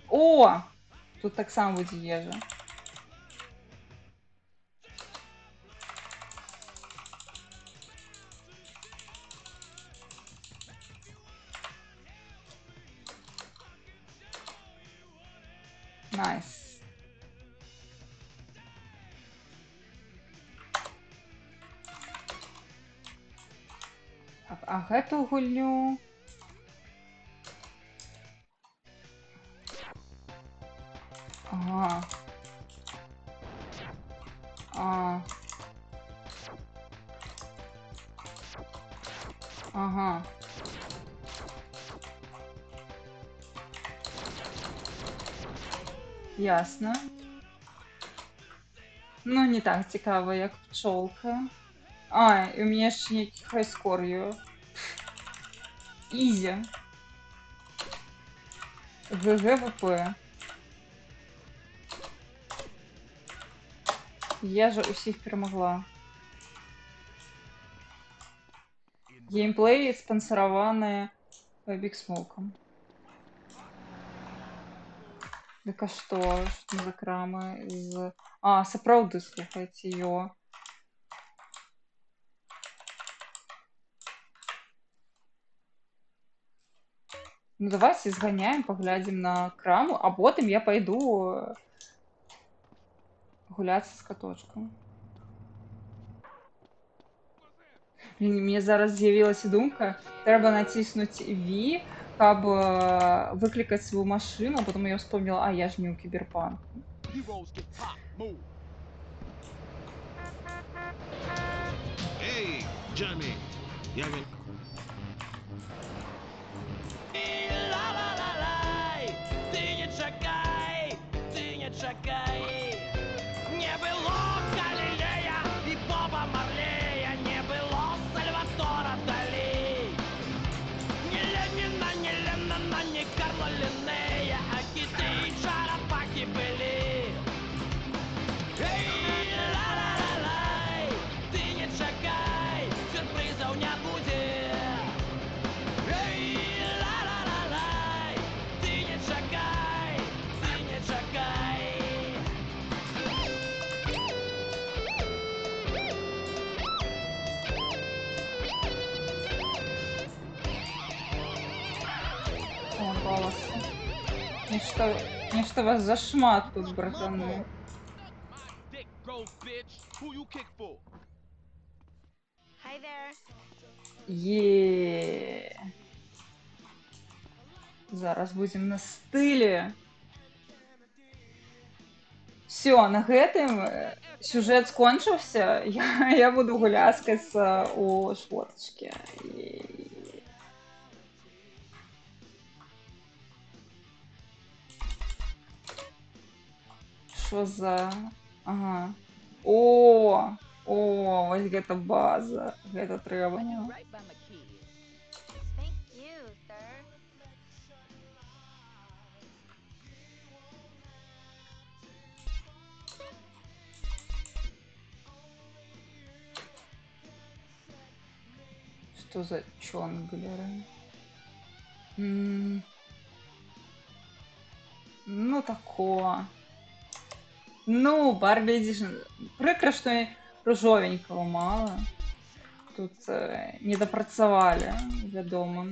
О! Тут таксама будзе ежа. Найс. А гэту гульню... Ага. Ага. Ясно. Ну, не так цікаво, як пчолка. І у мене ще нейкі хайскор є. Ізі. ГГВП. Я же усіх перемогла. Геймплей спонсораваны Big Smoke. Дык а што? Што за крамы з... А, сапраўды, слухайце, ё. Ну давайте зганяем, паглядзім на краму, а потым я пойду гуляцца з каточкам. Мне зараз з'явілася думка, трэба націснуць V, каб выклікаць сваю машину, а потом я вспомнила, а я ж не ў кіберпанку. Эй, Джонни, я не... Чакай, не было Галилея и Боба Марлея, не было Сальватора Дали, ни Ленина, ни Леннона, ни Карла Линнея, а киты и Шарапахи были. Эй, ла-ла-ла-лай, ты не чакай, сюрпризов не будет. Эй, ла-ла-ла-лай, ты не чакай, ты не чакай. О, баласы. Нешта вас зашмат тут, братаны. Hi there. Е. Зараз будзем на стылі. Все, на гэтым сюжэт скончыўся. Я буду гуляскацца у швотачке. Що за... Ага. О, вось гэта база. Гэта трэба. Thank you, sir. Что за чонглеры? Ну, такое. Ну, Барби Эдишн. Прикро, что ружовенького мало. Тут не допрацавали, вядома.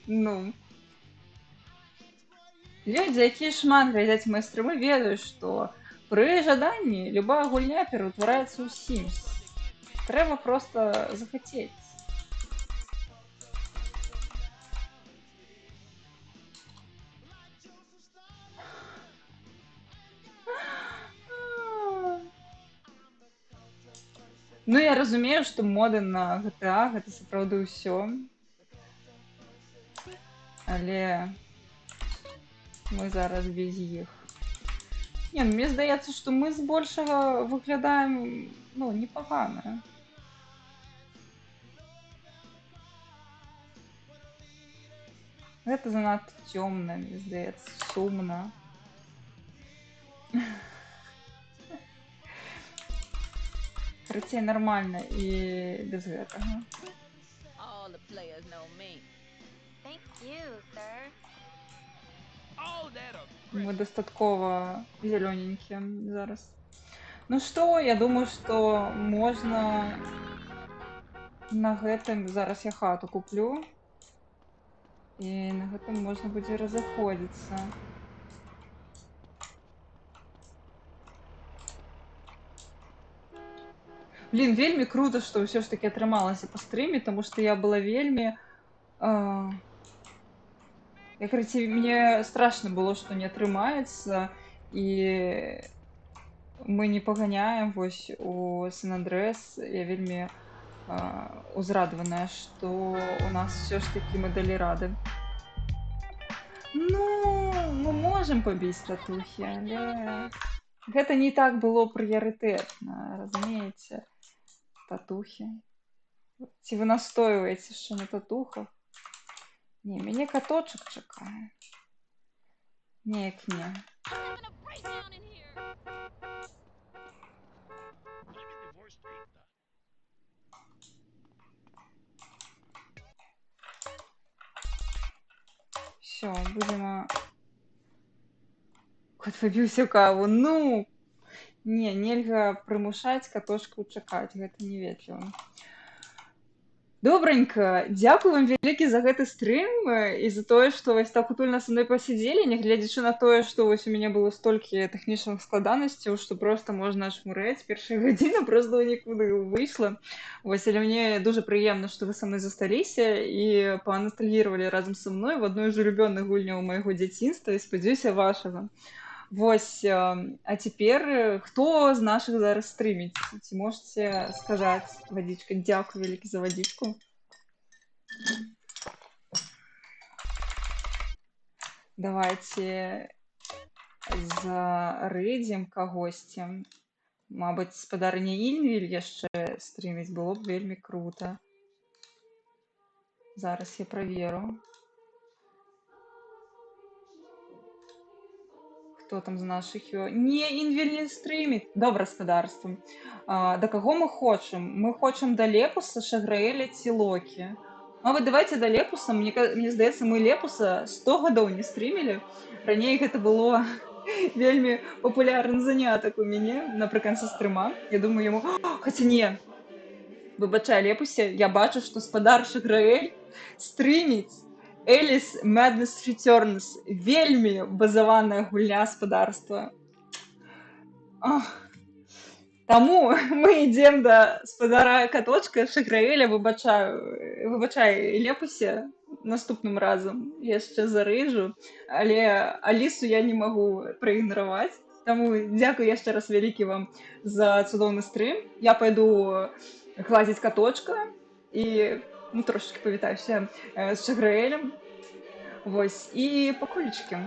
Ну. Людзі, якія шмат глядзяць мае стрымы, ведаюць, што пры жаданні любая гульня пераўтвараецца ў Sims. Трэба проста захацець. Ну, я разумею, што моды на GTA гэта сапраўды ўсё. Але мы зараз без іх. Не, ну, мне здаецца, што мы збольшага выглядаем, ну, непагана. Гэта занадта цёмна, мне здаецца, сумна. Карацей, нармальна і без гэтага. All the players know me. Thank you, sir. Мы дастаткова зелёненькія зараз. Ну што, я думаю, што можна на гэтым... Зараз я хату куплю. І на гэтым можна будзе разыходзіцца. Блин, вельмі круто, што ўсё ж таки атрымалася па стрыме, таму што я была вельмі... Мне страшно было, што не атрымаецца, і мы не паганяем вось у Сан-Андрэс. Я вельмі узрадаваная, што у нас все ж таки мы далі рады. Ну, мы можем пабіць татухі, але гэта не так было прыярытэтна, разумееце, татухі. Ці вы настойваеце яшчэ на татухах? Не, мяне каточак чакае. Неяк не. Все, будем... Кот выбіўся ў каву. Ну! Не, нельга прымушаць катошку чакаць. Гэта неветліва. Добранька, дзякую вам вялікі за гэты стрым і за тое, што вось так утульна са мной пасядзелі, нягледзячы на тое, што вось у мяне было столькі тэхнічных складанасцяў, што проста можна ашмурэць. Першая гадзіна проста нікуды выйшла. Вось, але мне дуже прыемна, што вы са мной засталіся і паанастальгіравалі разам са мной в адной з улюбёных гульняў майго дзяцінства і, спадзяюся, вашага. Вось, а цяпер хто з нашых зараз стрыміць? Ці можаце сказаць, вадзічка, дзякую вялікі за вадзічку. Давайте зарыдзем кагосьці. Мабыць, спадарня Ільвіль яшчэ стрыміць, было б вельмі крута. Зараз я праверу. Хто там з нашых? Не, Інвіль не стрыміць. Добра, спадарства. Да каго мы хочам? Мы хочам да Лепуса, Шаграэля ці Локі. Мабыць, давайте да Лепуса. Мне здаецца, мы Лепуса 100 гадоў не стрымілі. Раней гэта было вельмі папулярны занятак у мяне напрыканцы стрыма. Я думаю, яму... Хаця не. Выбачай, Лепусе, я бачу, што спадар Шаграэль стрыміць Alice Madness Returns. Вельмі базаваная гульня спадарства. Таму мы ідзем да спадара каточка Шаграэля, выбачай, Лепусе, наступным разам яшчэ зарыжу, але Алісу я не магу праігнараваць. Таму дзякую яшчэ раз вялікі вам за цудоўны стрым. Я пайду гладзіць каточка і трошечки павітаюся з Шаграэлем. Вось, і пакулечкі.